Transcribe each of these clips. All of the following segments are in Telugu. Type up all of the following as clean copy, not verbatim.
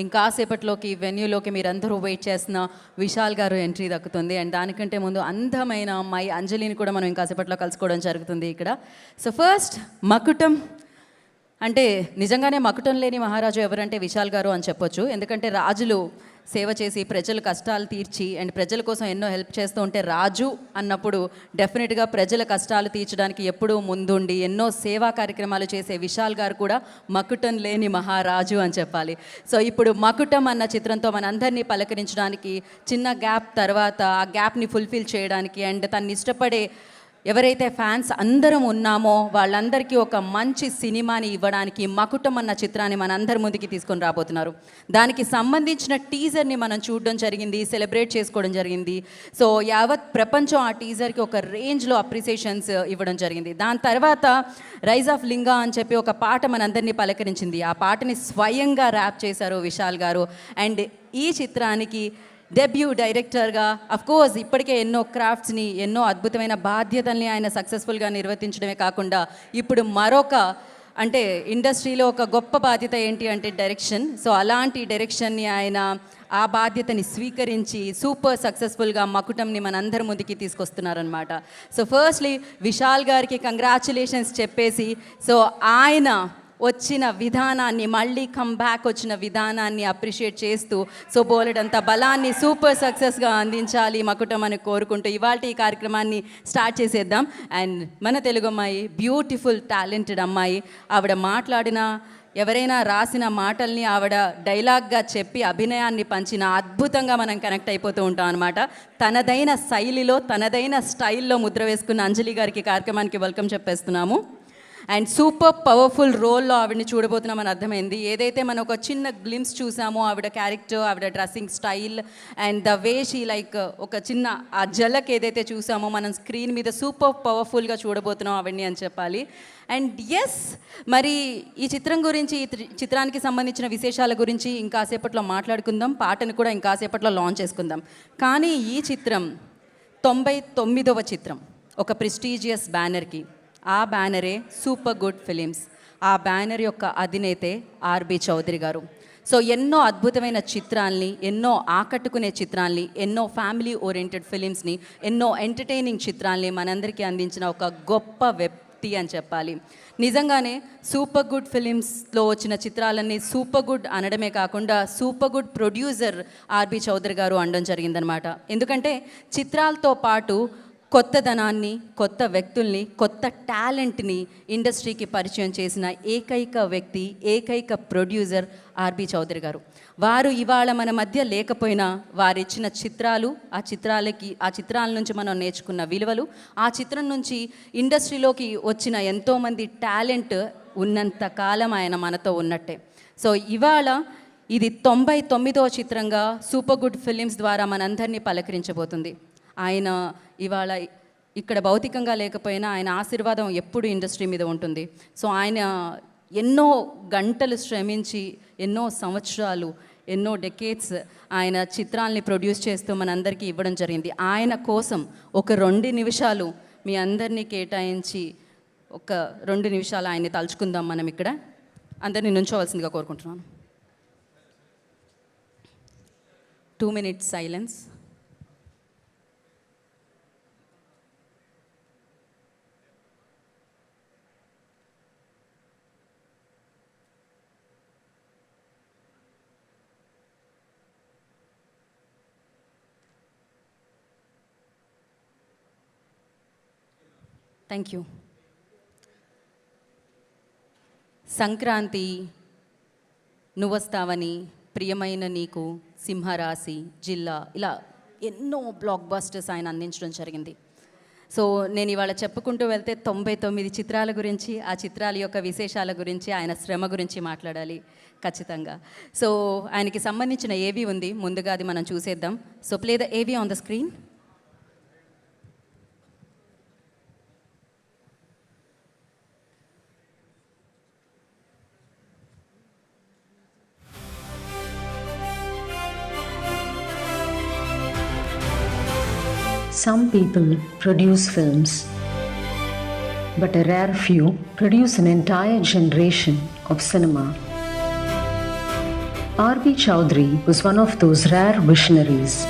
ఇంకాసేపట్లోకి వెన్యూలోకి మీరందరూ వెయిట్ చేస్తున్న విశాల్ గారు ఎంట్రీ దక్కుతుంది. అండ్ దానికంటే ముందు అందమైన అమ్మాయి అంజలిని కూడా మనం ఇంకాసేపట్లో కలుసుకోవడం జరుగుతుంది ఇక్కడ. సో ఫస్ట్ మకుటం అంటే నిజంగానే మకుటం లేని మహారాజు ఎవరంటే విశాల్ గారు అని చెప్పొచ్చు. ఎందుకంటే రాజులు సేవ చేసి ప్రజల కష్టాలు తీర్చి అండ్ ప్రజల కోసం ఎన్నో హెల్ప్ చేస్తూ ఉంటే రాజు అన్నప్పుడు డెఫినెట్గా ప్రజల కష్టాలు తీర్చడానికి ఎప్పుడూ ముందుండి ఎన్నో సేవా కార్యక్రమాలు చేసే విశాల్ గారు కూడా మకుటం లేని మహారాజు అని చెప్పాలి. సో ఇప్పుడు మకుటం అన్న చిత్రంతో మనందరినీ పలకరించడానికి చిన్న గ్యాప్ తర్వాత ఆ గ్యాప్ని ఫుల్ఫిల్ చేయడానికి అండ్ తను ఇష్టపడే ఎవరైతే ఫ్యాన్స్ అందరం ఉన్నామో వాళ్ళందరికీ ఒక మంచి సినిమాని ఇవ్వడానికి మకుటం అన్న చిత్రాన్ని మనందరి ముందుకి తీసుకొని రాబోతున్నారు. దానికి సంబంధించిన టీజర్ని మనం చూడడం జరిగింది, సెలబ్రేట్ చేసుకోవడం జరిగింది. సో యావత్ ప్రపంచం ఆ టీజర్కి ఒక రేంజ్లో అప్రిసియేషన్స్ ఇవ్వడం జరిగింది. దాని తర్వాత రైజ్ ఆఫ్ లింగా అని చెప్పి ఒక పాట మనందరినీ పలకరించింది. ఆ పాటని స్వయంగా ర్యాప్ చేశారు విశాల్ గారు. అండ్ ఈ చిత్రానికి డెబ్యూ డైరెక్టర్గా అఫ్కోర్స్ ఇప్పటికే ఎన్నో క్రాఫ్ట్స్ని ఎన్నో అద్భుతమైన బాధ్యతల్ని ఆయన సక్సెస్ఫుల్గా నిర్వర్తించడమే కాకుండా ఇప్పుడు మరొక అంటే ఇండస్ట్రీలో ఒక గొప్ప బాధ్యత ఏంటి అంటే డైరెక్షన్. సో అలాంటి డైరెక్షన్ని ఆయన ఆ బాధ్యతని స్వీకరించి సూపర్ సక్సెస్ఫుల్గా మకుటంని మనందరి ముందుకి తీసుకొస్తున్నారనమాట. సో ఫస్ట్లీ విశాల్ గారికి కంగ్రాచులేషన్స్ చెప్పేసి సో ఆయన వచ్చిన విధానాన్ని మళ్ళీ కమ్బ్యాక్ వచ్చిన విధానాన్ని అప్రిషియేట్ చేస్తూ సో బోలెడంత బలాన్ని సూపర్ సక్సెస్గా అందించాలి మకుటం అని కోరుకుంటూ ఇవాళ ఈ కార్యక్రమాన్ని స్టార్ట్ చేసేద్దాం. అండ్ మన తెలుగు అమ్మాయి బ్యూటిఫుల్ టాలెంటెడ్ అమ్మాయి, ఆవిడ మాట్లాడిన ఎవరైనా రాసిన మాటల్ని ఆవిడ డైలాగ్గా చెప్పి అభినయాన్ని పంచిన అద్భుతంగా మనం కనెక్ట్ అయిపోతూ ఉంటాం అనమాట. తనదైన శైలిలో తనదైన స్టైల్లో ముద్ర వేసుకున్న అంజలి గారికి కార్యక్రమానికి వెల్కమ్ చెప్పేస్తున్నాము. అండ్ సూపర్ పవర్ఫుల్ రోల్లో ఆవిడని చూడబోతున్నామని అర్థమైంది. ఏదైతే మనం ఒక చిన్న గ్లిమ్స్ చూసామో ఆవిడ క్యారెక్టర్, ఆవిడ dressing style and the way she like ఒక చిన్న ఆ జలక్ ఏదైతే చూసామో మనం స్క్రీన్ మీద సూపర్ పవర్ఫుల్గా చూడబోతున్నాం ఆవిడని అని చెప్పాలి. అండ్ ఎస్, మరి ఈ చిత్రం గురించి ఈ చిత్రానికి సంబంధించిన విశేషాల గురించి ఇంకాసేపట్లో మాట్లాడుకుందాం, పాటను కూడా ఇంకాసేపట్లో లాంచ్ చేసుకుందాం. కానీ ఈ చిత్రం 99వ చిత్రం ఒక ప్రెస్టీజియస్ బ్యానర్కి. ఆ బ్యానరే సూపర్ గుడ్ ఫిలిమ్స్. ఆ బ్యానర్ యొక్క అధినేతే ఆర్బి చౌదరి గారు. సో ఎన్నో అద్భుతమైన చిత్రాల్ని, ఎన్నో ఆకట్టుకునే చిత్రాల్ని, ఎన్నో ఫ్యామిలీ ఓరియంటెడ్ ఫిలిమ్స్ని, ఎన్నో ఎంటర్టైనింగ్ చిత్రాల్ని మనందరికీ అందించిన ఒక గొప్ప వ్యక్తి అని చెప్పాలి. నిజంగానే సూపర్ గుడ్ ఫిలిమ్స్లో వచ్చిన చిత్రాలన్నీ సూపర్ గుడ్ అనడమే కాకుండా super good producer R B Chowdary గారు అనడం జరిగిందనమాట. ఎందుకంటే చిత్రాలతో పాటు కొత్తదనాన్ని, కొత్త వ్యక్తుల్ని, కొత్త టాలెంట్ని ఇండస్ట్రీకి పరిచయం చేసిన ఏకైక వ్యక్తి, ఏకైక ప్రొడ్యూసర్ ఆర్బి చౌదరి గారు. వారు ఇవాళ మన మధ్య లేకపోయినా వారిచ్చిన చిత్రాలు, ఆ చిత్రాల నుంచి మనం నేర్చుకున్న విలువలు, ఆ చిత్రం నుంచి ఇండస్ట్రీలోకి వచ్చిన ఎంతోమంది టాలెంట్ ఉన్నంత కాలం ఆయన మనతో ఉన్నట్టే. సో ఇవాళ ఇది 99వ చిత్రంగా సూపర్ గుడ్ ఫిలిమ్స్ ద్వారా మనందరినీ పలకరించబోతుంది. ఆయన ఇవాళ ఇక్కడ భౌతికంగా లేకపోయినా ఆయన ఆశీర్వాదం ఎప్పుడు ఇండస్ట్రీ మీద ఉంటుంది. సో ఆయన ఎన్నో గంటలు శ్రమించి ఎన్నో సంవత్సరాలు, ఎన్నో డెకేడ్స్ ఆయన చిత్రాల్ని ప్రొడ్యూస్ చేస్తూ మనందరికీ ఇవ్వడం జరిగింది. ఆయన కోసం ఒక 2 నిమిషాలు మీ అందరినీ కేటాయించి ఒక 2 నిమిషాలు ఆయన్ని తలుచుకుందాం మనం. ఇక్కడ అందరినీ నుంచోవలసిందిగా కోరుకుంటున్నాను. 2 minutes silence. Thank you. Sankranti, Nuvvostavani, Priyamaina Neeku, సింహరాశి, జిల్లా, ఇలా ఎన్నో బ్లాక్ బస్టర్స్ ఆయన అందించడం జరిగింది. సో నేను ఇవాళ చెప్పుకుంటూ వెళ్తే 99 చిత్రాల గురించి, ఆ చిత్రాల యొక్క విశేషాల గురించి, ఆయన శ్రమ గురించి మాట్లాడాలి ఖచ్చితంగా. సో ఆయనకి సంబంధించిన ఏవి ఉంది, ముందుగా అది మనం చూసేద్దాం. సో ప్లే ద ఏవి on the screen. Some people produce films, but a rare few produce an entire generation of cinema. R.B. Chowdhury was one of those rare visionaries.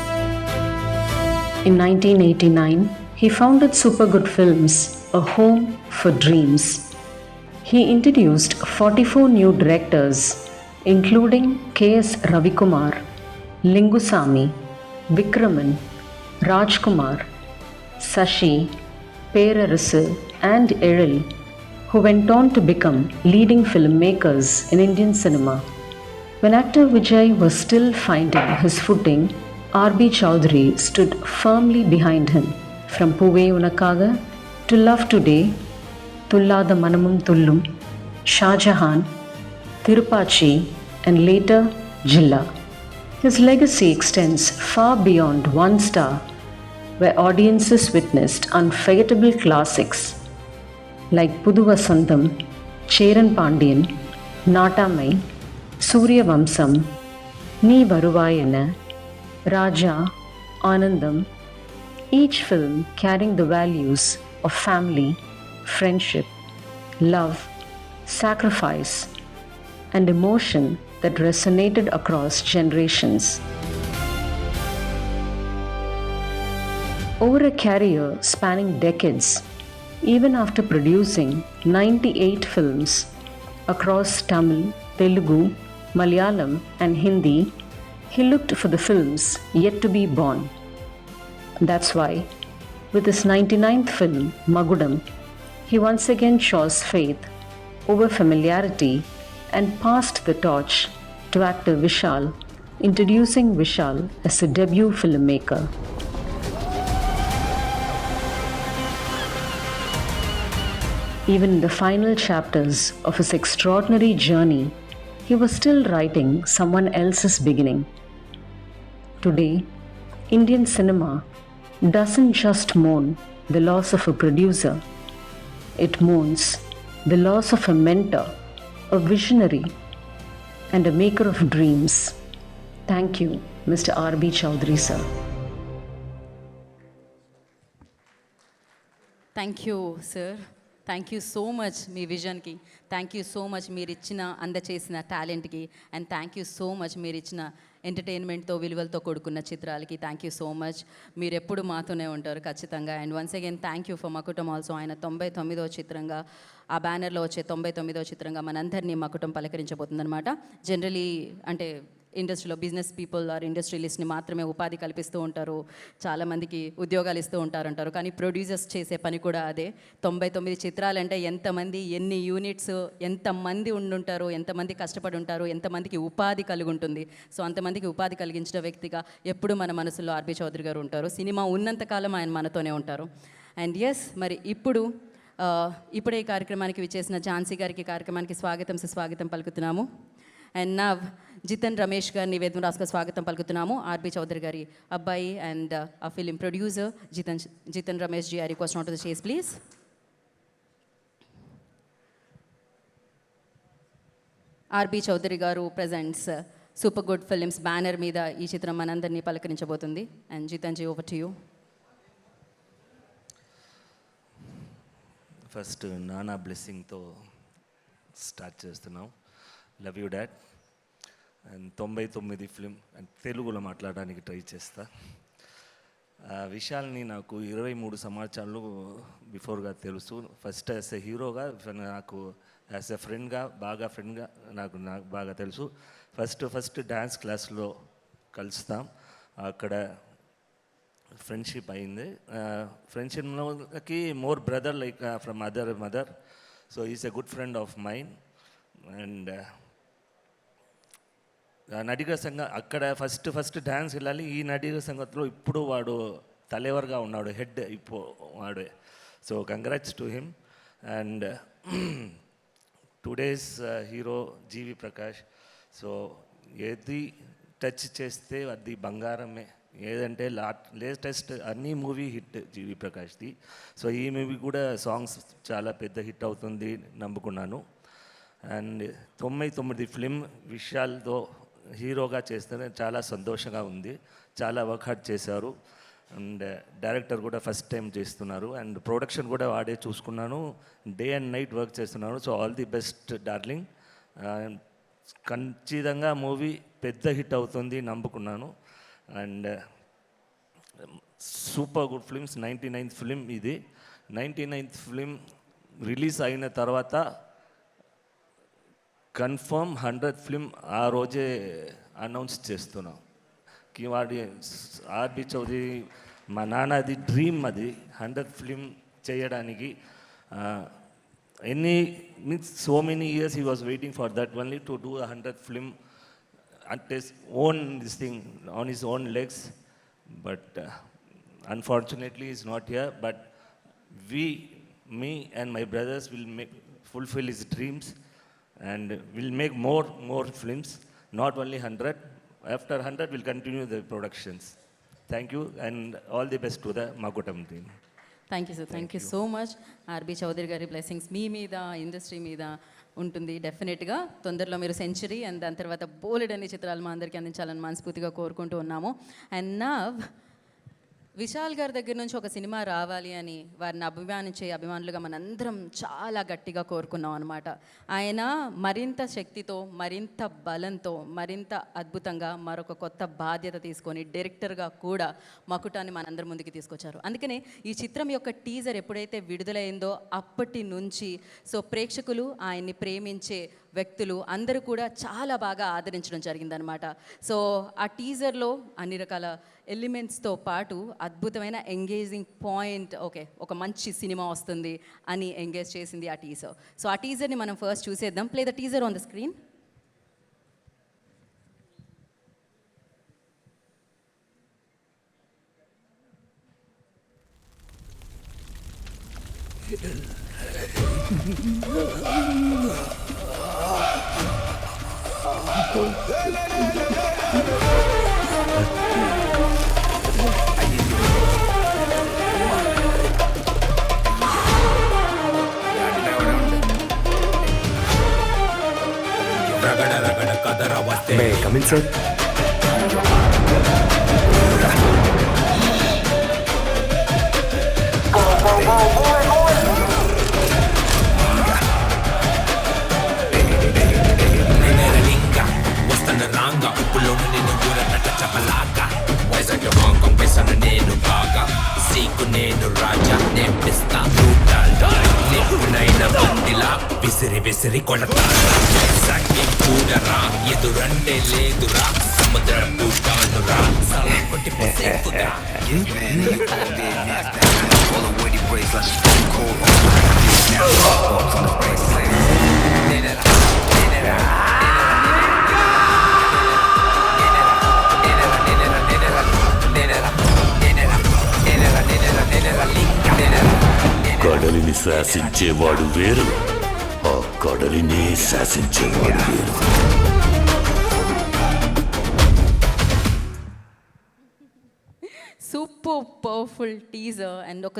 In 1989, he founded Supergood Films, a home for dreams. He introduced 44 new directors, including K.S. Ravikumar, Lingusamy, Vikraman, Rajkumar, Sashi, Perarisu, and Eril, who went on to become leading filmmakers in Indian cinema. When actor Vijay was still finding his footing, R.B. Chowdhury stood firmly behind him. From Puve Unakaga to Love Today, Tullada Manamum Tullum, Shah Jahan, Tirupachi, and later Jilla. His legacy extends far beyond one star, where audiences witnessed unforgettable classics like Pudu Vasantham, Cheran Pandian, Natamai, Surya Vamsam, Nee Varuvayana, Raja, Anandam, each film carrying the values of family, friendship, love, sacrifice, and emotion that resonated across generations. Over a career spanning decades, even after producing 98 films across Tamil, Telugu, Malayalam, and Hindi, he looked for the films yet to be born. That's why, with his 99th film, Magudam, he once again chose faith over familiarity and passed the torch to actor Vishal, introducing Vishal as a debut filmmaker. Even in the final chapters of his extraordinary journey, he was still writing someone else's beginning. Today, Indian cinema doesn't just mourn the loss of a producer, it mourns the loss of a mentor, a visionary, and a maker of dreams. Thank you, Mr. R.B. Chowdhury, sir. Thank you sir, thank you so much మీ విజన్కి, థ్యాంక్ యూ సో మచ్ మీరు ఇచ్చిన అందచేసిన టాలెంట్కి, and thank you so much మీరు ఇచ్చిన ఎంటర్టైన్మెంట్తో విలువలతో కూడుకున్న చిత్రాలకి. Thank you so much. మీరు ఎప్పుడు మాతోనే ఉంటారు ఖచ్చితంగా. And once again thank you for Makutam also. ఆయన 99వ చిత్రంగా, ఆ బ్యానర్లో వచ్చే 99వ చిత్రంగా మనందరినీ మకుటం పలకరించబోతుందన్నమాట. జనరలీ అంటే ఇండస్ట్రీలో బిజినెస్ పీపుల్ ఆర్ ఇండస్ట్రియలిస్ట్ని మాత్రమే ఉపాధి కల్పిస్తూ ఉంటారు, చాలామందికి ఉద్యోగాలు ఇస్తూ ఉంటారంటారు. కానీ ప్రొడ్యూసర్స్ చేసే పని కూడా అదే. 99 చిత్రాలంటే ఎంతమంది, ఎన్ని యూనిట్స్, ఎంతమంది ఉండుంటారు, ఎంతమంది కష్టపడి ఉంటారు, ఎంతమందికి ఉపాధి కలిగి ఉంటుంది. సో అంతమందికి ఉపాధి కలిగించిన వ్యక్తిగా ఎప్పుడు మన మనసులో ఆర్బీ చౌదరి గారు ఉంటారు. సినిమా ఉన్నంతకాలం ఆయన మనతోనే ఉంటారు. అండ్ ఎస్, మరి ఇప్పుడే ఈ కార్యక్రమానికి విచ్చేసిన ఝాన్సీ గారికి కార్యక్రమానికి స్వాగతం పలుకుతున్నాము. అండ్ నా జితన్ రమేష్ గారిని వేదం రాసుగా స్వాగతం పలుకుతున్నాము. ఆర్బీ చౌదరి గారి అబ్బాయి అండ్ ఆ film producer Jithan Ramesh ji, I request not to the stage please. RB Chowdhury గారు presents super good films banner మీద ఈ చిత్రం మనందరినీ పలకరించబోతుంది. And Jithan ji, over to you. First నానా బ్లెస్సింగ్తో స్టార్ట్ చేస్తున్నాం. Love you dad. And 99 film and తెలుగులో మాట్లాడడానికి ట్రై చేస్తా. విశాల్ని నాకు 23 సంవత్సరాలు బిఫోర్గా తెలుసు. ఫస్ట్ యాజ్ ఎ హీరోగా, నాకు యాజ్ ఎ ఫ్రెండ్గా నాకు బాగా తెలుసు. ఫస్ట్ డ్యాన్స్ క్లాస్లో కలుస్తాం, అక్కడ ఫ్రెండ్షిప్ అయింది. ఫ్రెండ్షిప్లోకి more brother like from other mother. So is a good friend of mind. And Nadigar Sangam అక్కడ ఫస్ట్ డ్యాన్స్ వెళ్ళాలి. ఈ నడిగర్ సంఘంలో ఇప్పుడు వాడు తలేవర్గా ఉన్నాడు, హెడ్ ఇప్పుడు వాడే. So congrats to him. And today's hero GV Prakash. So ఏది టచ్ చేస్తే అది బంగారమే. ఏదంటే లేటెస్ట్ అన్ని మూవీ హిట్ జీవి ప్రకాష్ది. సో ఈ మూవీ కూడా సాంగ్స్ చాలా పెద్ద హిట్ అవుతుంది నమ్ముకున్నాను. అండ్ 99 ఫిలిం విశాల్తో హీరోగా చేస్తేనే చాలా సంతోషంగా ఉంది. చాలా వర్క్ హార్డ్ చేశారు. అండ్ డైరెక్టర్ కూడా ఫస్ట్ టైం చేస్తున్నారు. అండ్ ప్రొడక్షన్ కూడా వాడే చూసుకున్నాను. డే అండ్ నైట్ వర్క్ చేస్తున్నాను. So all the best darling. ఖచ్చితంగా మూవీ పెద్ద హిట్ అవుతుంది నమ్ముకున్నాను. And super good films. 99th film ఇది. 99th ఫిలిం రిలీజ్ అయిన తర్వాత కన్ఫర్మ్ 100th ఫిలిం ఆ రోజే అనౌన్స్ చేస్తున్నాం. వాడి ఆర్బి చౌదరి మా నాన్నది డ్రీమ్, అది 100th ఫిలిం చేయడానికి. Means so many years he was waiting for that only to do 100th film at his own this thing, on his own legs. But unfortunately he's not here. But me and my brothers will fulfill his dreams, and will make more films, not only 100. After 100 we'll continue the productions. Thank you, and all the best to the Makutam team. Thank you sir, thank you so much. RB Choudary గారి బ్లెస్సింగ్స్ మీ మీద, ఇండస్ట్రీ మీద ఉంటుంది డెఫినెట్గా. తొందరలో మీరు సెంచరీ అండ్ దాని తర్వాత బోలెడన్ని చిత్రాలు మా అందరికీ అందించాలని మనస్ఫూర్తిగా కోరుకుంటూ ఉన్నాము. అండ్ నా విశాల్ గారి దగ్గర నుంచి ఒక సినిమా రావాలి అని వారిని అభిమానించే అభిమానులుగా మనందరం చాలా గట్టిగా కోరుకున్నాం అనమాట. ఆయన మరింత శక్తితో, మరింత బలంతో, మరింత అద్భుతంగా మరొక కొత్త బాధ్యత తీసుకొని డైరెక్టర్గా కూడా మకుటాన్ని మనందరి ముందుకు తీసుకొచ్చారు. అందుకనే ఈ చిత్రం యొక్క టీజర్ ఎప్పుడైతే విడుదలైందో అప్పటి నుంచి ప్రేక్షకులు ఆయన్ని ప్రేమించే వ్యక్తులు అందరూ కూడా చాలా బాగా ఆదరించడం జరిగిందనమాట. ఆ టీజర్లో అన్ని రకాల ఎలిమెంట్స్తో పాటు అద్భుతమైన ఎంగేజింగ్ పాయింట్, ఒక మంచి సినిమా వస్తుంది అని ఎంగేజ్ చేసింది ఆ టీజర్. ఆ టీజర్ని మనం ఫస్ట్ చూసేద్దాం. Play the teaser on the screen. May I come in, sir? విసిరి కొడతారా చూడరా, ఎదురంటే లేదురా, సముద్ర పూటానురా, కొట్టి పోసేకురా. కడలిని శాసించేవాడు వేరు, ఆ కడలిని శాసించేవాడు వేరు. సూపర్ పవర్ఫుల్ టీజర్ అండ్ ఒక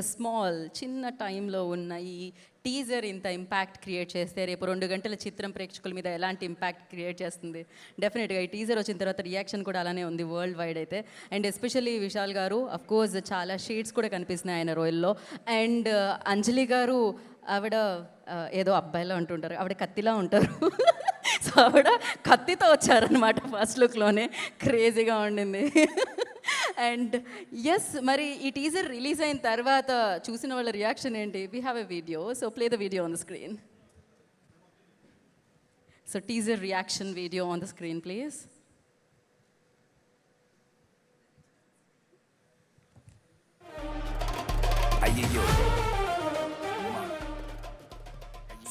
చిన్న టైంలో ఉన్న ఈ టీజర్ ఇంత ఇంపాక్ట్ క్రియేట్ చేస్తే రేపు 2 గంటల చిత్రం ప్రేక్షకుల మీద ఎలాంటి ఇంపాక్ట్ క్రియేట్ చేస్తుంది. డెఫినెట్గా ఈ టీజర్ వచ్చిన తర్వాత రియాక్షన్ కూడా అలానే ఉంది వరల్డ్ వైడ్ అయితే. అండ్ ఎస్పెషల్లీ విశాల్ గారు అఫ్కోర్స్ చాలా షేడ్స్ కూడా కనిపిస్తున్నాయి ఆయన రోయల్లో. అండ్ అంజలి గారు ఆవిడ ఏదో అబ్బాయిలా ఉంటుంటారు, ఆవిడ కత్తిలా ఉంటారు. ఆవిడ కత్తితో వచ్చారనమాట ఫస్ట్ లుక్లోనే. క్రేజీగా ఉండింది. అండ్ ఎస్, మరి ఈ టీజర్ రిలీజ్ అయిన తర్వాత చూసిన వాళ్ళ రియాక్షన్ ఏంటి? We have a video, play the video on the screen. Teaser reaction video on the screen please.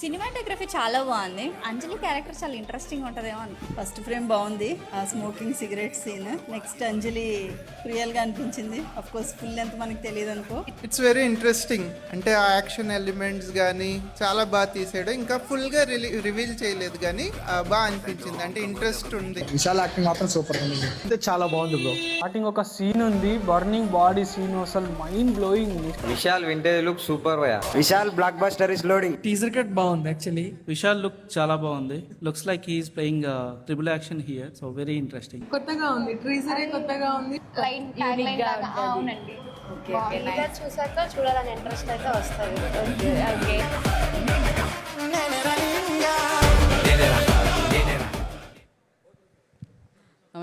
Cinematography చాలా బాగుంది. అంజలి క్యారెక్టర్ చాలా ఇంట్రెస్టింగ్ ఉంటుందేమో అని. ఫస్ట్ ఫ్రేమ్ బాగుంది, ఆ స్మోకింగ్ సిగరెట్ సీన్. నెక్స్ట్ అంజలి రియల్గా అనిపించింది. అఫ్ కోర్స్ ఫుల్ లెంత్ మనకి తెలియదు అనుకో. It's very interesting. అంటే ఆ యాక్షన్ ఎలిమెంట్స్ కానీ చాలా బాగా తీసాడు. ఇంకా ఫుల్గా రివీల్ చేయలేదు కానీ బాగా అనిపించింది. అంటే ఇంట్రెస్ట్ ఉంది. విశాల్ యాక్టింగ్ మాత్రం సూపర్ ఉంది. అంటే చాలా బాగుంది బ్రో. స్టార్టింగ్ ఒక సీన్ ఉంది, బర్నింగ్ బాడీ సీన్, అసలు mind blowing. Vishal vintage look super భయ్యా. Vishal blockbuster is loading. Teaser cut బాగుంది యాక్చువల్లీ. విశాల్ లుక్ చాలా బాగుంది. Looks like he is playing triple action here. So very interesting. కొత్తగా ఉంది, టీజరే కొత్తగా ఉంది. అవునండి, చూసాక చూడాలని ఇంట్రెస్ట్ అయితే వస్తుంది.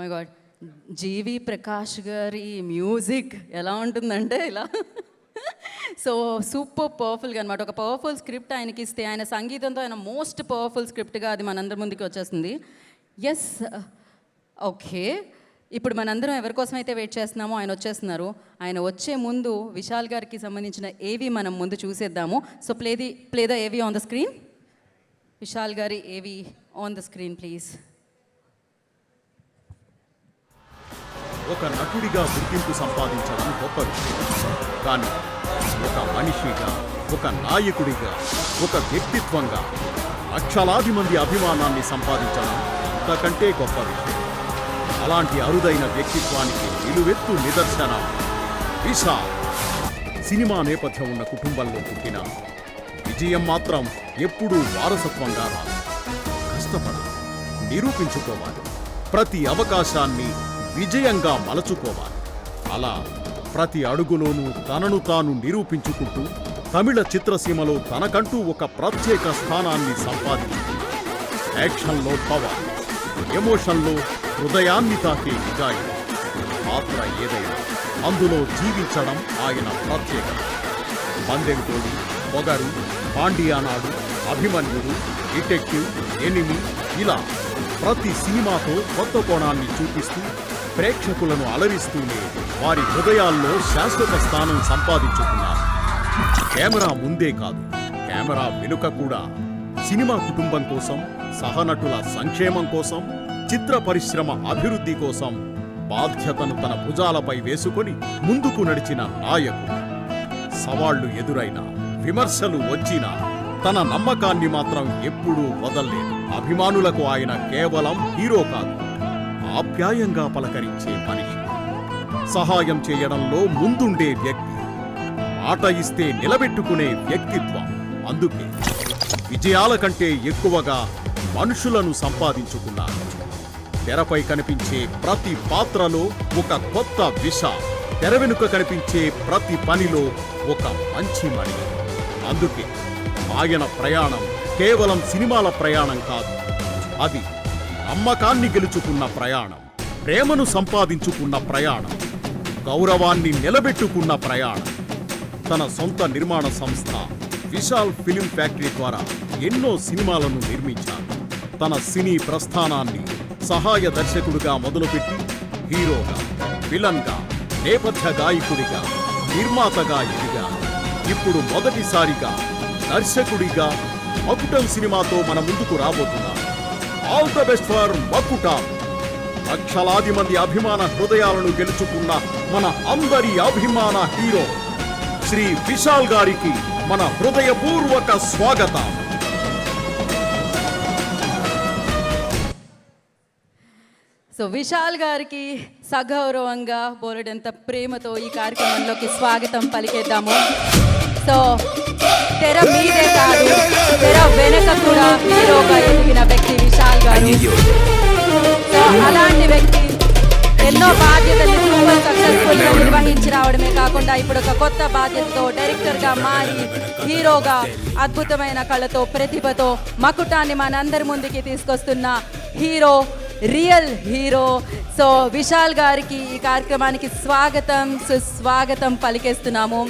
మై గాడ్, జీవి ప్రకాష్ గారి మ్యూజిక్ ఎలా ఉంటుందంటే ఇలా సో సూపర్ పవర్ఫుల్గా అనమాట. ఒక పవర్ఫుల్ స్క్రిప్ట్ ఆయనకి ఇస్తే ఆయన సంగీతంతో ఆయన మోస్ట్ పవర్ఫుల్ స్క్రిప్ట్గా అది మనందరి ముందుకు వచ్చేస్తుంది. Yes, okay. ఇప్పుడు మనందరం ఎవరి కోసం అయితే వెయిట్ చేస్తున్నామో ఆయన వచ్చేస్తున్నారు. ఆయన వచ్చే ముందు విశాల్ గారికి సంబంధించిన ఏవి మనం ముందు చూసేద్దాము. సో ప్లే ద ఏవి ఆన్ ద స్క్రీన్. విశాల్ గారి ఏవి ఆన్ ద స్క్రీన్ ప్లీజ్. ఒక నటుడిగా గుర్తింపు సంపాదించడం గొప్ప విషయం, కానీ ఒక మనిషిగా, ఒక నాయకుడిగా, ఒక వ్యక్తిత్వంగా లక్షలాది మంది అభిమానాన్ని సంపాదించడం అంతకంటే గొప్ప విషయం. అలాంటి అరుదైన వ్యక్తిత్వానికి నిలువెత్తు నిదర్శనం విశాల్. సినిమా నేపథ్యం ఉన్న కుటుంబంలో పుట్టిన విజయం మాత్రం ఎప్పుడూ వారసత్వంగా రాదు. కష్టపడాలి, నిరూపించుకోవాలి, ప్రతి అవకాశాన్ని విజయంగా మలచుకోవాలి. అలా ప్రతి అడుగులోనూ తనను తాను నిరూపించుకుంటూ తమిళ చిత్రసీమలో తనకంటూ ఒక ప్రత్యేక స్థానాన్ని సంపాదించుకుంది. యాక్షన్లో పవర్, ఎమోషన్లో హృదయాన్ని తాకే నిజాయితీ. పాత్ర ఏదైనా అందులో జీవించడం ఆయన ప్రత్యేకత. పందెంకోడి, పొగరు, పాండియానాడు, అభిమన్యుడు, డిటెక్టివ్, ఎనిమి, ఇలా ప్రతి సినిమాతో కొత్త కోణాన్ని చూపిస్తూ ప్రేక్షకులను అలరిస్తూనే వారి హృదయాల్లో శాశ్వత స్థానం సంపాదించుకున్నారు. కెమెరా ముందే కాదు, కెమెరా వెనుక కూడా సినిమా కుటుంబం కోసం, సహనటుల సంక్షేమం కోసం, చిత్ర పరిశ్రమ అభివృద్ధి కోసం బాధ్యతను తన భుజాలపై వేసుకొని ముందుకు నడిచిన నాయకుడు. సవాళ్లు ఎదురైనా, విమర్శలు వచ్చినా తన నమ్మకాన్ని మాత్రం ఎప్పుడూ వదల్లేదు. అభిమానులకు ఆయన కేవలం హీరో కాదు, ఆప్యాయంగా పలకరించే మనిషి. సహాయం చేయడంలో ముందుండే వ్యక్తి, మాట ఇస్తే నిలబెట్టుకునే వ్యక్తిత్వం. అందుకే విజయాల కంటే ఎక్కువగా మనుషులను సంపాదించుకున్నారు. తెరపై కనిపించే ప్రతి పాత్రలో ఒక కొత్త విశాల్, తెర వెనుక కనిపించే ప్రతి పనిలో ఒక మంచి మనిషి. అందుకే ఆయన ప్రయాణం కేవలం సినిమాల ప్రయాణం కాదు, అది నమ్మకాన్ని గెలుచుకున్న ప్రయాణం, ప్రేమను సంపాదించుకున్న ప్రయాణం, గౌరవాన్ని నిలబెట్టుకున్న ప్రయాణం. తన సొంత నిర్మాణ సంస్థ విశాల్ ఫిలిం ఫ్యాక్టరీ ద్వారా ఎన్నో సినిమాలను నిర్మించారు. తన సినీ ప్రస్థానాన్ని సహాయ దర్శకుడిగా మొదలుపెట్టి హీరోగా, విలన్గా, నేపథ్య గాయకుడిగా, నిర్మాతగా ఎదిగారు. ఇప్పుడు మొదటిసారిగా దర్శకుడిగా మకుటం సినిమాతో మన ముందుకు రాబోతున్నారు. ఆల్ ద బెస్ట్ ఫర్ మకుటం. లక్షలాది మంది అభిమాన హృదయాలను గెలుచుకున్న మన అందరి అభిమాన హీరో శ్రీ విశాల్ గారికి మన హృదయపూర్వక స్వాగతం. సో విశాల్ గారికి సగౌరవంగా బోలెడంత ప్రేమతో ఈ కార్యక్రమంలోకి స్వాగతం పలికేద్దాము. సో తెర మీదే కాదు, తెర వెనక కూడా హీరోగా ఎదిగిన వ్యక్తి విశాల్ గారు. సో అలాంటి వ్యక్తి ఎన్నో బాధ్యతలు సూపర్ సక్సెస్ఫుల్ గా నిర్వహించి రావడమే కాకుండా ఇప్పుడు ఒక కొత్త బాధ్యతతో డైరెక్టర్ గా మారి హీరోగా అద్భుతమైన కళతో, ప్రతిభతో మకుటాన్ని మనందరి ముందుకి తీసుకొస్తున్న hero, real hero. So Vishal గారికి ఈ కార్యక్రమానికి స్వాగతం, సుస్వాగతం పలికేస్తున్నాము.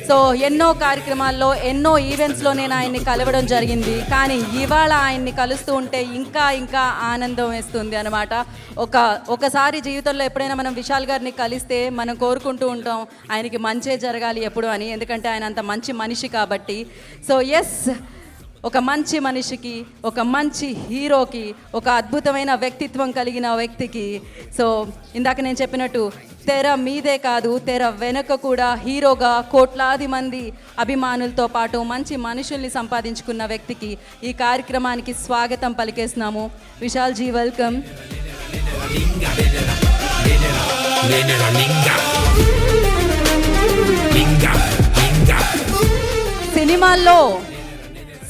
సో ఎన్నో కార్యక్రమాల్లో, ఎన్నో ఈవెంట్స్లో నేను ఆయన్ని కలవడం జరిగింది. కానీ ఇవాళ ఆయన్ని కలుస్తూ ఉంటే ఇంకా ఇంకా ఆనందం వేస్తుంది అనమాట. ఒకసారి జీవితంలో ఎప్పుడైనా మనం విశాల్ గారిని కలిస్తే మనం కోరుకుంటూ ఉంటాం ఆయనకి మంచే జరగాలి ఎప్పుడు అని, ఎందుకంటే ఆయన అంత మంచి మనిషి కాబట్టి. సో ఎస్, ఒక మంచి మనిషికి, ఒక మంచి హీరోకి, ఒక అద్భుతమైన వ్యక్తిత్వం కలిగిన వ్యక్తికి, సో ఇందాక నేను చెప్పినట్టు తెర మీదే కాదు, తెర వెనుక కూడా హీరోగా కోట్లాది మంది అభిమానులతో పాటు మంచి మనుషుల్ని సంపాదించుకున్న వ్యక్తికి ఈ కార్యక్రమానికి స్వాగతం పలికేస్తున్నాము. Vishal G, welcome.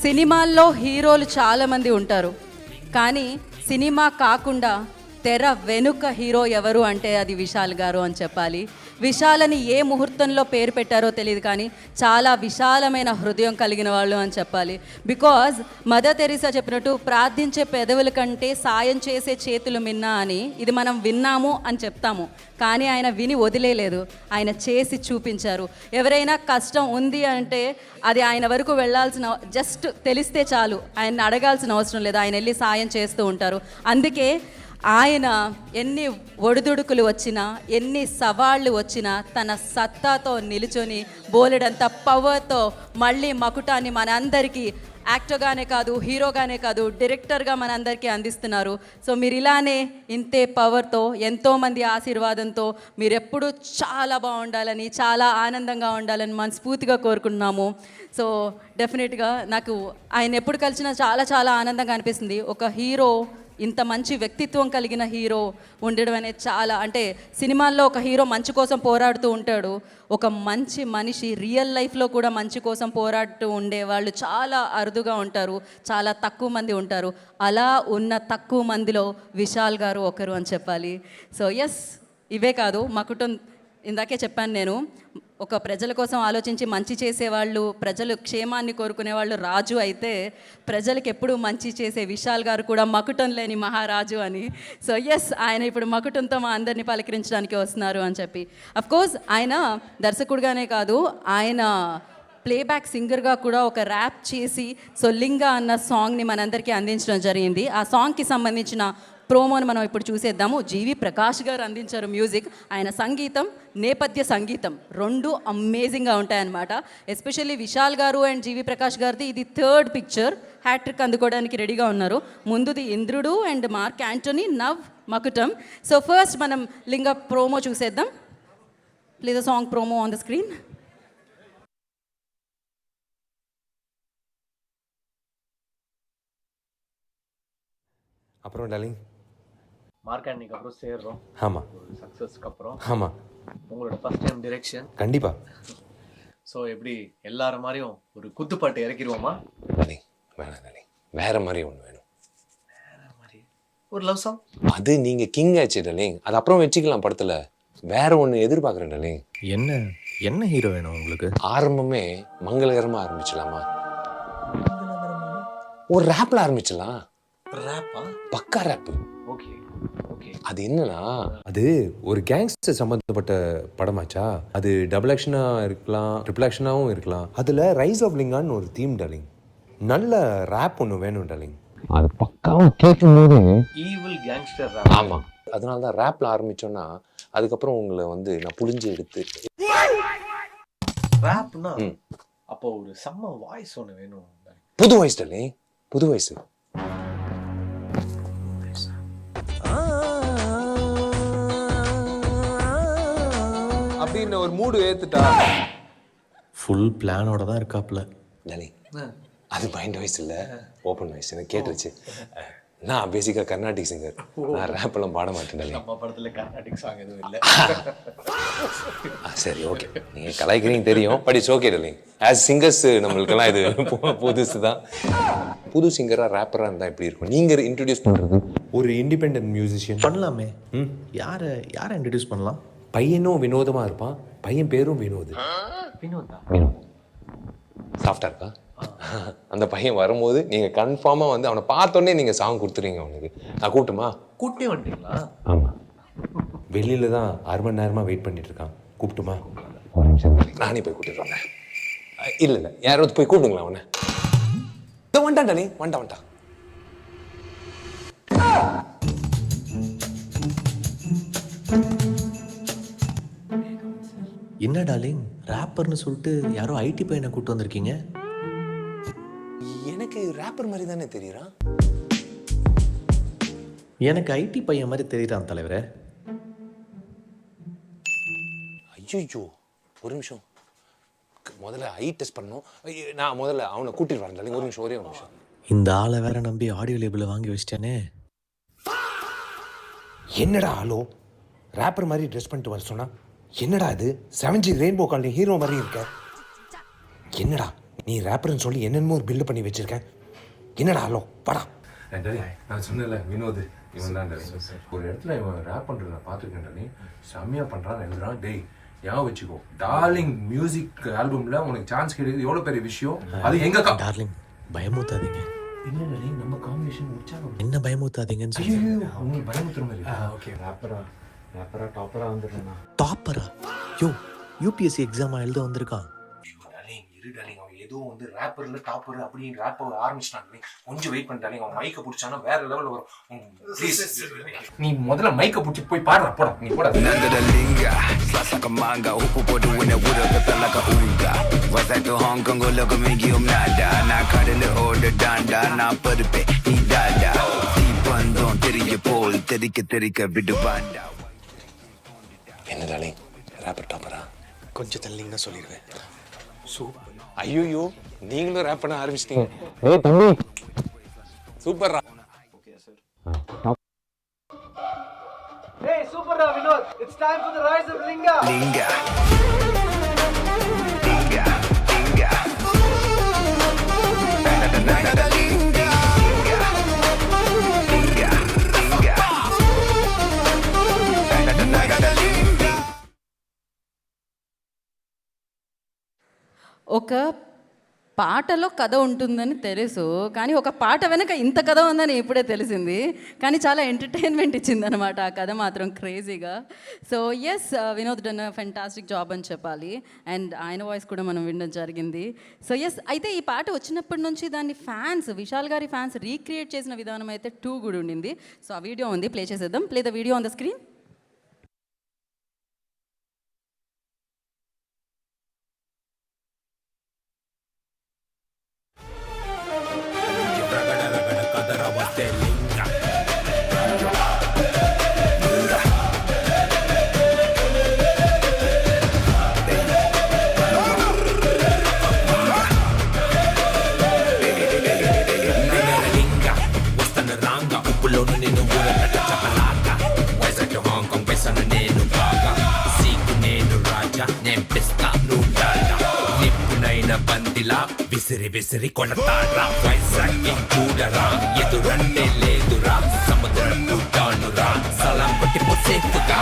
సినిమాల్లో హీరోలు చాలామంది ఉంటారు, కానీ సినిమా కాకుండా తెర వెనుక హీరో ఎవరు అంటే అది విశాల్ గారు అని చెప్పాలి. విశాలని ఏ ముహూర్తంలో పేరు పెట్టారో తెలియదు కానీ చాలా విశాలమైన హృదయం కలిగిన వాళ్ళు అని చెప్పాలి. బికాజ్ మదర్ తెరీసా చెప్పినట్టు ప్రార్థించే పెదవుల కంటే సాయం చేసే చేతులు మిన్నా అని ఇది మనం విన్నాము అని చెప్తాము, కానీ ఆయన విని వదిలేలేదు, ఆయన చేసి చూపించారు. ఎవరైనా కష్టం ఉంది అంటే అది ఆయన వరకు వెళ్ళాల్సిన, జస్ట్ తెలిస్తే చాలు, ఆయన అడగాల్సిన అవసరం లేదు, ఆయన వెళ్ళి సాయం చేస్తూ ఉంటారు. అందుకే ఆయన ఎన్ని ఒడిదుడుకులు వచ్చినా, ఎన్ని సవాళ్ళు వచ్చినా తన సత్తాతో నిలుచొని బోలెడంత పవర్తో మళ్ళీ మకుటాన్ని మనందరికీ యాక్టర్గానే కాదు, హీరోగానే కాదు, డైరెక్టర్గా మనందరికీ అందిస్తున్నారు. సో మీరు ఇలానే ఇంతే పవర్తో, ఎంతోమంది ఆశీర్వాదంతో మీరు ఎప్పుడూ చాలా బాగుండాలని, చాలా ఆనందంగా ఉండాలని మనస్ఫూర్తిగా కోరుకుంటున్నాము. సో డెఫినెట్గా నాకు ఆయన ఎప్పుడు కలిసినా చాలా చాలా ఆనందంగా అనిపిస్తుంది. ఒక హీరో, ఇంత మంచి వ్యక్తిత్వం కలిగిన హీరో ఉండడం అనేది చాలా, అంటే సినిమాల్లో ఒక హీరో మంచి కోసం పోరాడుతూ ఉంటాడు, ఒక మంచి మనిషి రియల్ లైఫ్లో కూడా మంచి కోసం పోరాడుతూ ఉండేవాళ్ళు చాలా అరుదుగా ఉంటారు, చాలా తక్కువ మంది ఉంటారు. అలా ఉన్న తక్కువ మందిలో విశాల్ గారు ఒకరు అని చెప్పాలి. సో ఎస్, ఇవే కాదు, మా కుటుంబం ఇందాకే చెప్పాను నేను, ఒక ప్రజల కోసం ఆలోచించి మంచి చేసేవాళ్ళు, ప్రజలు క్షేమాన్ని కోరుకునేవాళ్ళు రాజు అయితే, ప్రజలకు ఎప్పుడూ మంచి చేసే విశాల్ గారు కూడా మకుటం లేని మహారాజు అని. సో ఎస్, ఆయన ఇప్పుడు మకుటంతో మా అందరినీ పలకరించడానికి వస్తున్నారు అని చెప్పి. అఫ్కోర్స్ ఆయన దర్శకుడిగానే కాదు, ఆయన ప్లేబ్యాక్ సింగర్గా కూడా ఒక ర్యాప్ చేసి సో లింగా అన్న సాంగ్ని మనందరికీ అందించడం జరిగింది. ఆ సాంగ్కి సంబంధించిన ప్రోమోని మనం ఇప్పుడు చూసేద్దాము. జీవి ప్రకాష్ గారు అందించారు మ్యూజిక్, ఆయన సంగీతం, నేపథ్య సంగీతం రెండు అమేజింగ్గా ఉంటాయన్నమాట. ఎస్పెషల్లీ విశాల్ గారు అండ్ జీవి ప్రకాష్ గారిది ఇది 3rd పిక్చర్, హ్యాట్రిక్ అందుకోవడానికి రెడీగా ఉన్నారు. ముందుది Indrudu and Mark Antony, now Makutam. So first మనం లింగ ప్రోమో చూసేద్దాం. Please the song promo on the screen. அப்புறம் டார்லிங், மார்க்காண்டிக்கு அப்புறம் சேர்றோம். ஆமாம், சக்ஸஸ்க்கு அப்புறம் ஆமாம், உங்களோட ஃபர்ஸ்ட் டைம் டிரெக்ஷன். கண்டிப்பாக. ஸோ எப்படி எல்லாரும் மாதிரியும் ஒரு குத்துப்பாட்டு இறக்கிடுவோமா? டார்லிங் வேணாம் டார்லிங், வேற மாதிரி ஒன்று வேணும். ஒரு லவ் சாங். அது நீங்கள் கிங் ஆச்சு டார்லிங், அது அப்புறம் வச்சுக்கலாம் படத்தில். வேற ஒன்று எதிர்பார்க்குறேன் டார்லிங். என்ன என்ன ஹீரோ வேணும் உங்களுக்கு? ஆரம்பமே மங்களகரமாக ஆரம்பிச்சலாமா? ஒரு ரேப்பில் ஆரம்பிச்சலாம். ரேப்பா? பக்கா ரேப்பு. Okay okay. அது என்னன்னா, அது ஒரு கேங்ஸ்டர் சம்பந்தப்பட்ட படமாச்சா, அது டபுள் ஆக்ஷனாக இருக்கலாம், ட்ரிபிள் ஆக்ஷனாகவும் இருக்கலாம். அதில் ரைஸ் ஆஃப் லிங்கான்னு ஒரு தீம் டார்லிங். நல்ல ரேப் ஒன்று வேணும் டார்லிங். அது பக்காவாக கேட்கும்போது ஈவில் கேங்ஸ்டர் ரேப். ஆமாம், அதனால தான் ரேப்பில் ஆரம்பித்தோன்னா அதுக்கப்புறம் உங்களை வந்து நான் புளிஞ்சு எடுத்து ரேப்னா அப்போ ஒரு செம்ம வாய்ஸ் ஒன்று வேணும். புது வாய்ஸ் டார்லிங், புது வாய்ஸ். அப்படின்னு ஒரு மூடு ஏத்துட்டா ஃபுல் பிளானோட தான் இருக்காப்ல. டார்லிங், அது மைண்ட் வாய்ஸ் இல்லை, ஓப்பன் வாய்ஸ். எனக்கு கேட்டுருச்சு. நான் பேசிக்காக கர்நாடிக் சிங்கர், நான் ரேப்பெல்லாம் பாட மாட்டேன் டார்லிங். நம்ம படத்தில் கர்நாடிக் சாங் எதுவும் இல்லை. சரி ஓகே, நீங்கள் கலாய்க்கிறீங்க தெரியும், but it's okay darling. As singers நம்மளுக்கெல்லாம் இது புதுசு தான். புது சிங்கராக ரேப்பராக இருந்தால் எப்படி இருக்கும்? நீங்கள் இன்ட்ரடியூஸ் பண்ணுறது ஒரு இண்டிபெண்ட் மியூசிஷியன் பண்ணலாமே. யாரை இன்ட்ரடியூஸ் பண்ணலாம்? பையனும் வினோதமாக இருப்பான், பையன் பேரும் வினோத். வினோதா? வினோத் சாஃப்டாக இருக்கா? அந்த பையன் வரும்போது நீங்கள் கன்ஃபார்மாக வந்து அவனை பார்த்தோன்னே நீங்கள் சாங் கொடுத்துருவீங்க அவனுக்கு. நான் கூப்பிட்டுமா? கூட்டே வந்துட்டீங்களா? ஆமாம், வெளியில் தான் 6 மணி நேரமாக வெயிட் பண்ணிட்டு இருக்கான். கூப்பிட்டுமா? ஒரு நிமிஷம், நானே போய் கூட்டிட்டு வரேன். இல்லை யாராவது போய் கூப்பிடுங்களா அவனை? வந்துட்டான் டார்லிங், வந்துட்டான். என்ன டார்லிங், ரேப்பர்னு சொல்லிட்டு யாரோ ஐடி பையனை கூப்பிட்டு வந்திருக்கீங்க? எனக்கு ரேப்பர் மாதிரி தானே தெரியுறான். எனக்கு ஐடி பையன் மாதிரி தெரியுறான் தலைவரே. ஐயோ ஒரு நிமிஷம், முதல்ல ஐ டெஸ்ட் பண்ணணும். நான் முதல்ல அவனை கூட்டிட்டு வரேன் டார்லிங். ஒரு நிமிஷம், ஒரே ஒரு நிமிஷம். இந்த ஆளை வேற நம்பி ஆடியோ லேபிளில் வாங்கி வச்சிட்டேனே. என்னடா ஆளோ ரேப்பர் மாதிரி ட்ரெஸ் பண்ணிட்டு வர சொன்னா? என்னடா இது 7G ரெயின்போ காலனி ஹீரோ மாதிரி இருக்க? என்னடா நீ ரேப்பர்னு சொல்லி என்னென்னமோ ஒரு பில்டு பண்ணி வச்சிருக்க? என்னடா ஆளோ படா. நான் சொன்னல வினோத், இவன் தான் ஒரு இடத்துல இவன் ரேப் பண்ணுறத நான் பார்த்துருக்கேன். செம்மையாக பண்ணுறான். எழுதுறான். டேய் ஞாபகம் வச்சுக்கோ, டார்லிங் மியூசிக் ஆல்பம்ல உனக்கு சான்ஸ் கிடையாது, எவ்வளோ பெரிய விஷயம். அது எங்க டார்லிங் பயமுத்தாதீங்க. இல்லை நம்ம காம்பினேஷன் முடிச்சாங்க. என்ன பயமுத்தாதீங்கன்னு உங்களுக்கு பயமுத்துற மாதிரி. ஓகே ரேப்பரா டாப்பரா வந்துடுறேண்ணா. டாப்பரா? யோ யூபிஎஸ்சி எக்ஸாம் எழுத வந்திருக்கான். டார்லிங் அவன் ஏதோ வந்து ரேப்பர்ல டாப்பர் அப்படின்னு ரேப் ஆரம்பிச்சிட்டாங்க. கொஞ்சம் வெயிட் பண்ணிட்டாங்க. அவன் மைக்கை பிடிச்சானா வேற லெவலில் வரும். ப்ளீஸ் நீ முதல்ல மைக்கை பிடிச்சி போய் பாடுற. போட நீ போட. என்ன டார்லிங் ரேப்பர் டாப்பரா? கொஞ்சம் தள்ளிங்கன்னா சொல்லிடுவேன். சூப்பர். ஐயோ நீங்களும் ரேப் பண்ண ஆரம்பிச்சிட்டீங்க. ஏய் தம்பி சூப்பர்ரா. Okay sir. Hey super Vinod, it's time for the rise of Linga. ఒక పాటలో కథ ఉంటుందని తెలుసు, కానీ ఒక పాట వెనక ఇంత కథ ఉందని ఇప్పుడే తెలిసింది. కానీ చాలా ఎంటర్టైన్మెంట్ ఇచ్చిందనమాట ఆ కథ మాత్రం క్రేజీగా. So yes, Vinod done fantastic job అని చెప్పాలి. అండ్ ఆయన వాయిస్ కూడా మనం వినడం జరిగింది. సో ఎస్, అయితే ఈ పాట వచ్చినప్పటి నుంచి దాన్ని ఫ్యాన్స్, విశాల్ గారి ఫ్యాన్స్ రీక్రియేట్ చేసిన విధానం అయితే టూ గుడ్ ఉండింది. సో ఆ వీడియో ఉంది, ప్లే చేసేద్దాం. Play the video on the screen. విసిరి విసిరి కొడతారా వైజాగ్ చూడరా ఎదురంటే లేదురా సముద్రపు తానురా సలాం కొట్టి పొసేకుగా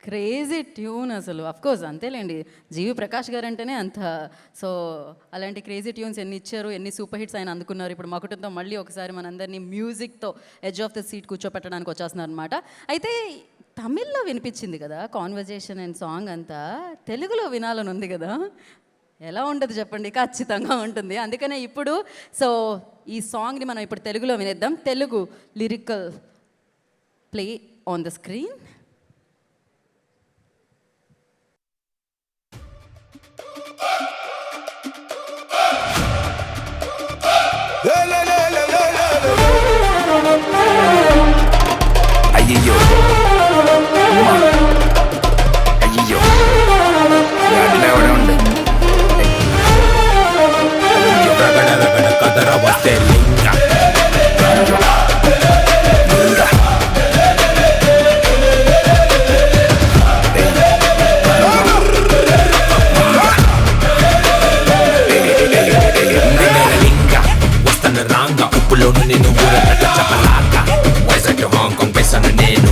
క్రేజీ ట్యూన్ అసలు. అఫ్కోర్స్ అంతేలేండి, జీవి ప్రకాష్ గారు అంటేనే అంత. సో అలాంటి క్రేజీ ట్యూన్స్ ఎన్ని ఇచ్చారు, ఎన్ని సూపర్ హిట్స్ ఆయన అందుకున్నారు. ఇప్పుడు మకుటంతో మళ్ళీ ఒకసారి మనందరినీ మ్యూజిక్తో ఎడ్జ్ ఆఫ్ ద సీట్ కూర్చోపెట్టడానికి వచ్చేస్తున్నారు అనమాట. అయితే తమిళ్లో వినిపించింది కదా కాన్వర్జేషన్ అండ్ సాంగ్ అంతా, తెలుగులో వినాలని ఉంది కదా. ఎలా ఉంటుంది చెప్పండి? ఖచ్చితంగా ఉంటుంది. అందుకనే ఇప్పుడు సో ఈ సాంగ్ని మనం ఇప్పుడు తెలుగులో వినేద్దాం. Telugu lyrical play on the screen. అయ్యో అయ్యో ఉంది కదర వస్తే లింగ వస్తాను రాంగా ఉప్పులోను నేను ఊరట చపలాగా వైజాగ్ హాంకాంగ్ పెసను నేను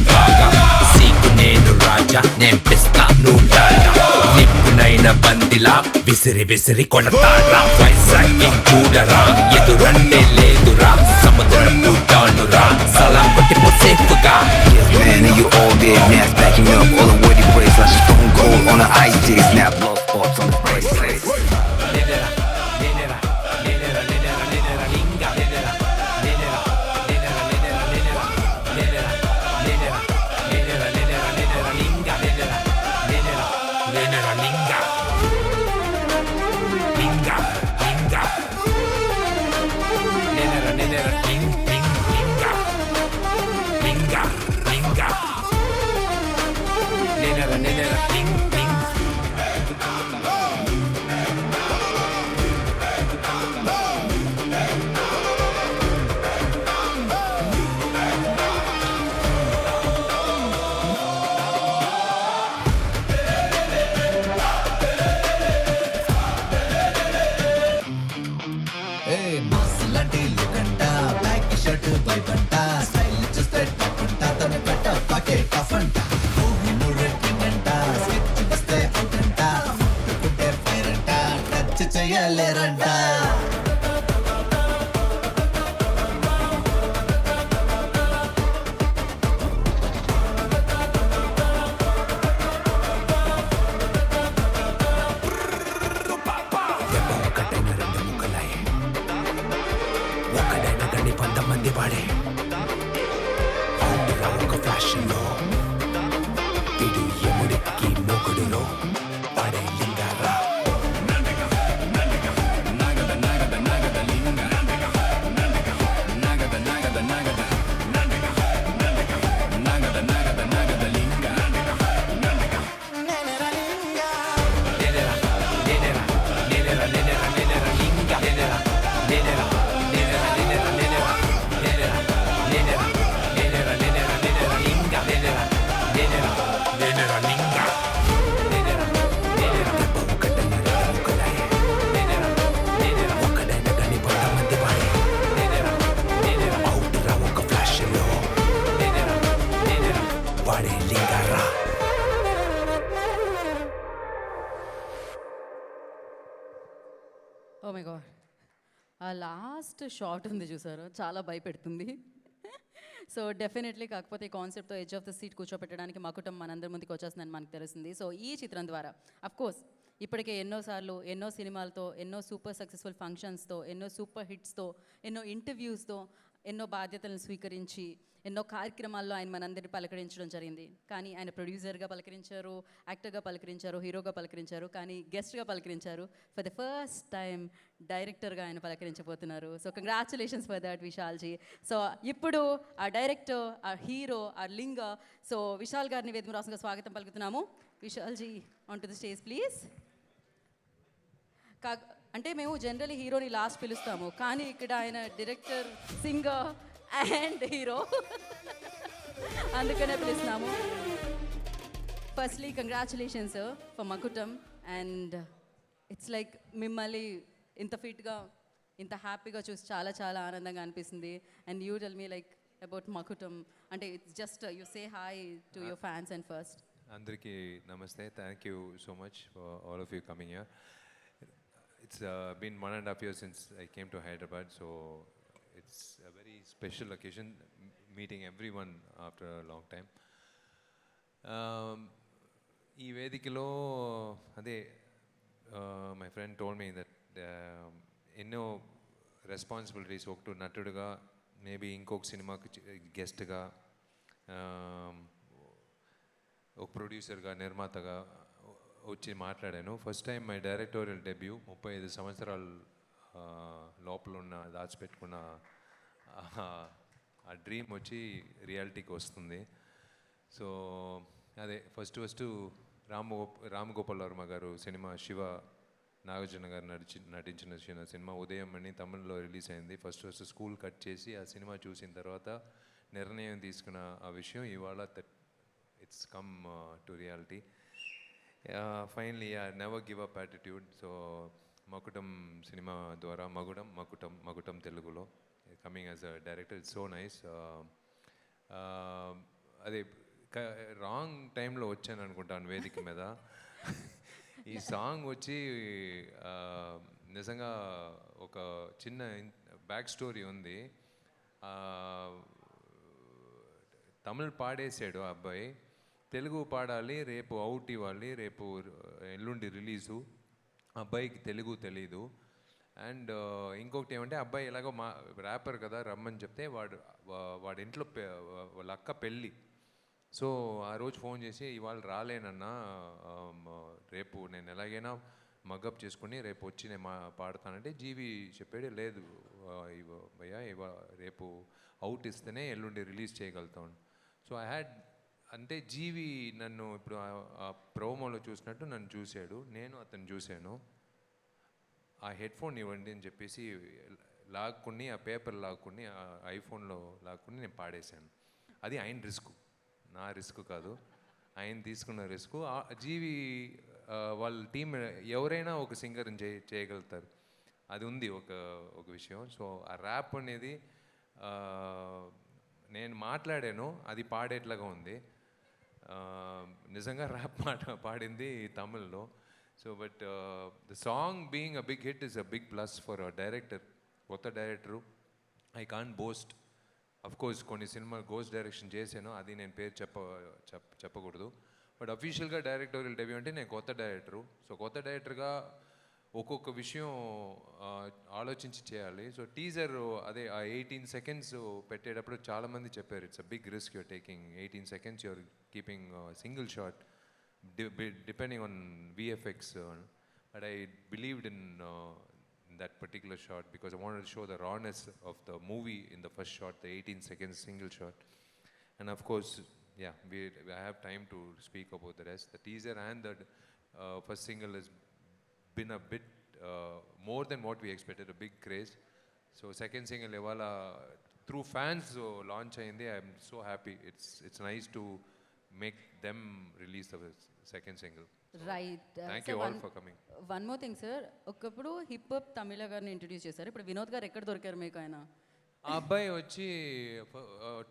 విసిరి విసిరి కొడతారా వైజాగ్ చూడరా ఎదురంటే లేదురా సముద్రం టానురా సలాం కొట్టి పోసేపుగా Man, and you all dead now, stacking up all the woody braids like stone cold on the ice digs. Now blood spots on the bracelet. Oh my god, ఆ లాస్ట్ షాట్ ఉంది చూసారు, చాలా భయపెడుతుంది. సో డెఫినెట్లీ, కాకపోతే ఈ కాన్సెప్ట్తో ఎడ్జ్ ఆఫ్ ద సీట్ కూర్చోపెట్టడానికి మకుటం మనందరి ముందుకు వచ్చేస్తుందని మనకు తెలుస్తుంది. సో ఈ చిత్రం ద్వారా అఫ్కోర్స్ ఇప్పటికే ఎన్నోసార్లు ఎన్నో సినిమాలతో, ఎన్నో సూపర్ సక్సెస్ఫుల్ ఫంక్షన్స్తో, ఎన్నో సూపర్ హిట్స్తో, ఎన్నో ఇంటర్వ్యూస్తో, ఎన్నో బాధ్యతలను స్వీకరించి ఎన్నో కార్యక్రమాల్లో ఆయన మనందరినీ పలకరించడం జరిగింది. కానీ ఆయన ప్రొడ్యూసర్గా పలకరించారు, యాక్టర్గా పలకరించారు, హీరోగా పలకరించారు, కానీ గెస్ట్గా పలకరించారు. ఫర్ ద ఫస్ట్ టైం డైరెక్టర్గా ఆయన పలకరించబోతున్నారు. So congratulations for that Vishalji. So ఇప్పుడు ఆ డైరెక్టర్, ఆ హీరో, ఆ లింగ, సో విశాల్ గారిని వేదమురాసంగా స్వాగతం పలుకుతున్నాము. Vishalji on to the stage please. అంటే మేము జనరల్లీ హీరోని లాస్ట్ పిలుస్తాము, కానీ ఇక్కడ ఆయన డైరెక్టర్, సింగర్ అండ్ హీరో, అందుకనే పిలుస్తున్నాము. Firstly congratulations for Makutam. And it's like మిమ్మల్ని ఇంత ఫిట్గా, ఇంత హ్యాపీగా చూసి చాలా చాలా ఆనందంగా అనిపిస్తుంది. And you tell me like about Makutam. అంటే it's just you say hi to your fans and first. అందరికీ నమస్తే. Thank you so much for all of you coming here. It's been 1.5 years since I came to Hyderabad, so it's a very special occasion, meeting everyone after a long time. ఈ వేదికలో అదే my friend told me that ఎన్నో రెస్పాన్సిబిలిటీస్, ఒకటి నటుడుగా, మేబీ ఇంకొక సినిమాకి గెస్ట్గా, ఒక ప్రొడ్యూసర్గా, నిర్మాతగా వచ్చి మాట్లాడాను. First time my directorial debut. 35 సంవత్సరాల లోపల ఉన్న దాచిపెట్టుకున్న ఆ డ్రీమ్ వచ్చి రియాలిటీకి వస్తుంది. సో అదే ఫస్ట్ రామ్ గోపాల్ వర్మ గారు సినిమా, శివ నాగార్జున గారు నటించిన సినిమా ఉదయం అని తమిళ్లో రిలీజ్ అయింది. ఫస్ట్ స్కూల్ కట్ చేసి ఆ సినిమా చూసిన తర్వాత నిర్ణయం తీసుకున్న ఆ విషయం ఇవాళ it's come to reality. Finally never give up attitude. So Makutam cinema ద్వారా మకుటం తెలుగులో coming as a director, it's so nice. అదే రాంగ్ టైంలో వచ్చాను అనుకుంటాను వేదిక మీద. ఈ సాంగ్ వచ్చి నిజంగా ఒక చిన్న బ్యాక్ స్టోరీ ఉంది. తమిళ్ పాడేసాడు ఆ అబ్బాయి, తెలుగు పాడాలి, రేపు అవుట్ ఇవ్వాలి, రేపు ఎల్లుండి రిలీజు. అబ్బాయికి తెలుగు తెలీదు. అండ్ ఇంకొకటి ఏమంటే అబ్బాయి ఎలాగో ర్యాపర్ కదా రమ్మని చెప్తే వాడి ఇంట్లో వాళ్ళ అక్క పెళ్ళి. సో ఆ రోజు ఫోన్ చేసి ఇవాళ రాలేనన్నా, రేపు నేను ఎలాగైనా మగప్ చేసుకుని రేపు వచ్చి నేను పాడతానంటే జీవి చెప్పాడు, లేదు భయ్యా రేపు అవుట్ ఇస్తేనే ఎల్లుండి రిలీజ్ చేయగలుగుతాను. సో ఐ హ్యాడ్ అంటే జీవి నన్ను ఇప్పుడు ఆ ప్రోమోలో చూసినట్టు నన్ను చూశాడు, నేను అతను చూశాను. ఆ హెడ్ఫోన్ ఇవ్వండి అని చెప్పేసి లాక్కుని, ఆ పేపర్ లాక్కుని, ఆ ఐఫోన్లో లాక్కుని నేను పాడేశాను. అది ఆయన రిస్క్, నా రిస్క్ కాదు, ఆయన తీసుకున్న రిస్క్. జీవి వాళ్ళ టీం ఎవరైనా ఒక సింగర్ని చేయగలుగుతారు, అది ఉంది ఒక విషయం. సో ఆ ర్యాప్ అనేది నేను మాట్లాడాను, అది పాడేట్లాగా ఉంది. నిజంగా ర్యాప్ పాడింది తమిళ్లో. So but the song being a big hit is a big plus for a director, కొత్త director. I can't boast, of course కొన్ని సినిమా గోస్ట్ డైరెక్షన్ చేశాను, అది నేను పేరు చెప్పకూడదు. బట్ అఫీషియల్గా డైరెక్టోరియల్ డెబ్యూ అంటే నేను కొత్త డైరెక్టరు. సో కొత్త డైరెక్టర్గా ఒక్కొక్క విషయం ఆలోచించి చేయాలి. సో టీజర్ అదే ఆ 18 seconds పెట్టేటప్పుడు చాలామంది చెప్పారు, it's a big risk you're taking, 18 seconds you're keeping single shot depending on VFX. But I believed in that particular shot because I wanted to show the rawness of the movie in the first shot, the 18 seconds single shot. And of course, yeah, I have time to speak about the rest. The teaser and the first single has been a bit more than what we expected, a big craze. So second single evala through fans launch ayindi. I'm so happy. It's nice to make them release the second single. Right. Thank you all for coming. One more thing sir, ఒకప్పుడు హిప్ హాప్ తమిళ గారిని ఇంట్రడ్యూస్ చేశారు, ఇప్పుడు వినోద్ గారు ఎక్కడ దొరికారు మీకు? ఆయన ఆ అబ్బాయి వచ్చి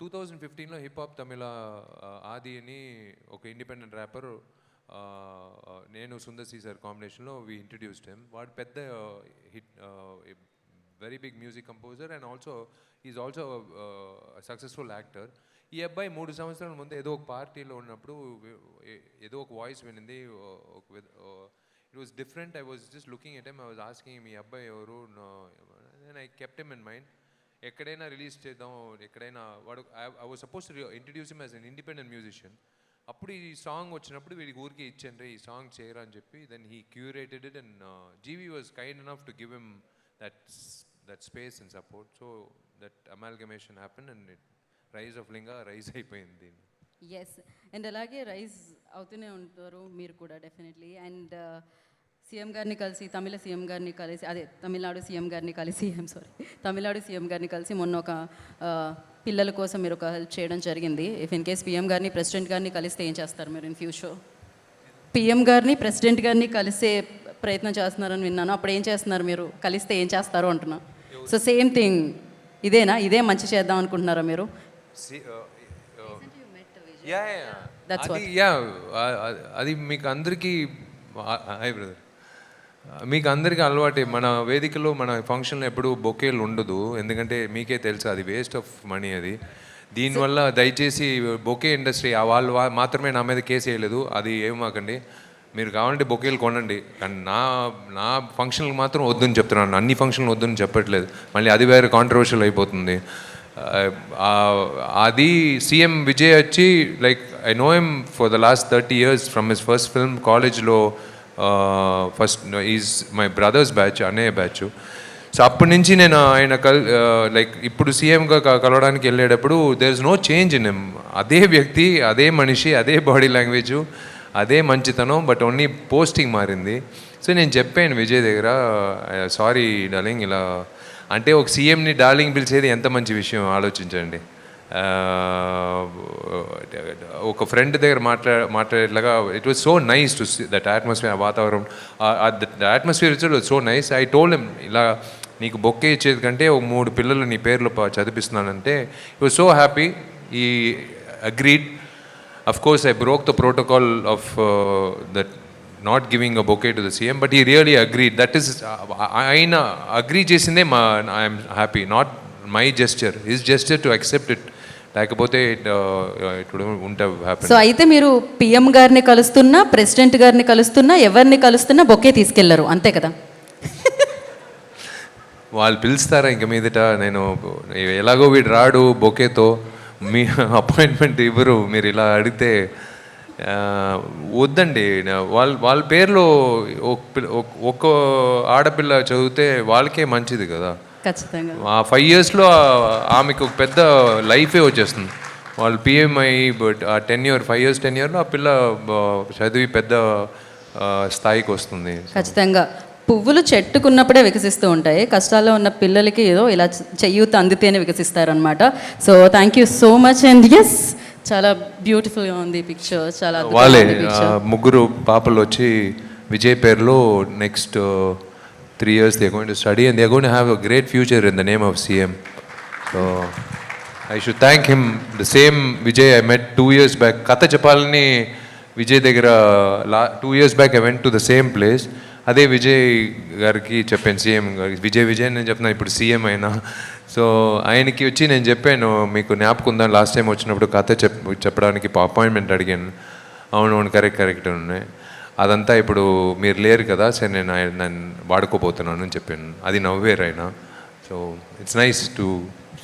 2015లో హిప్ హాప్ తమిళ ఆది అని ఒక ఇండిపెండెంట్ ర్యాపర్, నేను సుందర్ సి సార్ కాంబినేషన్లో వి ఇంట్రడ్యూస్డ్ హిమ్. వాడు పెద్ద hit, very big music composer and is also successful actor. ఈ అబ్బాయి 3 సంవత్సరాల ముందు ఏదో ఒక పార్టీలో ఉన్నప్పుడు ఏదో ఒక వాయిస్ వినింది, it was different. I was just looking at him, I was asking మీ అబ్బాయి ఎవరు, then I kept him in mind. ఎక్కడైనా రిలీజ్ చేద్దాం, ఎక్కడైనా వాడు I was supposed to introduce him as an independent musician. అప్పుడు ఈ సాంగ్ వచ్చినప్పుడు వీడికి ఊరికి ఇచ్చాను ఈ సాంగ్ చేయరా అని చెప్పి, then he curated it and GV was kind enough to give him that space and support. So that amalgamation happen and it rise of Linga rise అయిపోయింది. ఎస్, అండ్ అలాగే రైజ్ అవుతూనే ఉంటారు మీరు కూడా డెఫినెట్లీ. అండ్ సీఎం గారిని కలిసి, తమిళ సీఎం గారిని కలిసి, అదే తమిళనాడు సీఎం గారిని కలిసి, తమిళనాడు సీఎం గారిని కలిసి మొన్న ఒక పిల్లల కోసం మీరు ఒక హెల్ప్ చేయడం జరిగింది. ఇఫ్ ఇన్ కేస్ పిఎం గారిని, ప్రెసిడెంట్ గారిని కలిస్తే ఏం చేస్తారు మీరు ఇన్ ఫ్యూచర్? పిఎం గారిని, ప్రెసిడెంట్ గారిని కలిసే ప్రయత్నం చేస్తున్నారని విన్నాను, అప్పుడు ఏం చేస్తున్నారు మీరు? కలిస్తే ఏం చేస్తారు అంటున్నా. సో సేమ్ థింగ్ ఇదేనా, ఇదే మంచి చేద్దాం అనుకుంటున్నారా మీరు? అది మీకు అందరికీ, హాయ్ బ్రదర్, మీకు అందరికీ అలవాటే. మన వేదికలో మన ఫంక్షన్లో ఎప్పుడు బొకేలు ఉండదు, ఎందుకంటే మీకే తెలుసు అది వేస్ట్ ఆఫ్ మనీ. అది దీనివల్ల దయచేసి బొకే ఇండస్ట్రీ వాళ్ళు మాత్రమే నా మీద కేసు వేయలేదు, అది ఏమాకండి. మీరు కావాలంటే బొకేలు కొనండి, కానీ నా ఫంక్షన్లకు మాత్రం వద్దని చెప్తున్నాను. అన్ని ఫంక్షన్లు వద్దని చెప్పట్లేదు, మళ్ళీ అది వేరే కాంట్రవర్షియల్ అయిపోతుంది. అది సీఎం విజయ్ వచ్చి like I know him for the last 30 years from his first film. కాలేజ్లో first is my brothers batch, అన్నయ్య బ్యాచ్. సో అప్పటి నుంచి నేను ఆయన లైక్ ఇప్పుడు సీఎంగా కలవడానికి వెళ్ళేటప్పుడు there is no change in him. అదే వ్యక్తి, అదే మనిషి, అదే బాడీ లాంగ్వేజు, అదే మంచితనం, బట్ ఓన్లీ పోస్టింగ్ మారింది. సో నేను చెప్పాను విజయ్ దగ్గర, సారీ డార్లింగ్, ఇలా అంటే ఒక సీఎంని డార్లింగ్ పిలిచేది ఎంత మంచి విషయం ఆలోచించండి. ఒక ఫ్రెండ్ దగ్గర మాట్లాడేట్లాగా it was so nice to see that atmosphere, వాతావరణం, the atmosphere it was so nice. I told him, ఇలా నీకు బొక్కే ఇచ్చేది కంటే ఒక 3 పిల్లలు నీ పేర్లు చదివిస్తున్నానంటే హి వాజ్ సో హ్యాపీ. ఈ agreed. Of course, I broke the protocol of that not giving a bouquet to the CM, but ఈ రియలీ అగ్రీడ్. దట్ ఈస్ ఆయన అగ్రీ చేసిందే I'm happy, not my gesture, his gesture to accept it. లేకపోతే ఇప్పుడు ఉంటే హ్యాపీ. సో అయితే మీరు పిఎం గారిని కలుస్తున్నా, ప్రెసిడెంట్ గారిని కలుస్తున్నా, ఎవరిని కలుస్తున్నా బొకే తీసుకెళ్లరు, అంతే కదా? వాళ్ళు పిలుస్తారా ఇంక మీదట? నేను ఎలాగో వీడు రాడు బొకేతో, మీ అపాయింట్మెంట్ ఇవ్వరు మీరు ఇలా అడిగితే. వద్దండి, వాళ్ళ పేర్లో ఒక్క ఆడపిల్ల చదివితే వాళ్ళకే మంచిది కదా. ఖచ్చితంగా ఆ 5 yearsలో ఆమెకు ఒక పెద్ద లైఫే వచ్చేస్తుంది. వాళ్ళు పిఎంఐ బట్ ఆ 5 years టెన్యూర్లో ఆ పిల్ల చదివి పెద్ద స్థాయికి వస్తుంది. ఖచ్చితంగా పువ్వులు చెట్టుకున్నప్పుడే వికసిస్తూ ఉంటాయి, కష్టాల్లో ఉన్న పిల్లలకి ఏదో ఇలా చెయ్యూత అందితేనే వికసిస్తారనమాట. So thank you so much. And yes, చాలా బ్యూటిఫుల్గా ఉంది పిక్చర్, చాలా వాళ్ళే ముగ్గురు పాపలు వచ్చి విజయ్ పేరులో next 3 years they are going to study and they are going to have a great future in the name of CM. So I should thank him. The same Vijay I met 2 years back. Katha Chapalani Vijay దగ్గర 2 years back I went to the same place. అదే విజయ్ గారికి చెప్పాను, సీఎం గారికి, విజయ్ నేను చెప్తున్నా ఇప్పుడు సీఎం అయినా. సో ఆయనకి వచ్చి నేను చెప్పాను, మీకు జ్ఞాపకం ఉందా లాస్ట్ టైం వచ్చినప్పుడు కథ చెప్పడానికి అపాయింట్మెంట్ అడిగాను. అవును కరెక్ట్ ఉన్నాయి. అదంతా ఇప్పుడు మీరు లేరు కదా, సరే నేను వాడుకోపోతున్నాను అని చెప్పాను. అది నవ్వేరు ఆయన. So it's nice to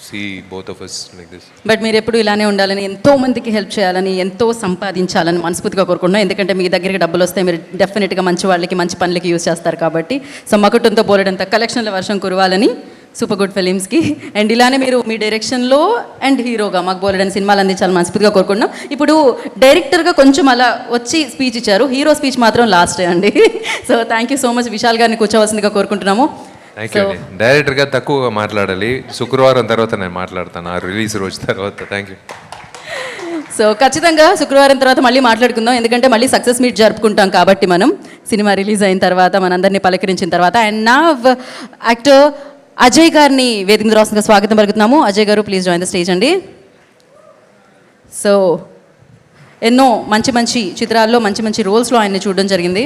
see both of us like this. But మీరు ఎప్పుడు ఇలానే ఉండాలని, ఎంతో మందికి హెల్ప్ చేయాలని, ఎంతో సంపాదించాలని మనస్ఫూర్తిగా కోరుకుంటున్నాం. ఎందుకంటే మీ దగ్గరికి డబ్బులు వస్తే మీరు డెఫినెట్గా మంచి వాళ్ళకి, మంచి పనులకి యూజ్ చేస్తారు కాబట్టి. సో మకుటంతో బోలెడంత కలెక్షన్ల వర్షం కురవాలని సూపర్ గుడ్ ఫిలిమ్స్కి. అండ్ ఇలానే మీరు మీ డైరెక్షన్లో అండ్ హీరోగా మాకు బోలెడని సినిమాలు అందించాలని మనస్ఫూర్తిగా కోరుకుంటున్నాం. ఇప్పుడు డైరెక్టర్గా కొంచెం అలా వచ్చి స్పీచ్ ఇచ్చారు, హీరో స్పీచ్ మాత్రం లాస్టే అండి. So thank you so much. Vishal గారిని కూర్చోవలసిందిగా కోరుకుంటున్నాము. థ్యాంక్ యూ అండి. డైరెక్టర్గా తక్కువగా మాట్లాడాలి, శుక్రవారం తర్వాత నేను మాట్లాడతాను, ఆ రిలీజ్ రోజు తర్వాత. Thank you. సో ఖచ్చితంగా శుక్రవారం తర్వాత మళ్ళీ మాట్లాడుకుందాం, ఎందుకంటే మళ్ళీ సక్సెస్ మీట్ జరుపుకుంటాం కాబట్టి మనం సినిమా రిలీజ్ అయిన తర్వాత, మనందరినీ పలకరించిన తర్వాత. అండ్ నా యాక్టర్ అజయ్ గారిని వేదిక రాష్ట్రంగా స్వాగతం పలుకుతున్నాము. అజయ్ గారు ప్లీజ్ జాయిన్ ద స్టేజ్ అండి. సో ఎన్నో మంచి చిత్రాల్లో మంచి రోల్స్లో ఆయన్ని చూడడం జరిగింది.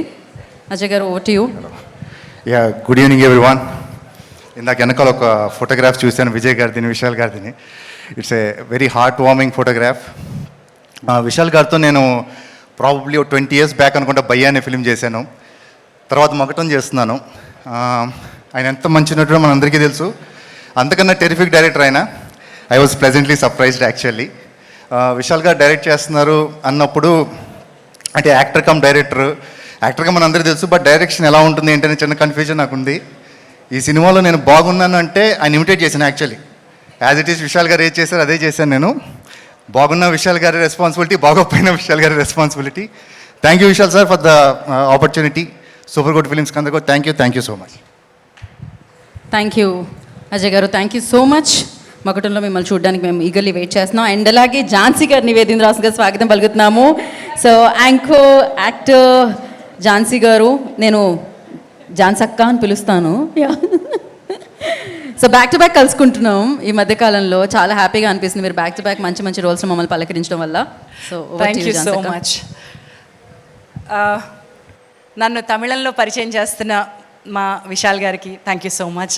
అజయ్ గారు, over to you. Yeah, good evening everyone. ఇందాక వెనకాల ఒక ఫోటోగ్రాఫ్ చూశాను, విజయ్ గారిని, విశాల్ గారిని. It's a very heart warming photograph. Vishal గారితో నేను ప్రాబబ్లీ 20 years బ్యాక్ అనుకుంటా భయ్యా అనే ఫిలిం చేశాను. తర్వాత మకటం చేస్తున్నాను. ఆయన ఎంత మంచి నటుడో మనందరికీ తెలుసు. అంతకన్నా టెరిఫిక్ డైరెక్టర్ ఆయన. I was pleasantly surprised actually. Vishal గారు డైరెక్ట్ చేస్తున్నారు అన్నప్పుడు, అంటే యాక్టర్ కమ్ డైరెక్టర్, యాక్టర్గా మన అందరికీ తెలుసు, బట్ డైరెక్షన్ ఎలా ఉంటుంది ఏంటనే చిన్న కన్ఫ్యూజన్ నాకు ఉంది. ఈ సినిమాలో నేను బాగున్నాను అంటే ఆయన ఇమిటేట్ చేశాను actually. As it is Vishal గారు ఏది చేశారు అదే చేశాను నేను. బాగున్న విశాల్ గారి రెస్పాన్సిబిలిటీ, బాగోపోయిన విశాల్ గారి responsibility. Thank you Vishal sir for the opportunity. Super good films కందకు thank you so much. Thank you Ajay గారు, థ్యాంక్ యూ సో మచ్. మకుటంలో మిమ్మల్ని చూడడానికి మేము ఈగర్లీ వెయిట్ చేస్తున్నాం. అండ్ అలాగే ఝాన్సీ గారిని వేదిక రాష్ట్రంగా స్వాగతం పలుకుతున్నాము. సో యాక్టర్ ఝాన్సీ గారు, నేను ఝాన్సక్క అని పిలుస్తాను. సో బ్యాక్ టు బ్యాక్ కలుసుకుంటున్నాం ఈ మధ్యకాలంలో, చాలా హ్యాపీగా అనిపిస్తుంది మీరు బ్యాక్ టు బ్యాక్ మంచి రోల్స్ మమ్మల్ని పలకరించడం వల్ల. So thank you so much. నన్ను తమిళంలో పరిచయం చేస్తున్న మా విశాల్ గారికి thank you so much.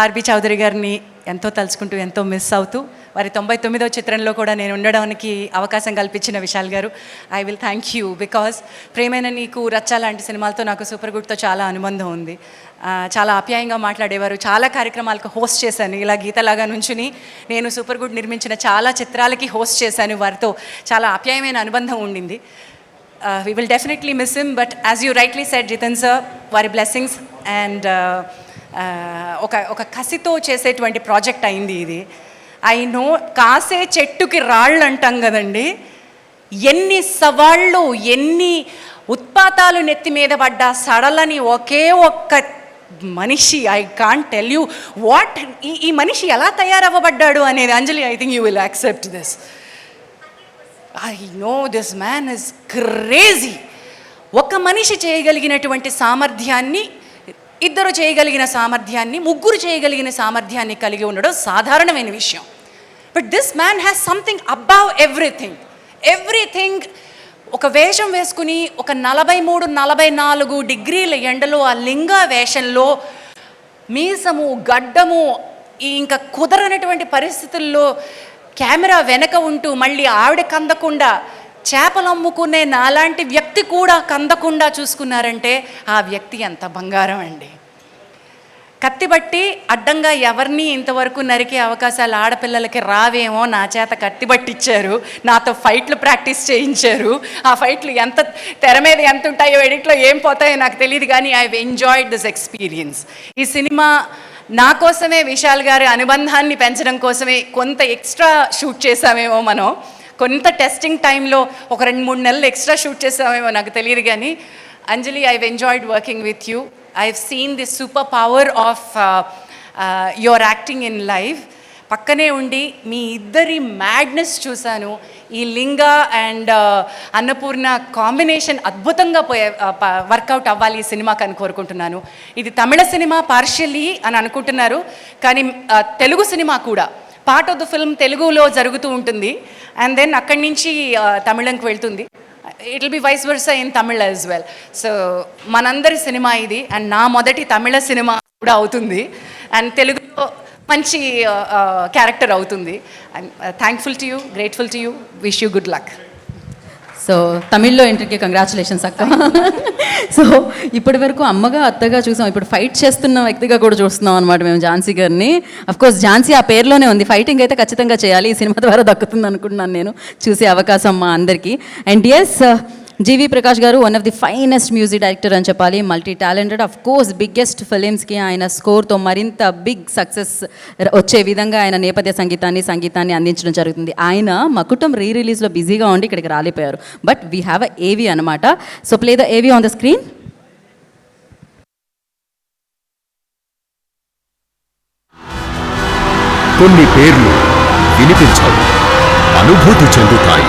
RB Choudary గారిని ఎంతో తలుచుకుంటూ, ఎంతో మిస్ అవుతూ, వారి 99వ చిత్రంలో కూడా నేను ఉండడానికి అవకాశం కల్పించిన విశాల్ గారు, I will thank you. Because ప్రేమైన నీకు, రచ్చ లాంటి సినిమాలతో నాకు సూపర్ గుడ్తో చాలా అనుబంధం ఉంది. చాలా ఆప్యాయంగా మాట్లాడేవారు. చాలా కార్యక్రమాలకు హోస్ట్ చేశాను, ఇలా గీతలాగా నుంచుని నేను సూపర్ గుడ్ నిర్మించిన చాలా చిత్రాలకి హోస్ట్ చేశాను. వారితో చాలా ఆప్యాయమైన అనుబంధం ఉండింది. We will definitely miss him, but as you rightly said, Jitan sir, వారి బ్లెస్సింగ్స్ అండ్ ఒక కసితో చేసేటువంటి ప్రాజెక్ట్ అయింది ఇది. ఐ నో, కాసే చెట్టుకి రాళ్ళు అంటాం కదండి, ఎన్ని సవాళ్ళు, ఎన్ని ఉత్పాతాలు నెత్తి మీద పడ్డా సడలని ఒకే ఒక్క మనిషి, I can't tell you what, ఈ మనిషి ఎలా తయారవ్వబడ్డాడు అనేది. Anjali, I think you will accept this. I know this man is crazy. ఒక మనిషి చేయగలిగినటువంటి సామర్థ్యాన్ని, ఇద్దరు చేయగలిగిన సామర్థ్యాన్ని, ముగ్గురు చేయగలిగిన సామర్థ్యాన్ని కలిగి ఉండడం సాధారణమైన విషయం. But this man has something above everything. ఒక వేషం వేసుకుని ఒక 43-44 డిగ్రీల ఎండలో ఆ లింగ వేషంలో మీసము గడ్డము ఇంకా కుదరనటువంటి పరిస్థితుల్లో కెమెరా వెనక ఉంటూ మళ్ళీ ఆవిడ కందకుండా చేపలు అమ్ముకునే నాలాంటి వ్యక్తి కూడా కందకుండా చూసుకున్నారంటే ఆ వ్యక్తి ఎంత బంగారం అండి. కత్తిబట్టి అడ్డంగా ఎవరిని ఇంతవరకు నరికే అవకాశాలు ఆడపిల్లలకి రావేమో నా చేత కత్తిబట్టిచ్చారు, నాతో ఫైట్లు ప్రాక్టీస్ చేయించారు. ఆ ఫైట్లు ఎంత తెర మీద ఎంత ఉంటాయో ఎడిట్లో ఏం పోతాయో నాకు తెలియదు, కానీ I have enjoyed this experience. ఈ సినిమా నా కోసమే, విశాల్ గారి అనుబంధాన్ని పెంచడం కోసమే కొంత ఎక్స్ట్రా షూట్ చేసామేమో, మనం కొంత టెస్టింగ్ టైంలో ఒక 2-3 నెలలు ఎక్స్ట్రా షూట్ చేసామేమో నాకు తెలియదు. కానీ Anjali, I have enjoyed working with you. I have seen the super power of your acting in live. పక్కనే ఉండి మీ ఇద్దరి మ్యాడ్నెస్ చూశాను. ఈ లింగ అండ్ అన్నపూర్ణ కాంబినేషన్ అద్భుతంగా వర్కౌట్ అవ్వాలి ఈ సినిమాకి అని కోరుకుంటున్నాను. ఇది తమిళ సినిమా పార్షియల్లీ అని అనుకుంటున్నారు, కానీ తెలుగు సినిమా కూడా. పార్ట్ ఆఫ్ ద ఫిల్మ్ తెలుగులో జరుగుతూ ఉంటుంది అండ్ దెన్ అక్కడి నుంచి తమిళంకి వెళ్తుంది. It will be vice versa in Tamil as well. So మనందరి సినిమా ఇది, అండ్ నా మొదటి తమిళ సినిమా కూడా అవుతుంది, అండ్ తెలుగులో మంచి క్యారెక్టర్ అవుతుంది. Thankful to you, grateful to you, wish you good luck. So తమిళ్లో ఎంట్రీకి కంగ్రాచులేషన్స్ అక్క. సో ఇప్పటి వరకు అమ్మగా అత్తగా చూసాం, ఇప్పుడు ఫైట్ చేస్తున్న వ్యక్తిగా కూడా చూస్తున్నాం అనమాట మేము ఝాన్సీ గారిని. అఫ్కోర్స్ ఝాన్సీ ఆ పేరులోనే ఉంది, ఫైటింగ్ అయితే ఖచ్చితంగా చేయాలి, ఈ సినిమా ద్వారా దక్కుతుంది అనుకుంటున్నాను నేను, చూసే అవకాశం మా అందరికీ. అండ్ ఎస్, జీవి ప్రకాష్ గారు one of the finest music director అని చెప్పాలి, multi talented. Of course biggest ఫిలిమ్స్కి ఆయన స్కోర్తో మరింత బిగ్ సక్సెస్ వచ్చే విధంగా ఆయన నేపథ్య సంగీతాన్ని అందించడం జరుగుతుంది. ఆయన మకుటం రీ రిలీజ్లో బిజీగా ఉండి ఇక్కడికి రాలిపోయారు, బట్ వీ హ్యావ్ అ ఏవి అనమాట. సో ప్లే ద ఏవి ఆన్ ద స్క్రీన్. కొన్ని పేర్లు వినిపించవు, అనుభూతి చెందుతాయి.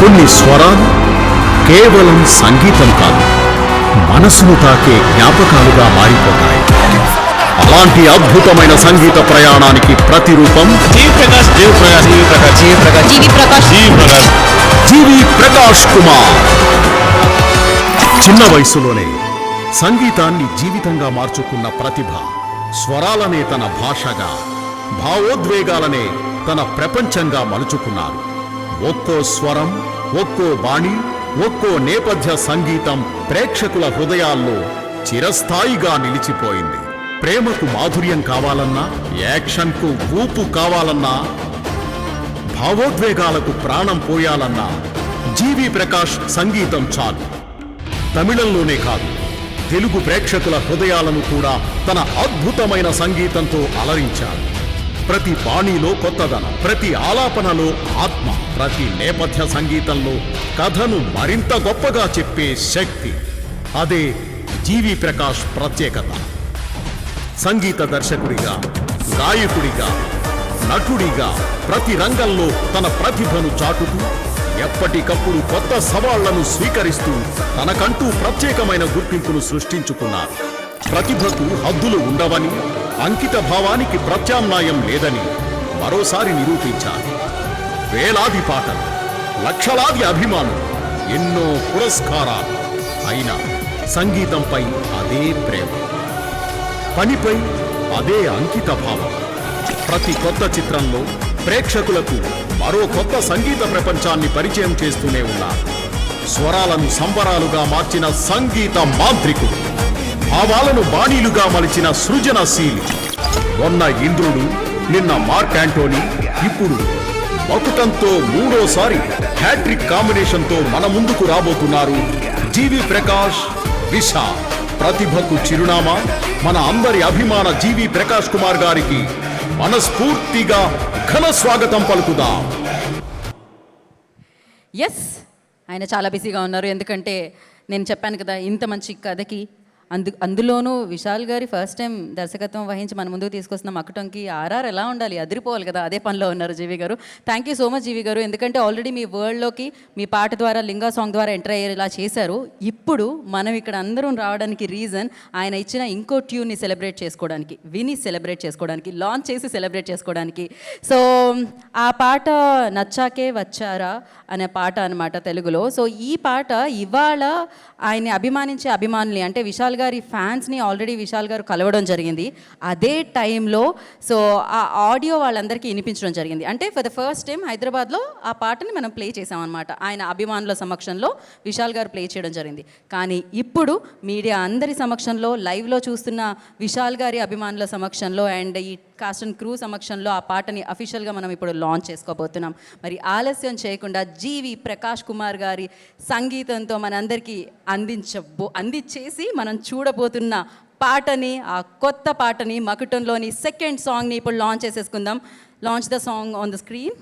కొన్ని స్వరాలు కేవలం సంగీతం కాదు, మనసును తాకే జ్ఞాపకాలుగా మారిపోతాయి. అలాంటి అద్భుతమైన సంగీత ప్రయాణానికి ప్రతిరూపం జీవి ప్రకాష్ కుమార్. చిన్న వయసులోనే సంగీతాన్ని జీవితంగా మార్చుకున్న ప్రతిభ, స్వరాలనే తన భాషగా, భావోద్వేగాలనే తన ప్రపంచంగా మలుచుకున్నారు. ఒక్కో స్వరం, ఒక్కో బాణి, ఒక్కో నేపథ్య సంగీతం ప్రేక్షకుల హృదయాల్లో చిరస్థాయిగా నిలిచిపోయింది. ప్రేమకు మాధుర్యం కావాలన్నా, యాక్షన్కు ఊపు కావాలన్నా, భావోద్వేగాలకు ప్రాణం పోయాలన్నా జీవి ప్రకాష్ సంగీతం చాలు. తమిళంలోనే కాదు, తెలుగు ప్రేక్షకుల హృదయాలను కూడా తన అద్భుతమైన సంగీతంతో అలరించారు. ప్రతి బాణీలో కొత్తదనం, ప్రతి ఆలాపనలో ఆత్మ, ప్రతి నేపథ్య సంగీతంలో కథను మరింత గొప్పగా చెప్పే శక్తి. అదే జీవి ప్రకాష్ ప్రత్యేకత. సంగీత దర్శకుడిగా, గాయకుడిగా, నటుడిగా ప్రతి రంగంలో తన ప్రతిభను చాటుతూ ఎప్పటికప్పుడు కొత్త సవాళ్లను స్వీకరిస్తూ తనకంటూ ప్రత్యేకమైన గుర్తింపును సృష్టించుకున్నారు. ప్రతిభకు హద్దులు ఉండవని, అంకిత భావానికి ప్రత్యామ్నాయం లేదని మరోసారి నిరూపించారు. వేలాది పాటలు, లక్షలాది అభిమానులు, ఎన్నో పురస్కారాలు. అయినా సంగీతంపై అదే ప్రేమ, పనిపై అదే అంకిత భావం. ప్రతి కొత్త చిత్రంలో ప్రేక్షకులకు మరో కొత్త సంగీత ప్రపంచాన్ని పరిచయం చేస్తూనే ఉన్నారు. స్వరాలను సంబరాలుగా మార్చిన సంగీత మాంత్రికుడు, భావాలను బాణీలుగా మలిచిన సృజనశీలి. మొన్న ఇంద్రుడు, నిన్న మార్క్ యాంటోనీ, ఇప్పుడు మకుటంతో మూడోసారి హ్యాట్రిక్ కాంబినేషన్తో మన ముందుకు రాబోతున్నారు జీవి ప్రకాష్, విశాల్. ప్రతిభకు చిరునామా మన అందరి అభిమాన జీవి ప్రకాష్ కుమార్ గారికి మనస్ఫూర్తిగా ఘన స్వాగతం పలుకుదాం. ఎస్, ఆయన చాలా బిజీగా ఉన్నారు, ఎందుకంటే నేను చెప్పాను కదా ఇంత మంచి కథకి అందులోనూ విశాల్ గారి ఫస్ట్ టైం దర్శకత్వం వహించి మన ముందుకు తీసుకొస్తున్న మకుటంకి ఆర్ఆర్ ఎలా ఉండాలి, అదిరిపోవాలి కదా, అదే పనిలో ఉన్నారు జీవి గారు. థ్యాంక్ యూ సో మచ్ జీవి గారు, ఎందుకంటే ఆల్రెడీ మీ వరల్డ్లోకి మీ పాట ద్వారా లింగా సాంగ్ ద్వారా ఎంటర్ అయ్యేలా చేశారు. ఇప్పుడు మనం ఇక్కడ అందరం రావడానికి రీజన్ ఆయన ఇచ్చిన ఇంకో ట్యూన్ని సెలబ్రేట్ చేసుకోవడానికి, విని సెలబ్రేట్ చేసుకోవడానికి, లాంచ్ చేసి సెలబ్రేట్ చేసుకోవడానికి. సో ఆ పాట నచ్చాకే వచ్చారా అనే పాట అనమాట తెలుగులో. సో ఈ పాట ఇవాళ ఆయన్ని అభిమానించే అభిమానుల్ని, అంటే విశాల్ గారి ఫ్యాన్స్ని ఆల్రెడీ విశాల్ గారు కలవడం జరిగింది. అదే టైంలో సో ఆ ఆడియో వాళ్ళందరికీ వినిపించడం జరిగింది. అంటే ఫర్ ద ఫస్ట్ టైం హైదరాబాద్లో ఆ పాటని మనం ప్లే చేసామన్నమాట. ఆయన అభిమానుల సమక్షంలో విశాల్ గారు ప్లే చేయడం జరిగింది. కానీ ఇప్పుడు మీడియా అందరి సమక్షంలో, లైవ్లో చూస్తున్న విశాల్ గారి అభిమానుల సమక్షంలో అండ్ ఈ కాస్ట్ అండ్ క్రూ సమక్షంలో ఆ పాటని అఫీషియల్గా మనం ఇప్పుడు లాంచ్ చేసుకోబోతున్నాం. మరి ఆలస్యం చేయకుండా జీవి ప్రకాష్ కుమార్ గారి సంగీతంతో మనందరికీ అందించేసి మనం చూడబోతున్న పాటని, ఆ కొత్త పాటని, మకుటంలోని సెకండ్ సాంగ్ని ఇప్పుడు లాంచ్ చేసేసుకుందాం. Launch the song on the screen.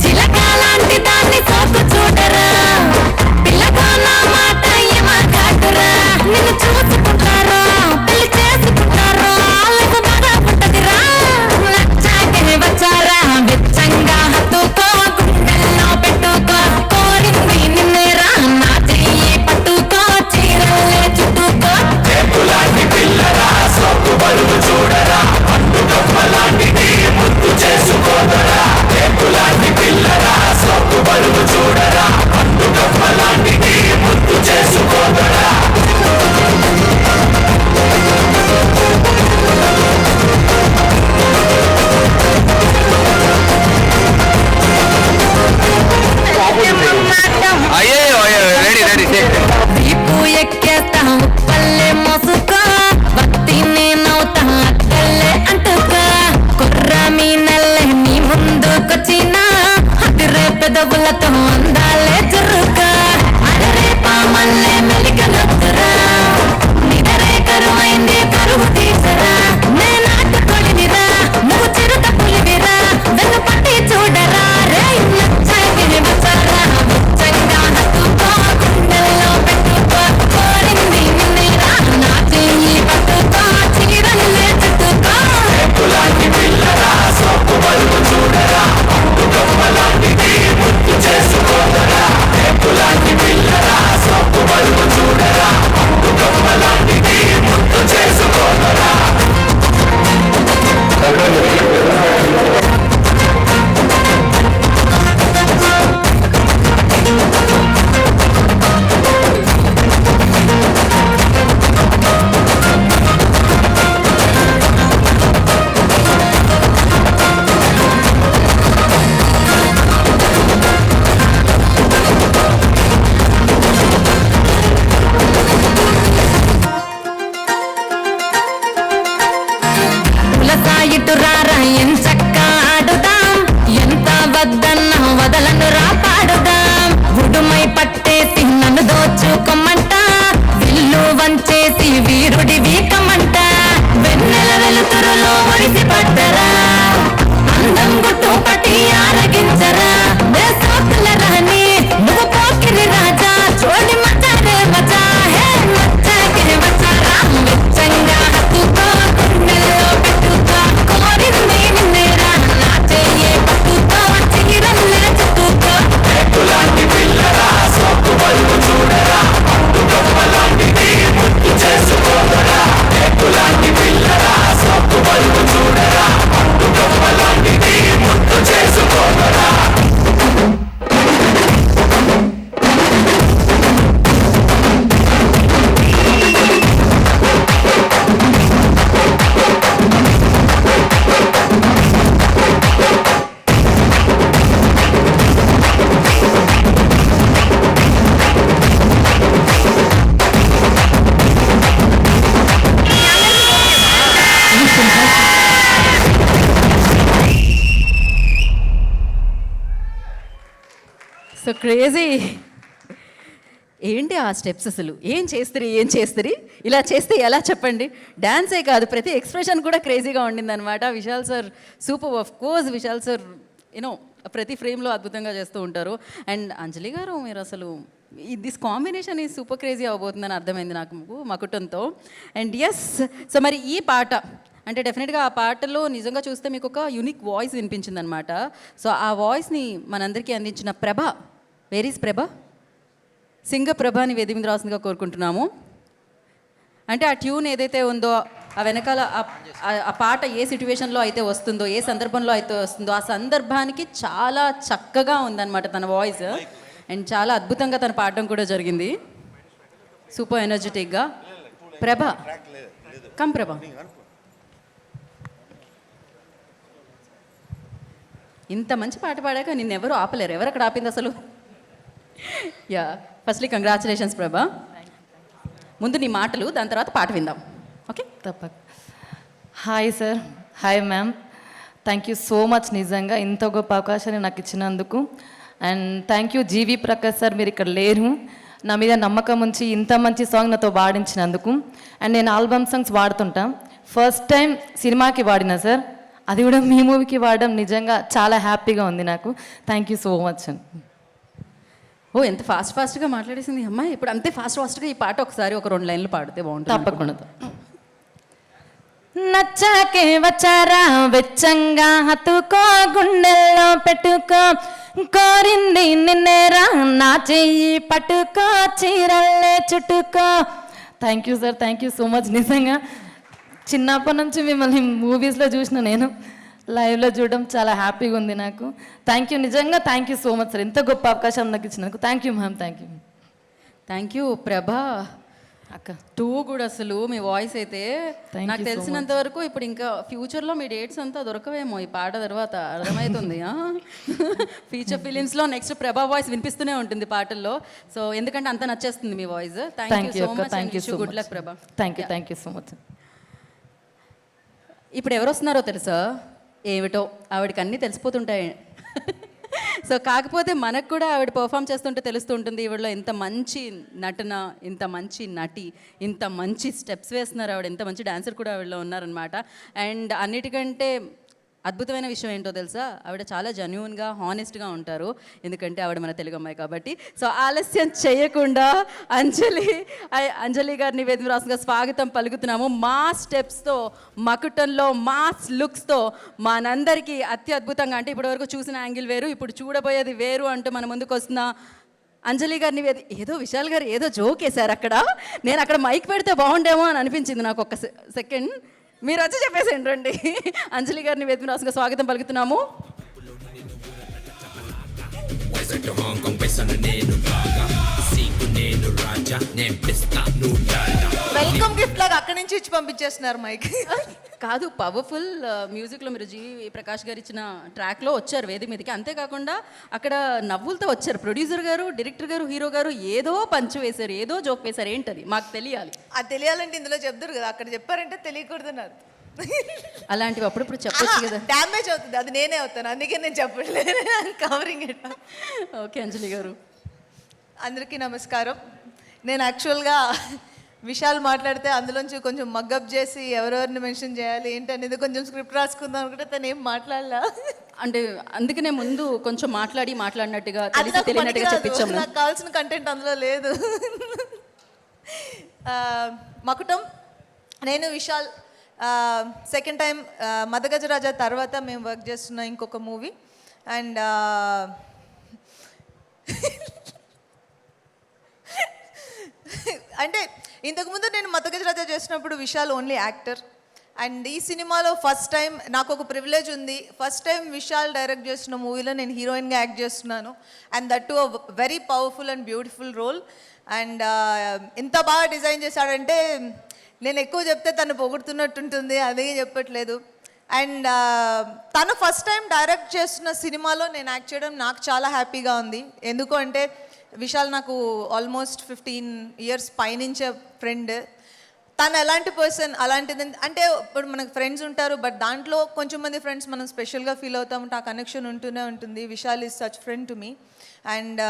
చిలకాలాంటి దాన్ని సోకు చూడరా, పిల్లగా నా మాట ఏమ సో క్రేజీ. ఏంటి ఆ స్టెప్స్ అసలు? ఏం చేస్తారు ఇలా చేస్తే ఎలా చెప్పండి? డ్యాన్సే కాదు, ప్రతి ఎక్స్ప్రెషన్ కూడా క్రేజీగా ఉండిందనమాట. Vishal sir super. Of course Vishal sir you know ప్రతి ఫ్రేమ్లో అద్భుతంగా చేస్తూ ఉంటారు. అండ్ అంజలి గారు మీరు అసలు దిస్ కాంబినేషన్ ఈ సూపర్ క్రేజీ అవబోతుందని అర్థమైంది నాకు మకుటంతో. అండ్ ఎస్, సో మరి ఈ పాట అంటే డెఫినెట్గా ఆ పాటలో నిజంగా చూస్తే మీకు ఒక యూనిక్ వాయిస్ వినిపించింది అనమాట. సో ఆ వాయిస్ని మనందరికీ అందించిన ప్రభ, వేర్ ఈస్ ప్రభ? సింగప్రభని వేది మీద రాసిందిగా కోరుకుంటున్నాము. అంటే ఆ ట్యూన్ ఏదైతే ఉందో ఆ వెనకాల ఆ పాట ఏ సిట్యువేషన్లో అయితే వస్తుందో, ఏ సందర్భంలో అయితే వస్తుందో ఆ సందర్భానికి చాలా చక్కగా ఉందన్నమాట తన వాయిస్. అండ్ చాలా అద్భుతంగా తను పాడడం కూడా జరిగింది, సూపర్ ఎనర్జెటిక్గా. ప్రభ కమ్ ప్రభ, ఇంత మంచి పాట పాడాక నిన్నెవరు ఆపలేరు. ఎవరు అక్కడ ఆపింది అసలు? Yeah, firstly congratulations Prabha. ముందు నీ మాటలు, దాని తర్వాత పాట విందాం. ఓకే, తప్పక. Hi sir, hi ma'am, thank you so much నిజంగా ఇంత గొప్ప అవకాశాన్ని నాకు ఇచ్చినందుకు. And thank you GV Prakash sir, మీరు ఇక్కడ లేరు, నా మీద నమ్మకం ఉంచి ఇంత మంచి సాంగ్ నాతో పాడించినందుకు. అండ్ నేను ఆల్బమ్ సాంగ్స్ వాడుతుంటా, ఫస్ట్ టైం సినిమాకి వాడినా సార్, అది కూడా మీ మూవీకి వాడడం నిజంగా చాలా హ్యాపీగా ఉంది నాకు. థ్యాంక్ యూ సో మచ్ అండి. ఓ, ఎంత ఫాస్ట్గా మాట్లాడేసింది అమ్మాయి. ఇప్పుడు అంతే ఫాస్ట్గా ఈ పాట ఒకసారి ఒక 2 లైన్లు పాడితే బాగుంటుంది. తప్పకుండా. నచ్చాకే వచ్చారా వెచ్చంగా హత్తుకో, గుండెల్లో పెట్టుకో, కోరింది నిన్నేరా నా చెయ్యి పట్టుకో, చీరల్లే చుట్టుకో. Thank you sir, thank you so much. నిజంగా చిన్నప్పటి నుంచి మిమ్మల్ని మూవీస్లో చూసిన నేను, లైవ్లో చూడడం చాలా హ్యాపీగా ఉంది నాకు. థ్యాంక్ యూ, నిజంగా thank you so much sir, ఎంత గొప్ప అవకాశం నాకు ఇచ్చినందుకు. Thank you ma'am, thank you ప్రభా అక్క. 2 కూడా అసలు మీ వాయిస్ అయితే నాకు తెలిసినంత వరకు ఇప్పుడు ఇంకా ఫ్యూచర్లో మీ డేట్స్ అంతా దొరకవేమో ఈ పాట తర్వాత, అర్థమవుతుంది. ఫీచర్ ఫిలిమ్స్లో నెక్స్ట్ ప్రభా వాయిస్ వినిపిస్తూనే ఉంటుంది పాటల్లో. సో ఎందుకంటే అంత నచ్చేస్తుంది మీ voice. Thank you so much. Thank you, good luck Prabha. Thank you so much. ఇప్పుడు ఎవరు వస్తున్నారో తెలుసా? ఏమిటో ఆవిడకి అన్నీ తెలిసిపోతుంటాయి. సో కాకపోతే మనకు కూడా ఆవిడ పర్ఫామ్ చేస్తుంటే తెలుస్తూ ఉంటుంది ఈవిడలో ఎంత మంచి నటన, ఇంత మంచి నటి, ఇంత మంచి స్టెప్స్ వేస్తున్నారు ఆవిడ, ఎంత మంచి డాన్సర్ కూడా ఆవిడలో ఉన్నారనమాట. అండ్ అన్నిటికంటే అద్భుతమైన విషయం ఏంటో తెలుసా? ఆవిడ చాలా జెన్యూన్గా, హానెస్ట్గా ఉంటారు, ఎందుకంటే ఆవిడ మన తెలుగు అమ్మాయి కాబట్టి. సో ఆలస్యం చేయకుండా అంజలి గారిని వేదిక రాసుగా స్వాగతం పలుకుతున్నాము. మా స్టెప్స్తో, మకుటంలో మాస్ లుక్స్తో మనందరికీ అత్యద్భుతంగా, అంటే ఇప్పటివరకు చూసిన యాంగిల్ వేరు, ఇప్పుడు చూడబోయేది వేరు అంటూ మన ముందుకు వస్తున్న అంజలి గారిని ఏదో విశాల్ గారు ఏదో జోక్ వేశారు అక్కడ. నేను అక్కడ మైక్ పెడితే బాగుండేమో అని అనిపించింది నాకు ఒక సెకండ్. మీరు వచ్చి చెప్పేసేయండి రండి. అంజలి గారిని వేదిక రాసుగా స్వాగతం పలుకుతున్నాము. వెల్కమ్ గిఫ్ట్ లాగా అక్కడి నుంచి ఇచ్చి పంపించేస్తున్నారు మైక్. కాదు, పవర్ఫుల్ మ్యూజిక్లో మీరు జీవి ప్రకాష్ గారు ఇచ్చిన ట్రాక్లో వచ్చారు వేదిక మీదకి. అంతేకాకుండా అక్కడ నవ్వులతో వచ్చారు. ప్రొడ్యూసర్ గారు, డైరెక్టర్ గారు, హీరో గారు ఏదో పంచు వేశారు, ఏదో జోక్ వేశారు. ఏంటది మాకు తెలియాలి. అది తెలియాలంటే ఇందులో చెప్తారు కదా, అక్కడ చెప్పారంటే తెలియకూడదన్నారు. అలాంటివి అప్పుడప్పుడు చెప్పొచ్చు కదా. డ్యామేజ్ అవుతుంది, అది నేనే అవుతాను, అందుకే నేను చెప్పట్లేదు, కవరింగ్ ఇట్. ఓకే అంజలి గారు. అందరికీ నమస్కారం. నేను యాక్చువల్గా విశాల్ మాట్లాడితే అందులోంచి కొంచెం మగ్గప్ చేసి ఎవరెవరిని మెన్షన్ చేయాలి ఏంటనేది కొంచెం స్క్రిప్ట్ రాసుకుందాం అనుకుంటే తను ఏం మాట్లాడలా. అంటే అందుకనే ముందు కొంచెం మాట్లాడినట్టుగా తెలియనట్టుగా చెప్పించాము. నాకు కావాల్సిన కంటెంట్ అందులో లేదు. మకుటం, నేను విశాల్ సెకండ్ టైం మదగజరాజా తర్వాత మేము వర్క్ చేస్తున్న ఇంకొక మూవీ. అండ్ అంటే ఇంతకుముందు నేను మదగజరాజా చేసినప్పుడు విశాల్ ఓన్లీ యాక్టర్. అండ్ ఈ సినిమాలో ఫస్ట్ టైం నాకు ఒక ప్రివిలేజ్ ఉంది, ఫస్ట్ టైం విశాల్ డైరెక్ట్ చేస్తున్న మూవీలో నేను హీరోయిన్గా యాక్ట్ చేస్తున్నాను. And that to a very powerful and beautiful role. And ఎంత బాగా డిజైన్ చేశాడంటే నేను ఎక్కువ చెప్తే తను పొగుడుతున్నట్టుంటుంది, అదే చెప్పట్లేదు. అండ్ తను ఫస్ట్ టైం డైరెక్ట్ చేస్తున్న సినిమాలో నేను యాక్ట్ చేయడం నాకు చాలా హ్యాపీగా ఉంది. ఎందుకు అంటే విశాల్ నాకు ఆల్మోస్ట్ 15 years పైనుంచే ఫ్రెండ్. తను ఎలాంటి పర్సన్, అలాంటిది అంటే ఇప్పుడు మనకు ఫ్రెండ్స్ ఉంటారు, బట్ దాంట్లో కొంచెం మంది ఫ్రెండ్స్ మనం స్పెషల్గా ఫీల్ అవుతాం, ఆ కనెక్షన్ ఉంటూనే ఉంటుంది. Vishal is such friend to me. And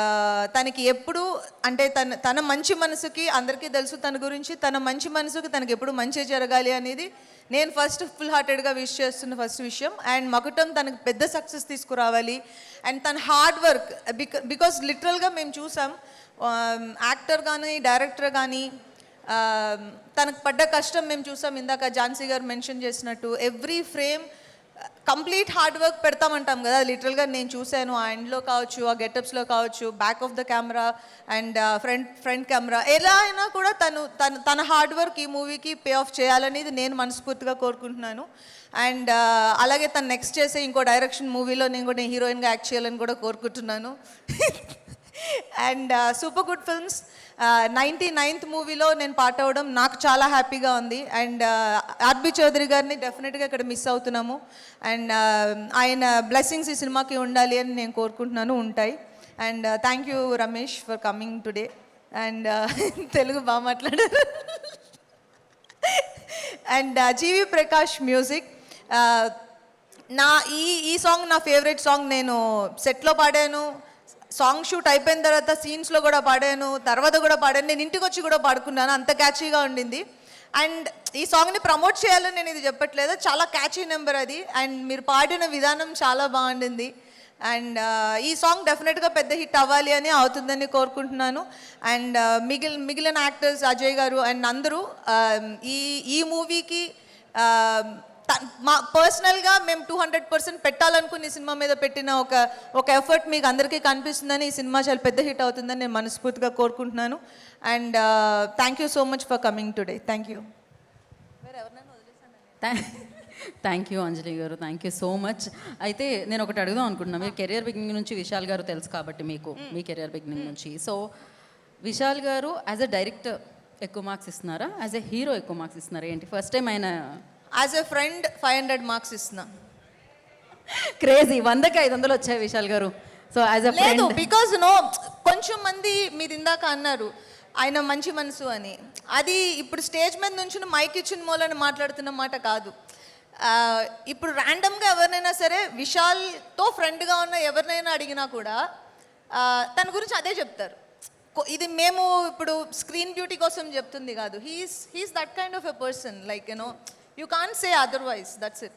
తనకి ఎప్పుడు అంటే తన మంచి మనసుకి అందరికీ తెలుసు తన గురించి, తన మంచి మనసుకి తనకి ఎప్పుడు మంచి జరగాలి అనేది నేను ఫస్ట్ ఫుల్ హార్టెడ్గా విష్ చేస్తున్న ఫస్ట్ విషయం. అండ్ మకుటం తనకు పెద్ద సక్సెస్ తీసుకురావాలి. అండ్ తన హార్డ్ వర్క్ బికాస్ లిటరల్గా మేము చూసాం యాక్టర్ కానీ డైరెక్టర్ కానీ తనకు పడ్డ కష్టం మేము చూసాం. ఇందాక ఝాన్సీ గారు మెన్షన్ చేసినట్టు every frame complete hard work పెడతామంటాం కదా, లిటరల్గా నేను చూశాను. ఆ ఎండ్లో కావచ్చు, ఆ గెటప్స్లో కావచ్చు, back of the camera and front camera, ఎలా అయినా కూడా తన హార్డ్ వర్క్ ఈ మూవీకి పే ఆఫ్ చేయాలనేది నేను మనస్ఫూర్తిగా కోరుకుంటున్నాను. అండ్ అలాగే తను నెక్స్ట్ చేసే ఇంకో డైరెక్షన్ మూవీలో నేను కూడా హీరోయిన్గా యాక్ట్ చేయాలని కూడా కోరుకుంటున్నాను. And super good films 99th మూవీలో నేను పార్ట్ అవ్వడం నాకు చాలా హ్యాపీగా ఉంది. అండ్ ఆర్బి చౌదరి గారిని డెఫినెట్గా ఇక్కడ మిస్ అవుతున్నాము. అండ్ ఆయన బ్లెస్సింగ్స్ ఈ సినిమాకి ఉండాలి అని నేను కోరుకుంటున్నాను, ఉంటాయి. And thank you Ramesh for coming today. And Telugu బాగా మాట్లాడారు. అండ్ జీవి ప్రకాష్ మ్యూజిక్, ఈ సాంగ్ నా ఫేవరెట్ సాంగ్. నేను సెట్లో పాడాను, సాంగ్ షూట్ అయిపోయిన తర్వాత సీన్స్లో కూడా పాడాను, తర్వాత కూడా పాడాను, నేను ఇంటికి వచ్చి కూడా పాడుకున్నాను, అంత క్యాచీగా ఉండింది. అండ్ ఈ సాంగ్ని ప్రమోట్ చేయాలని నేను ఇది చెప్పట్లేదు, చాలా క్యాచీ నెంబర్ అది. అండ్ మీరు పాడిన విధానం చాలా బాగుండింది. అండ్ ఈ సాంగ్ డెఫినెట్గా పెద్ద హిట్ అవ్వాలి అని అవుతుందని కోరుకుంటున్నాను. అండ్ మిగిలిన యాక్టర్స్ అజయ్ గారు అండ్ అందరూ ఈ మూవీకి మా పర్సనల్గా మేము 200% పెట్టాలనుకుని ఈ సినిమా మీద పెట్టిన ఒక ఎఫర్ట్ మీకు అందరికీ కనిపిస్తుందని, ఈ సినిమా చాలా పెద్ద హిట్ అవుతుందని నేను మనస్ఫూర్తిగా కోరుకుంటున్నాను. And thank you so much for coming today. Thank you. Thank you Anjali గారు, థ్యాంక్ యూ సో మచ్. అయితే నేను ఒకటి అడుగుదాం అనుకుంటున్నాను. మీరు కెరియర్ బిగినింగ్ నుంచి విశాల్ గారు తెలుసు కాబట్టి మీకు మీ కెరియర్ బిగినింగ్ నుంచి, సో విశాల్ గారు యాజ్ ఎ డైరెక్టర్ ఎక్కువ మార్క్స్ ఇస్తున్నారా, యాజ్ ఎ హీరో ఎక్కువ మార్క్స్ ఇస్తున్నారా, ఏంటి? ఫస్ట్ టైం ఆయన యాజ్ ఎ ఫ్రెండ్ 500 మార్క్స్ ఇస్తున్నా. క్రేజీ, 100కి 500 వచ్చాయి విశాల్ గారు. సో యాజ్ ఎ లేదు, బికాజ్ కొంచెం మంది మీరు ఇందాక అన్నారు ఆయన మంచి మనసు అని. అది ఇప్పుడు స్టేజ్ మీద నుంచి మైక్ ఇచ్చిన మూలని మాట్లాడుతున్న మాట కాదు. ఇప్పుడు ర్యాండమ్గా ఎవరినైనా సరే విశాల్తో ఫ్రెండ్గా ఉన్న ఎవరినైనా అడిగినా కూడా తన గురించి అదే చెప్తారు. ఇది మేము ఇప్పుడు స్క్రీన్ బ్యూటీ కోసం చెప్తుంది కాదు. He's that kind of a person, like you can't say otherwise, that's it.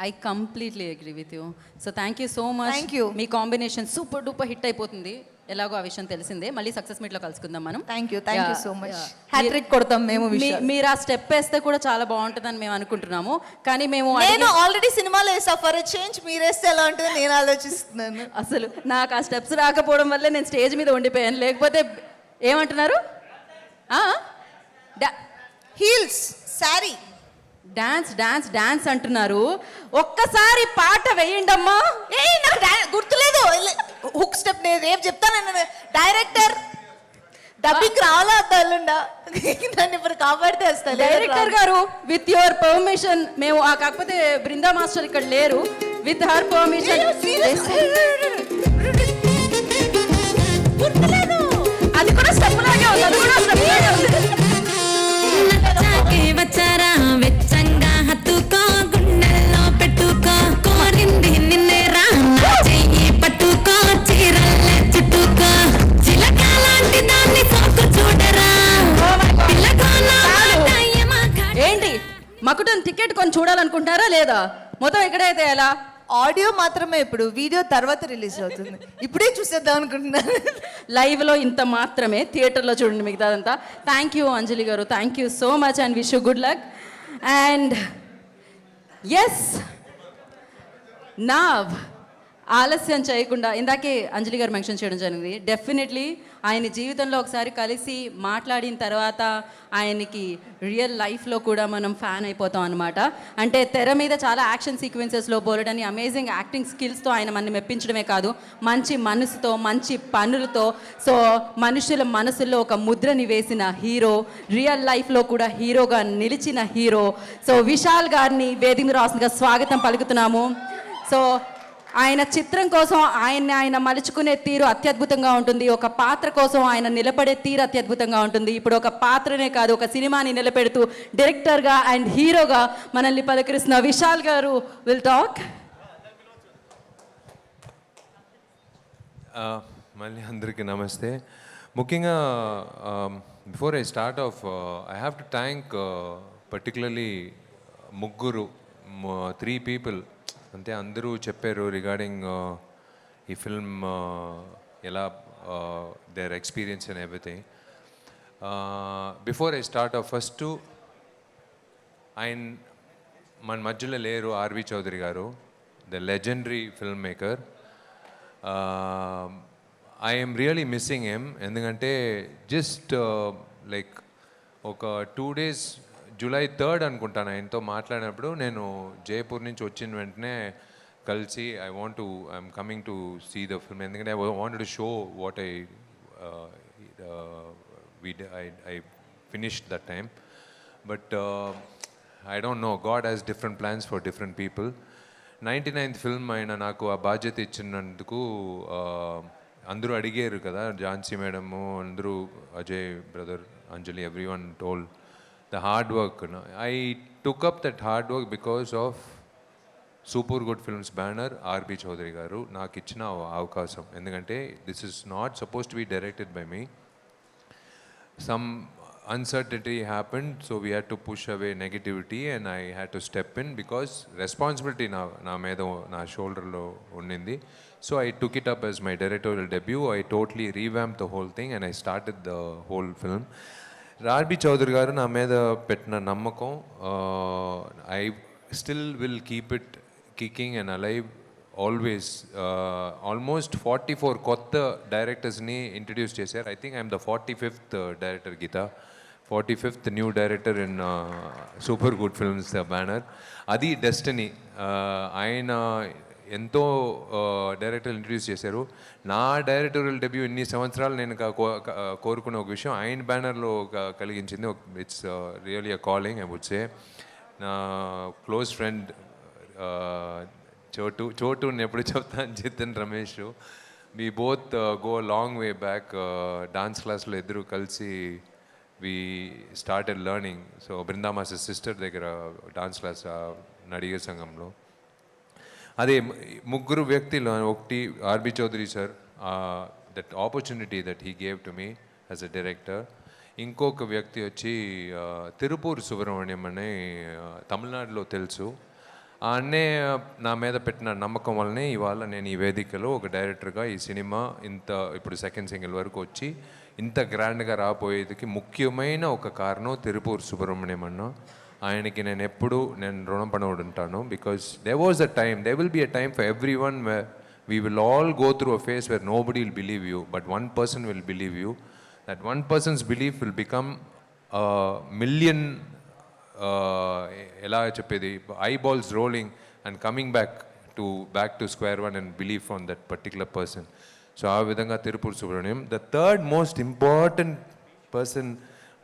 I completely agree with you. So thank you so much. Thank you. Me combination super duper hit అయిపోతుంది, ఎలాగో ఆ విషయం తెలిసిందే. మళ్ళీ సక్సెస్ మీట్లో కలుసుకుందాం మనం. Thank you so much. Hattrick కొడతాం మేము. మీరు ఆ స్టెప్ వేస్తే కూడా చాలా బాగుంటుందని మేము అనుకుంటున్నాము, కానీ నేను ఆల్రెడీ సినిమాలో వేసా. ఫర్ ఎ చేంజ్ మీరు వేస్తే ఎలా ఉంటుందో నేను ఆలోచిస్తున్నాను. అసలు నాకు ఆ స్టెప్స్ రాకపోవడం వల్లే నేను స్టేజ్ మీద ఉండిపోయాను, లేకపోతే ఏమంటున్నారు heels sari dance dance dance అంటున్నారు. ఒక్కసారి పాట వేయండమ్మా. నాకు గుర్తులేదు హుక్ స్టెప్. నేను రేపు చెప్తాను. డైరెక్టర్ డబ్బింగ్ రావాలా అద్దాలుండా నన్ను ఇప్పుడు కాపాడితే వస్తాను. డైరెక్టర్ గారు విత్ యువర్ పర్మిషన్, మేము కాకపోతే బృందా మాస్టర్ ఇక్కడ లేరు, విత్ హర్ పర్మిషన్ అది కూడా స్టెప్ లాగే ఉంది, అది కూడా స్టెప్ లాగే ఉంది. వచ్చారా వెచ్చంగా హత్తుకో, గుండెల్లో పెట్టుకో, కోరింది నిన్నే రా చెయ్యి పట్టుకో, చీరల్లే చుట్టుకో, చిలక లాంటి దాన్ని సోకు చూడరా. ఏంటి మకుటన్ టికెట్ కొని చూడాలనుకుంటారా లేదా? మొత్తం ఎక్కడైతే ఎలా ఆడియో మాత్రమే, ఇప్పుడు వీడియో తర్వాత రిలీజ్ అవుతుంది. ఇప్పుడే చూసేద్దాం అనుకుంటున్నాను. లైవ్లో ఇంత మాత్రమే, థియేటర్లో చూడండి మిగతాదంతా. థ్యాంక్ యూ అంజలి గారు, thank you so much and wish you good luck. And yes నా ఆలస్యం చేయకుండా, ఇందాకే అంజలి గారు మెన్షన్ చేయడం జరిగింది, డెఫినెట్లీ ఆయన జీవితంలో ఒకసారి కలిసి మాట్లాడిన తర్వాత ఆయనకి రియల్ లైఫ్లో కూడా మనం ఫ్యాన్ అయిపోతాం అనమాట. అంటే తెర మీద చాలా యాక్షన్ సీక్వెన్సెస్లో బోలెడని అమేజింగ్ యాక్టింగ్ స్కిల్స్తో ఆయన మనని మెప్పించడమే కాదు, మంచి మనసుతో మంచి పనులతో సో మనుషుల మనసుల్లో ఒక ముద్రని వేసిన హీరో, రియల్ లైఫ్లో కూడా హీరోగా నిలిచిన హీరో. సో విశాల్ గారిని వేదిక రాసుగా స్వాగతం పలుకుతున్నాము. సో ఆయన చిత్రం కోసం ఆయన మలుచుకునే తీరు అత్యద్భుతంగా ఉంటుంది, ఒక పాత్ర కోసం ఆయన నిలబడే తీరు అత్యద్భుతంగా ఉంటుంది. ఇప్పుడు ఒక పాత్రనే కాదు, ఒక సినిమాని నిలబెడుతూ డైరెక్టర్గా అండ్ హీరోగా మనల్ని పలకరిస్తున్న విశాల్ గారు విల్ టాక్. మళ్ళీ అందరికీ నమస్తే. ముఖ్యంగా before I start of I have to thank particularly ముగ్గురు 3 పీపుల్ అంటే అందరూ చెప్పారు రిగార్డింగ్ ఈ ఫిల్మ్ ఎలా their experience and everything. Before I start of first ఆయన మన మధ్యలో లేరు, ఆర్వి చౌదరి గారు, the legendary film maker. I'm really missing him. ఎందుకంటే జస్ట్ లైక్ ఒక 2 days July 3rd అనుకుంటాను ఆయనతో మాట్లాడినప్పుడు, నేను జైపూర్ నుంచి వచ్చిన వెంటనే కలిసి I'm coming to see the film, ఎందుకంటే I wanted to show what I finished that time. But I don't know, God has different plans for different people. 99th film అయినా నాకు ఆ బాధ్యత ఇచ్చినందుకు అందరూ అడిగారు కదా, ఝాన్సీ మేడము, అందరూ, Ajay brother, Anjali, everyone told the hard work. I took up that hard work because of super good films banner RB Chowdary గారు నాకు ఇచ్చిన అవకాశం. ఎందుకంటే this is not suppose to be directed by me. Some uncertainty happened, so we had to push away negativity and I had to step in because responsibility na medo na shoulder lo unnindi. So I took it up as my directorial debut. I totally revamped the whole thing and I started the whole film. Arbi Chaudhary garu na meda petna nammakam, I still will keep it kicking and alive always. Almost 44 కొత్త డైరెక్టర్స్ని ఇంట్రడ్యూస్ చేశారు. I think I'm the 45th director, Geetha 45th new director in super good films banner. అది డెస్టినీ. ఆయన ఎంతో డైరెక్టర్లు ఇంట్రడ్యూస్ చేశారు. నా డైరెక్టోరియల్ డెబ్యూ ఇన్ని సంవత్సరాలు నేను కోరుకునే ఒక విషయం ఆయన బ్యానర్లో కలిగించింది. It's really a calling I would say. నా క్లోజ్ ఫ్రెండ్ చోటుని ఎప్పుడు చెప్తాను, Jithan Ramesh, we both go long way back. Dance క్లాస్లో ఇద్దరు కలిసి we started learning. So Brinda master sister దగ్గర డాన్స్ క్లాస్ నడిగే సంఘంలో. అదే ముగ్గురు వ్యక్తులు, ఒకటి RB Choudary sir, that opportunity that he gave to me as a director. ఇంకొక వ్యక్తి వచ్చి తిరుపూర్ సుబ్రహ్మణ్యం అని తమిళనాడులో తెలుసు. ఆ అన్నయ్య నా మీద పెట్టిన నమ్మకం వల్లనే ఇవాళ నేను ఈ వేదికలో ఒక డైరెక్టర్గా ఈ సినిమా ఇంత ఇప్పుడు సెకండ్ సింగిల్ వరకు వచ్చి ఇంత గ్రాండ్గా రాబోయేదికి ముఖ్యమైన ఒక కారణం తిరుపూర్ సుబ్రహ్మణ్యం అన్న. ఆయనకి నేను ఎప్పుడు రుణపడి ఉంటాను. Because there was a time, there will be a time for everyone where we will all go through a phase where nobody will believe you, but one person will believe you. That one person's belief will become a million, ఎలా చెప్పేది, eyeballs rolling and coming back to square one and believe on that particular person. So ఆ విధంగా Tirupur Subrahmanyam. The third most important person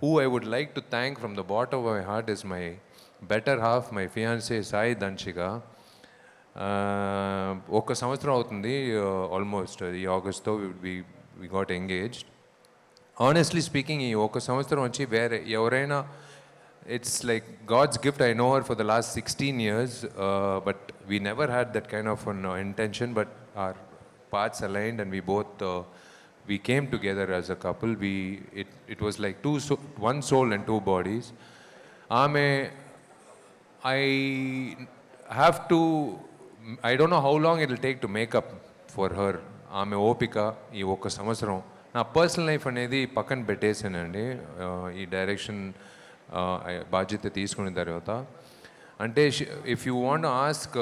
who I would like to thank from the bottom of my heart is my better half, my fiancee Sai Damshika. 1 సంవత్సరం అవుతుంది ఆల్మోస్ట్, ఈ ఆగస్ట్తో we got engaged. Honestly speaking, ఈ 1 సంవత్సరం వచ్చి వేరే ఎవరైనా, it's like God's gift. I know her for the last 16 years, but we never had that kind of an intention, but our paths aligned and we both we came together as a couple. It was like one soul and 2 bodies. I don't know how long it will take to make up for her. ఓపిక ఈ 1 సంవత్సరం నా పర్సనల్ లైఫ్ అనేది పక్కన పెట్టేసానండి ఈ డైరెక్షన్ బాధ్యత తీసుకున్న తర్వాత. అంటే ఇఫ్ యూ వాంట్ ఆస్క్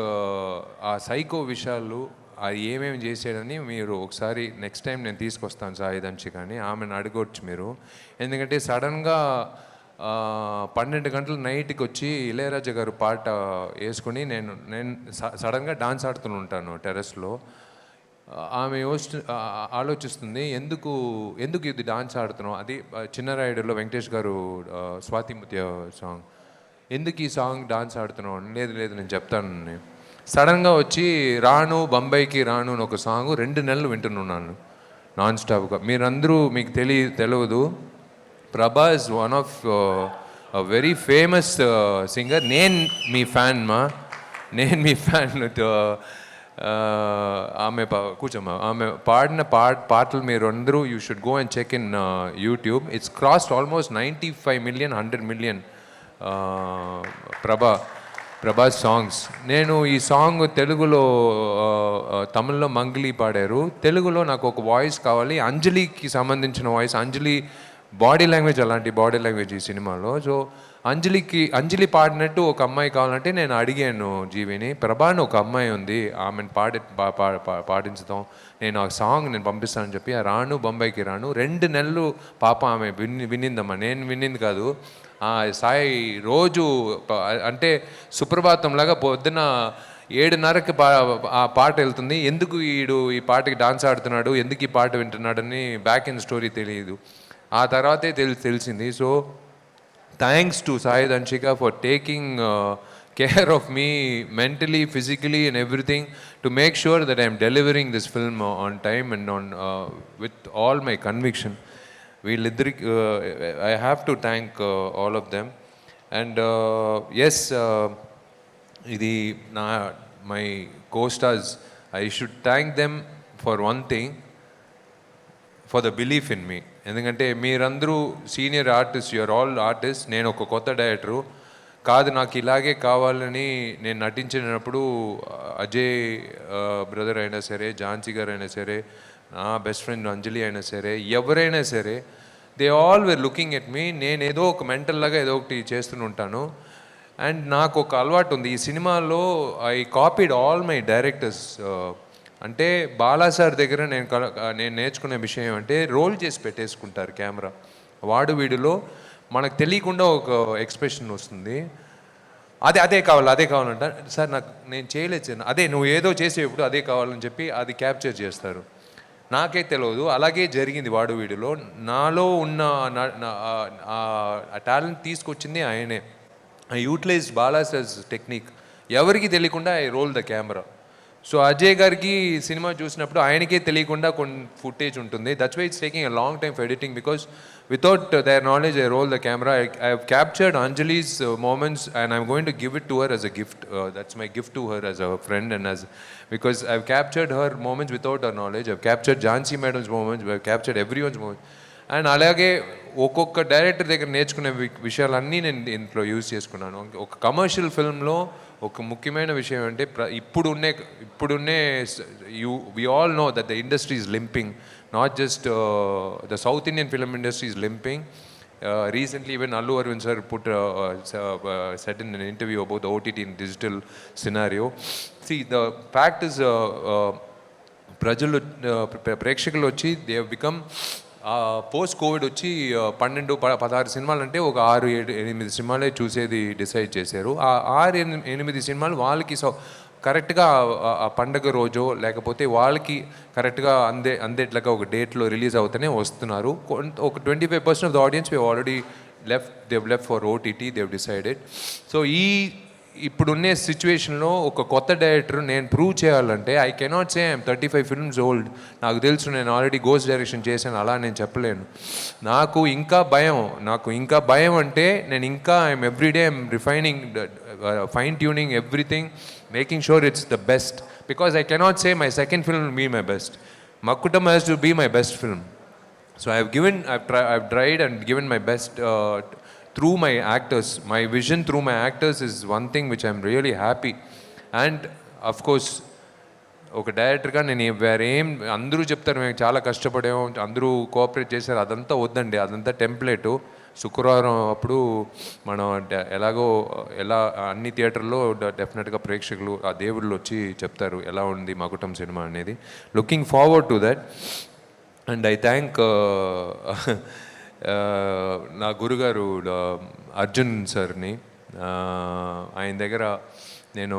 ఆ సైకో విషయాలు అది ఏమేమి చేసాడని మీరు ఒకసారి నెక్స్ట్ టైం నేను తీసుకొస్తాను సాయి దంచి, కానీ ఆమెను అడగొచ్చు మీరు. ఎందుకంటే సడన్గా 12 గంటల నైట్కి వచ్చి ఇళయరాజా గారు పాట వేసుకొని నేను సడన్గా డాన్స్ ఆడుతూ ఉంటాను టెర్రస్లో. ఆమె ఆలోచిస్తుంది, ఎందుకు ఇది డాన్స్ ఆడుతున్నావు, అది చిన్నరాయుడులో వెంకటేష్ గారు స్వాతి ముత్య సాంగ్, ఎందుకు ఈ సాంగ్ డాన్స్ ఆడుతున్నావు? లేదు నేను చెప్తాను. సడన్గా వచ్చి రాను బొంబాయికి రాను అని ఒక సాంగ్ 2 నెలలు వింటున్నాను నాన్ స్టాప్గా. మీరందరూ మీకు తెలియదు, Prabhas one of very famous singer. నేను మీ ఫ్యాన్. ఆమె కూర్చోమ్మా, ఆమె పాడిన పాటలు మీరు అందరూ you should go and check in YouTube. It's crossed almost 95 million 100 million Prabha's songs. నేను ఈ సాంగ్ తెలుగులో తమిళ్లో మంగ్లీ పాడారు, తెలుగులో నాకు ఒక వాయిస్ కావాలి, అంజలికి సంబంధించిన వాయిస్. అంజలి బాడీ లాంగ్వేజ్ అలాంటి బాడీ లాంగ్వేజ్ ఈ సినిమాలో. సో అంజలి పాడినట్టు ఒక అమ్మాయి కావాలంటే నేను అడిగాను జీవిని. ప్రభాని ఒక అమ్మాయి ఉంది, ఆమెను పాడించుదాం, నేను ఆ సాంగ్ నేను పంపిస్తానని చెప్పి రాను, బొంబాయికి రాను. 2 నెలలు పాప ఆమె వినిందమ్మా, నేను వినింది కాదు. సాయి రోజు అంటే సుప్రభాతంలాగా పొద్దున 7:30కి ఆ పాట వెళ్తుంది. ఎందుకు ఈ పాటకి డాన్స్ ఆడుతున్నాడు, ఎందుకు ఈ పాట వింటున్నాడని బ్యాక్ ఎండ్ స్టోరీ తెలియదు. ఆ తర్వాతే తెలిసింది. So thanks to Sai Damshika for taking care of me mentally, physically and everything to make sure that I am delivering this film on time and on with all my conviction. I have to thank all of them. And yes, my co-stars, I should thank them for one thing, for the belief in me. ఎందుకంటే మీరందరూ senior artist, you're all artist. నేను ఒక కొత్త డైరెక్టరు కాదు, నాకు ఇలాగే కావాలని నేను నటించినప్పుడు అజయ్ బ్రదర్ అయినా సరే, ఝాన్సీ గారు అయినా సరే, నా బెస్ట్ ఫ్రెండ్ అంజలి అయినా సరే, ఎవరైనా సరే, they all were looking at me. నేను ఏదో ఒక మెంటల్లాగా ఏదో ఒకటి చేస్తూనే ఉంటాను. అండ్ నాకు ఒక అలవాటు ఉంది ఈ సినిమాలో, I copied all my directors. అంటే బాలా సార్ దగ్గర నేను నేర్చుకునే విషయం ఏమంటే రోల్ చేసి పెట్టేసుకుంటారు కెమెరా. వాడు వీడిలో మనకు తెలియకుండా ఒక ఎక్స్ప్రెషన్ వస్తుంది, అదే కావాలంట. సార్ నేను చేయలేదు సార్, అదే నువ్వు ఏదో చేసేప్పుడు అదే కావాలని చెప్పి అది క్యాప్చర్ చేస్తారు. నాకే తెలియదు, అలాగే జరిగింది వాడు వీడిలో. నాలో ఉన్న ఆ టాలెంట్ తీసుకొచ్చింది ఆయనే. I utilize Bala sir's technique, ఎవరికి తెలియకుండా I roll the camera. So Ajay గారికి సినిమా చూసినప్పుడు ఆయనకే తెలియకుండా కొన్ని ఫుటేజ్ ఉంటుంది. That's why it's taking a long time for editing, because without their knowledge I roll the camera. I have captured Anjali's moments and I'm going to give it to her as a gift. That's my gift to her as a friend, and because I've captured her moments without her knowledge. I've captured Jhansi madam's moments, I've captured everyone's moments. And అలాగే ఒక్కొక్క డైరెక్టర్ దగ్గర నేర్చుకునే విషయాలన్నీ నేను ఇంట్లో యూజ్ చేసుకున్నాను. ఒక కమర్షియల్ ఫిల్మ్లో ఒక ముఖ్యమైన విషయం అంటే ఇప్పుడున్నే we all know that the industry is limping, not just the South Indian film industry is limping. Recently even Allu Arvind sir said in an interview about the OTT and digital scenario. See, the fact is ప్రేక్షకులు వచ్చి they have become post Covid వచ్చి 12-16 సినిమాలు అంటే ఒక 6-8 సినిమాలే చూసేది డిసైడ్ చేశారు. ఆ 6-8 సినిమాలు వాళ్ళకి కరెక్ట్గా ఆ పండగ రోజో లేకపోతే వాళ్ళకి కరెక్ట్గా అందేట్లాగా ఒక డేట్లో రిలీజ్ అవుతూనే వస్తున్నారు. ఒక 25% of the audience we already left for OTT, they've decided. So ఇప్పుడున్నే సిచ్యువేషన్లో ఒక కొత్త డైరెక్టర్ నేను ప్రూవ్ చేయాలంటే I cannot say I'm 35 films old. నాకు తెలుసు నేను ఆల్రెడీ గోస్ట్ డైరెక్షన్ చేశాను, అలా నేను చెప్పలేను. నాకు ఇంకా భయం అంటే నేను ఇంకా I'm everyday I'm refining, fine tuning everything, making sure it's the best, because I cannot say my second film will be my best. Makkutam has to be my best film. So I've tried and given my best through my actors. My vision through my actors is one thing which I'm really happy. And of course ఒక డైరెక్టర్గా నేను వేరేం అందరూ చెప్తారు మేము చాలా కష్టపడాము, అందరూ కోఆపరేట్ చేశారు, అదంతా వద్దండి, అదంతా టెంప్లెటు. శుక్రవారం అప్పుడు మనం ఎలా అన్ని థియేటర్లో డెఫినెట్గా ప్రేక్షకులు ఆ దేవుళ్ళు వచ్చి చెప్తారు ఎలా ఉంది మకుటం సినిమా అనేది. Looking forward to that. And I thank నా గురుగారు అర్జున్ సార్ని. ఆయన దగ్గర నేను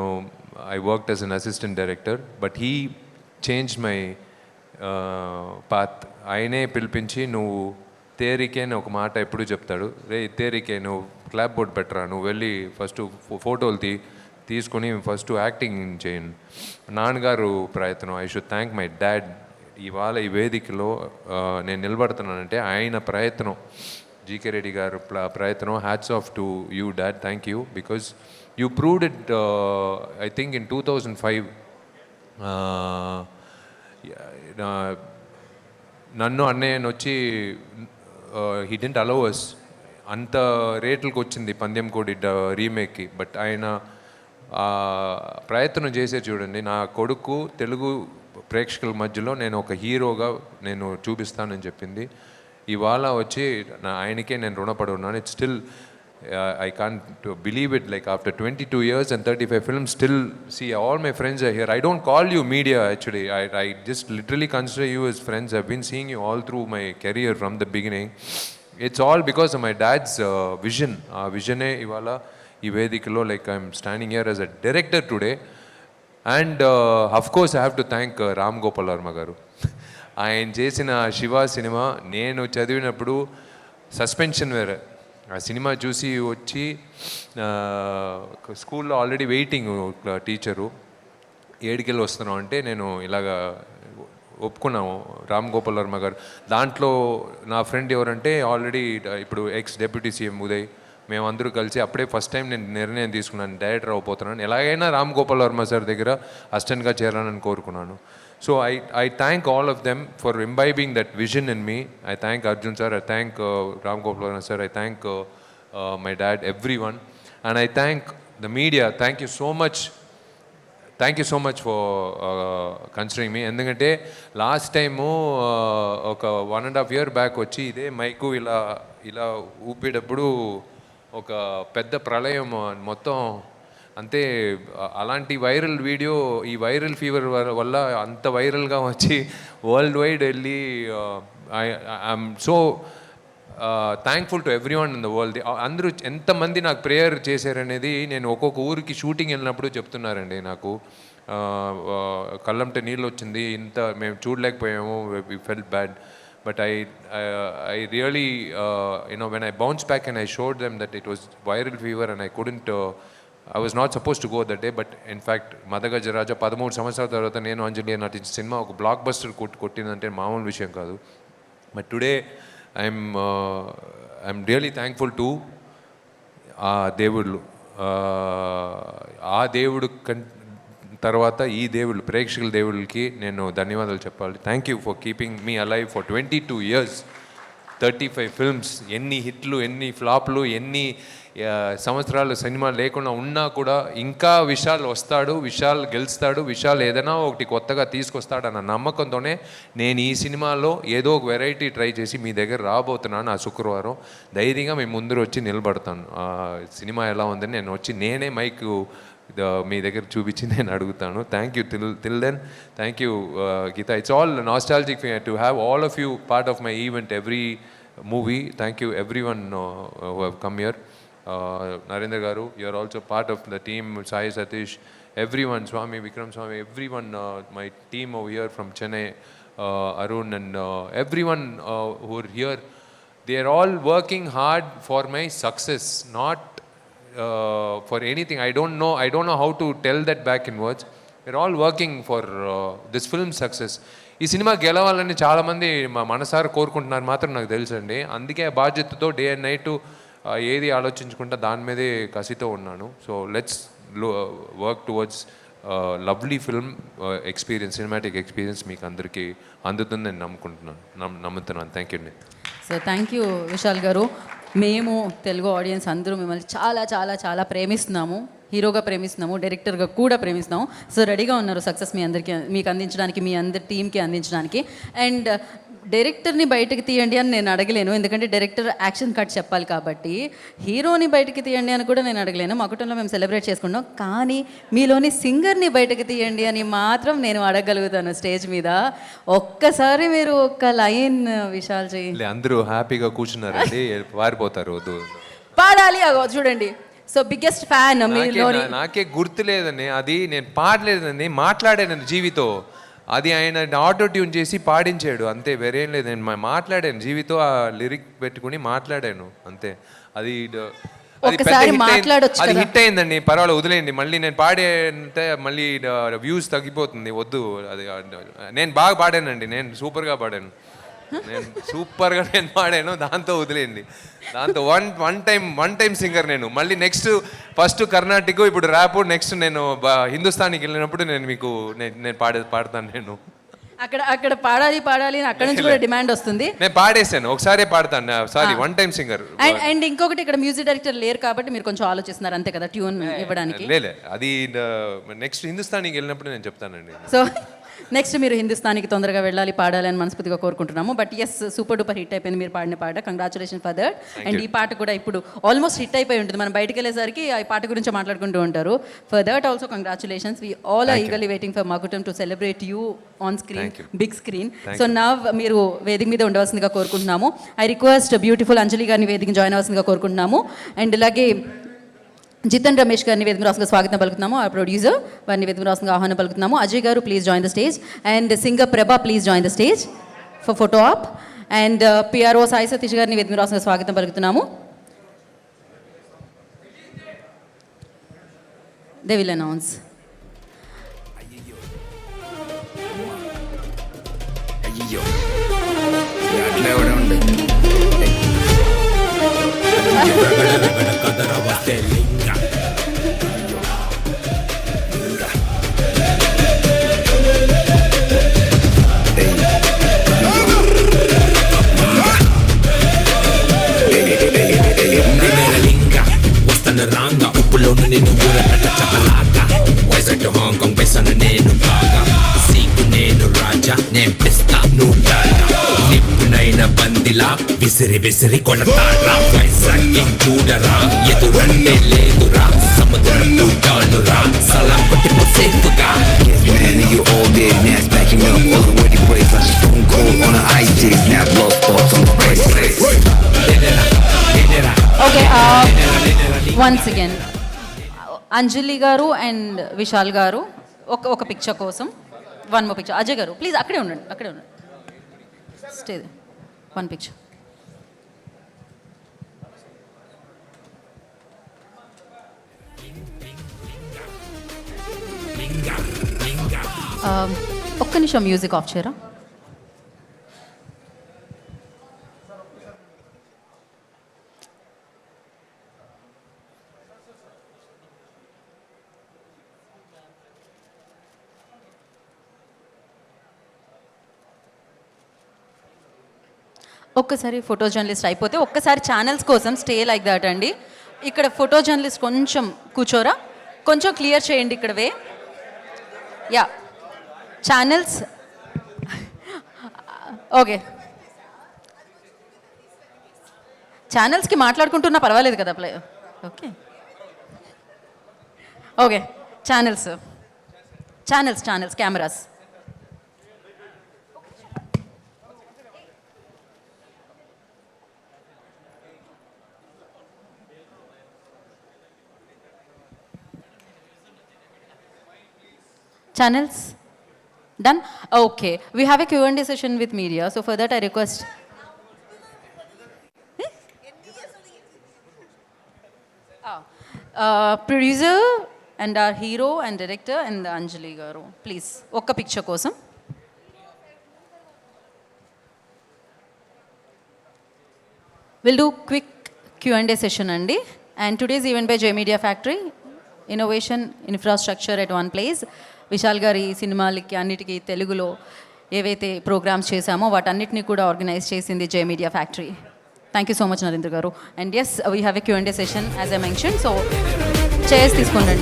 I worked as an assistant director, but he change my path. ఆయనే పిలిపించి నువ్వు తేరికే అని ఒక మాట ఎప్పుడు చెప్తాడు, తేరికే నువ్వు క్లాప్ బోర్డ్ పెట్టరా, నువ్వు వెళ్ళి ఫస్ట్ ఫోటోలు తీసుకొని ఫస్ట్ యాక్టింగ్ చేయండి. నాన్నగారు ప్రయత్నం, I should thank my dad. ఇవాళ ఈ వేదికలో నేను నిలబడుతున్నానంటే ఆయన ప్రయత్నం, జీకే రెడ్డి గారు ప్రయత్నం. Hats off to you dad, thank you, because you proved it. I think in 2005 నన్ను అన్నయ్యను వచ్చి హీ డెంట్ అలౌ అస్ అంత రేట్లకు వచ్చింది పందెం కోడి రీమేక్కి. బట్ ఆయన ప్రయత్నం చేసే చూడండి, నా కొడుకు తెలుగు ప్రేక్షకుల మధ్యలో నేను ఒక హీరోగా నేను చూపిస్తానని చెప్పింది. ఇవాళ వచ్చి ఆయనకే నేను రుణపడి ఉన్నాను. It's still I can't believe it, like after 22 years and 35 films, still see all my friends are here. I don't call you media actually, I just literally consider you as friends. I've been seeing you all through my career from the beginning. It's all because of my dad's vision. Vision e ivala ee vedikalo, like I'm standing here as a director today. And of course I have to thank Ram Gopal Varma garu. ఆయన చేసిన శివ సినిమా నేను చదివినప్పుడు సస్పెన్షన్ వేరే. ఆ సినిమా చూసి వచ్చి స్కూల్లో ఆల్రెడీ వెయిటింగ్ టీచరు 7కెళ్ళి వస్తున్నాం అంటే నేను ఇలాగా ఒప్పుకున్నాము రామ్ గోపాల్ వర్మ గారు. దాంట్లో నా ఫ్రెండ్ ఎవరంటే ఆల్రెడీ ఇప్పుడు ఎక్స్ డిప్యూటీ సీఎం ఉదయ్, మేమందరూ కలిసి అప్పుడే ఫస్ట్ టైం నేను నిర్ణయం తీసుకున్నాను, డైరెక్టర్ అయిపోతున్నాను, ఎలాగైనా రామ్ గోపాల్ వర్మ సార్ దగ్గర అసిస్టెంట్గా చేరాలని కోరుకున్నాను. So I thank all of them for imbibing that vision in me. I thank Arjun sir, I thank Ram Gopal Varma sir, I thank my dad, everyone. And I thank the media. Thank you so much for considering me. ఎందుకంటే లాస్ట్ టైము ఒక 1.5 year బ్యాక్ వచ్చి ఇదే మైకు ఇలా ఊపేటప్పుడు ఒక పెద్ద ప్రళయం మొత్తం అంతే. అలాంటి వైరల్ వీడియో ఈ వైరల్ ఫీవర్ వల్ల అంత వైరల్గా వచ్చి వరల్డ్ వైడ్ వెళ్ళి I'm so thankful to every one in the world. అందరూ ఎంతమంది నాకు ప్రేయర్ చేశారనేది నేను ఒక్కొక్క ఊరికి షూటింగ్ వెళ్ళినప్పుడు చెప్తున్నారండి. నాకు కళ్ళంటే నీళ్ళు వచ్చింది, ఇంత మేము చూడలేకపోయాము, we felt bad. But I really, when I bounced back and I showed them that it was viral fever and I couldn't, I was not supposed to go that day. But in fact, Madagajaraja 13 సంవత్సరాల తర్వాత నేను అంజలి నటించిన సినిమా ఒక బ్లాక్ బస్టర్ కొట్టిందంటే మామూలు విషయం కాదు. But today I'm really thankful to ఆ దేవుళ్ళు. ఆ దేవుడు తర్వాత ఈ దేవుళ్ళు, ప్రేక్షకుల దేవుళ్ళకి నేను ధన్యవాదాలు చెప్పాలి. Thank you for keeping me alive for 22 years, 35 films, ఎన్ని హిట్లు ఎన్ని ఫ్లాప్లు ఎన్ని సంవత్సరాలు సినిమా లేకుండా ఉన్నా కూడా ఇంకా విశాల్ వస్తాడు, విశాల్ గెలుస్తాడు, విశాల్ ఏదైనా ఒకటి కొత్తగా తీసుకొస్తాడు అన్న నమ్మకంతోనే నేను ఈ సినిమాలో ఏదో ఒక వెరైటీ ట్రై చేసి మీ దగ్గర రాబోతున్నాను. ఆ శుక్రవారం ధైర్యంగా మీ ముందర వచ్చి నిలబడతాను. సినిమా ఎలా ఉందని నేను వచ్చి నేనే మైక్ మీ దగ్గర చూపించి నేను అడుగుతాను. Thank you till then. Thank you Geetha. It's all nostalgic to have all of you part of my event every movie. Thank you everyone who have come here. Narendra garu, you are also part of the team. Sai Satish, everyone, Swami, Vikram Swami, everyone, my team over here from Chennai, Arun and everyone who are here, they are all working hard for my success, not for anything. I don't know how to tell that back in words. They're all working for this film success. ఈ సినిమా గెలవాలని చాలామంది మనసారా కోరుకుంటున్నారు మాత్రం నాకు తెలుసండి. అందుకే ఆ బాధ్యతతో డే అండ్ నైట్ ఏది ఆలోచించుకుంటా దాని మీదే కసితో ఉన్నాను. So let's work towards lovely film experience, cinematic experience మీకు అందరికీ అందుతుందని నేను నమ్ముతున్నాను. థ్యాంక్ యూ అండి. సో థ్యాంక్ యూ విశాల్ గారు. మేము తెలుగు ఆడియన్స్ అందరూ మిమ్మల్ని చాలా చాలా చాలా ప్రేమిస్తున్నాము, హీరోగా ప్రేమిస్తున్నాము, డైరెక్టర్గా కూడా ప్రేమిస్తున్నాము. సో రెడీగా ఉన్నారు సక్సెస్ మీ అందరికీ, మీకు అందించడానికి, మీ అందరి టీంకి అందించడానికి. అండ్ డైరెక్టర్ని బయటకు తీయండి అని నేను అడగలేను, ఎందుకంటే డైరెక్టర్ యాక్షన్ కట్ చెప్పాలి కాబట్టి. హీరోని బయటకు తీయండి అని కూడా నేను అడగలేను, మా కుటుంబంలో మేము సెలబ్రేట్ చేసుకుంటాం. కానీ మీలోని సింగర్ని బయటకు తీయండి అని మాత్రం నేను అడగగలుగుతాను స్టేజ్ మీద. ఒక్కసారి మీరు ఒక్క లైన్ విశాల్ చేయండి. అందరూ హ్యాపీగా కూర్చున్నారండి, వారిపోతారు, వద్దు పాడాలి. అగో చూడండి, సో బిగ్గెస్ట్ ఫ్యాన్ మీలోని. నాకే గుర్తులేదండి, అది నేను పాడలేదండి, మాట్లాడాను జీవితో. అది ఆయన ఆటో ట్యూన్ చేసి పాడించాడు అంతే, వేరేం లేదు. నేను మాట్లాడాను జీవితో, ఆ లిరిక్ పెట్టుకుని మాట్లాడాను అంతే. అది అది హిట్ అయిందండి, పర్వాలేదు వదిలేయండి. మళ్ళీ నేను పాడే మళ్ళీ వ్యూస్ తగ్గిపోతుంది, వద్దు. అది నేను బాగా పాడానండి, నేను సూపర్గా పాడాను. నేను సూపర్గా నేను పాడాను, దాంతో వదిలేండి. దాంతో వన్ టైం సింగర్ నేను. మళ్ళీ నెక్స్ట్ ఫస్ట్ కర్ణాటక, ఇప్పుడు ర్యాప్, నెక్స్ట్ నేను హిందుస్థానీకి వెళ్ళినప్పుడు నేను మీకు నేను పాడతాను. నేను అక్కడ పాడాలి అని అక్కడ నుంచి కూడా డిమాండ్ వస్తుంది. నేను పాడేశాను, ఒకసారే పాడతాను. Sorry, one time singer. And ఇంకొకటి, ఇక్కడ మ్యూజిక్ డైరెక్టర్ లేరు కాబట్టి మీరు కొంచెం ఆలోచిస్తున్నారు అంతే కదా ట్యూన్ ఇవ్వడానికి. లేలే, అది నెక్స్ట్ హిందుస్థానీకి వెళ్ళినప్పుడు నేను చెప్తానండి. సో నెక్స్ట్ మీరు హిందుస్థానికి తొందరగా వెళ్ళాలి, పాడాలి అని మనస్ఫూర్తిగా కోరుకుంటున్నాము. But yes, super duper hit అయిపోయింది మీరు పాడిన పాట. Congratulation for that. అండ్ ఈ పాట కూడా ఇప్పుడు ఆల్మోస్ట్ హిట్ అయిపోయి ఉంటుంది. మనం బయటకు వెళ్ళేసరికి ఈ పాట గురించి మాట్లాడుకుంటూ ఉంటారు. For that also congratulations. We all are eagerly waiting for Makutam to celebrate you on screen, big screen. So now మీరు వేదిక మీద ఉండవలసిందిగా కోరుకుంటున్నాము. ఐ రిక్వెస్ట్ బ్యూటిఫుల్ అంజలి గారిని వేదిక జాయిన్ అవ్వాల్సిందిగా కోరుకుంటున్నాము. అండ్ అలాగే జితన్ రమేష్ గారిని వేదిక రాసుగా స్వాగతం పలుకుతున్నాము. ఆ ప్రొడ్యూసర్ వారిని వేదిక రాసుగా ఆహ్వానం పలుకుతున్నాము. అజయ్ గారు please join the stage. And singer Prabha please join the stage for photo op. And PRO Sai Satish గారిని వేదిక రాసుగా స్వాగతం పలుకుతున్నాము. They will announce. రాంగా ఉప్పులోను నేను ఊరట చపలాగా వైజాగ్ టు హాంకాంగ్ బెసను నేను బాగా సీకు నేను రాజా నేను పిస్తా నువ్వు నిప్పునైన బందిలా విసిరి కొడతారా వైజాగ్ చూడరా ఎదురంటే లేదురా సముద్రం చూడానురా సలాం కొట్టి పోసేపుగా You all dead, now it's backing up. All the way to break like a stone cold on an ice day. Snap blood spots on the bracelet. Okay, once again Anjali గారు అండ్ విశాల్ గారు ఒక పిక్చర్ కోసం, వన్ మోర్ పిక్చర్. అజయ్ గారు ప్లీజ్ అక్కడే ఉండండి. Stay one picture. ఒక్క నిమిషం మ్యూజిక్ ఆఫ్ చేయరా. ఒక్కసారి ఫోటో జర్నలిస్ట్ అయిపోతే ఒక్కసారి ఛానల్స్ కోసం స్టే లైక్ దాట్ అండి. ఇక్కడ ఫోటో జర్నలిస్ట్ కొంచెం కూర్చోరా, కొంచెం క్లియర్ చేయండి ఇక్కడ వే. Yeah, channels okay. ఛానల్స్కి మాట్లాడుకుంటున్నా పర్వాలేదు కదా. Okay channels cameras. Channels? Done? Okay. We have a Q&A session with media. So for that I request... producer and our hero and director and Anjali garu. Please, okka picture kosam. We'll do quick Q&A session andi. And today's event by J Media Factory. Innovation infrastructure at one place. Vishal గారి సినిమాలకి అన్నిటికీ తెలుగులో ఏవైతే ప్రోగ్రామ్స్ చేశామో వాటన్నిటిని కూడా ఆర్గనైజ్ చేసింది J media factory. Thank you so much Narendra గారు. And yes, we have a Q&A session as I mention. So chairs తీసుకోండి.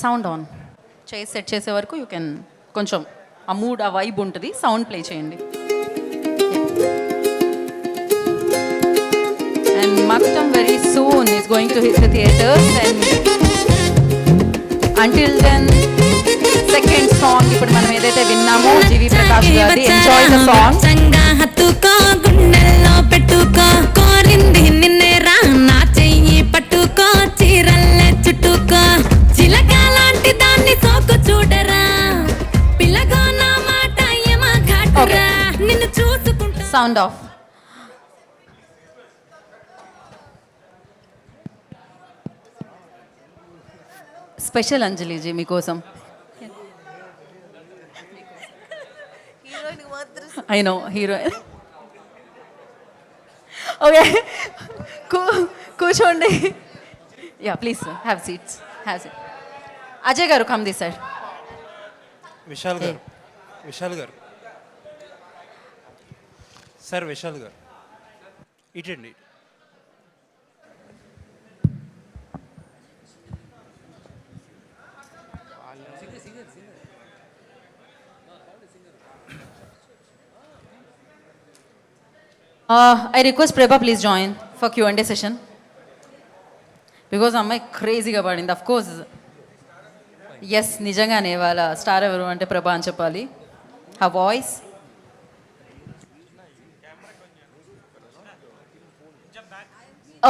Sound on. చైర్స్ సెట్ చేసే వరకు యూ కెన్ కొంచెం ఆ మూడ్, ఆ వైబ్ ఉంటుంది. సౌండ్ ప్లే చేయండి. And Makatam very soon is going to hit the theatres. And until then, second song ఇప్పుడు మనం ఏదైతే విన్నామో జీవి ప్రకాష్ గారి ఎంజాయ్ ద సాంగ్. సంగా హత్తుకో గుండెల్లో పెట్టుకో కోరింది నిన్నే రా నా చెయ్యి పట్టుకో చీరల్లే చుట్టుకో చిలక లాంటి దాన్ని సోకు చూడరా పిల్లగో నా మాట ఏమా ఘాటురా నిన్ను చూసుకుంటా. Sound of. స్పెషల్ అంజలిజీ మీకోసం. I know heroine. ఓకే, కూర్చోండి. Yeah please have seats. Ajay గారు కమ్ దిస్ సైడ్. విశాల్ గారు సార్, విశాల్ గారు ఇటండి. I request Prabha please join for Q&A session. Because అమ్మాయి క్రేజీగా పాడింది. అఫ్ కోర్స్ ఎస్, నిజంగానే వాళ్ళ స్టార్ ఎవరు అంటే ప్రభా అని చెప్పాలి. ఆ వాయిస్.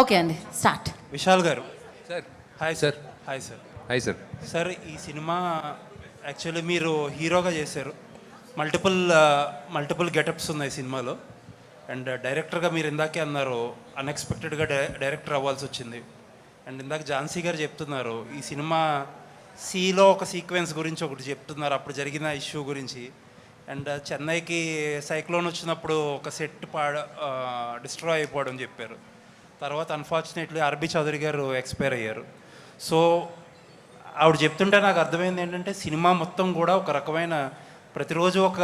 ఓకే అండి, స్టార్ట్. విశాల్ గారు sir. Hi sir. Hi sir. Hi sir. Sir, ఈ సినిమా యాక్చువల్లీ మీరు హీరోగా చేశారు. మల్టిపుల్ గెటప్స్ ఉన్నాయి సినిమాలో. అండ్ డైరెక్టర్గా మీరు ఇందాకే అన్నారు అన్ఎక్స్పెక్టెడ్గా డైరెక్టర్ అవ్వాల్సి వచ్చింది. అండ్ ఇందాక ఝాన్సీ గారు చెప్తున్నారు ఈ సినిమా సీలో ఒక సీక్వెన్స్ గురించి ఒకటి చెప్తున్నారు, అప్పుడు జరిగిన ఇష్యూ గురించి. అండ్ చెన్నైకి సైక్లోన్ వచ్చినప్పుడు ఒక సెట్ డిస్ట్రాయ్ అయిపోవడం చెప్పారు. తర్వాత అన్ఫార్చునేట్లీ ఆర్బి చౌదరి గారు ఎక్స్పైర్ అయ్యారు. సో ఆవిడ చెప్తుంటే నాకు అర్థమైంది ఏంటంటే సినిమా మొత్తం కూడా ఒక రకమైన ప్రతిరోజు ఒక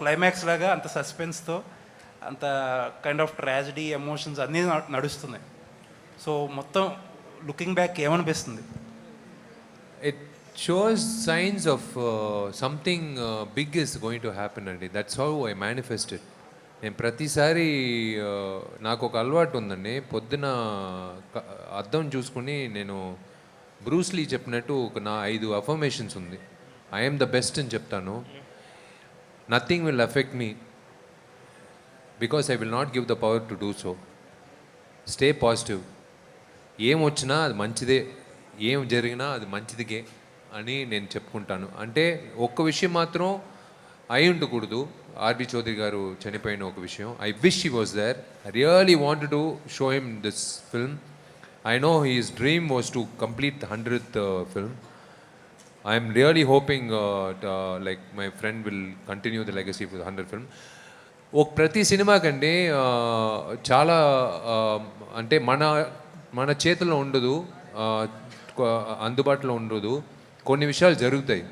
క్లైమాక్స్ లాగా అంత సస్పెన్స్తో, అంత కైండ్ ఆఫ్ ట్రాజడీ, ఎమోషన్స్ అన్నీ నడుస్తున్నాయి. సో మొత్తం లుకింగ్ బ్యాక్ ఏమనిపిస్తుంది? It shows signs of something big is going to happen అండి. That's how I manifested. నేను ప్రతిసారి నాకు ఒక అలవాటు ఉందండి, పొద్దున అద్దం చూసుకుని నేను బ్రూస్లీ చెప్పినట్టు నా 5 అఫర్మేషన్స్ ఉంది. ఐఎమ్ ద బెస్ట్ అని చెప్తాను. Nothing will affect me because I will not give the power to do so. Stay positive. ఏం వచ్చినా అది మంచిదే, ఏం జరిగినా అది మంచిదికే అని నేను చెప్పుకుంటాను. అంటే ఒక్క విషయం మాత్రం అయి ఉండకూడదు, ఆర్బి చౌదరి గారు చనిపోయిన ఒక విషయం. I wish he was there. I really wanted to show him this film. I know his dream was to complete the 100th film. I am really hoping like my friend will continue the legacy for the 100th film. ప్రతి సినిమా కంటే చాలా అంటే మన చేతిలో ఉండదు, అందుబాటులో ఉండదు. కొన్ని విషయాలు జరుగుతాయి.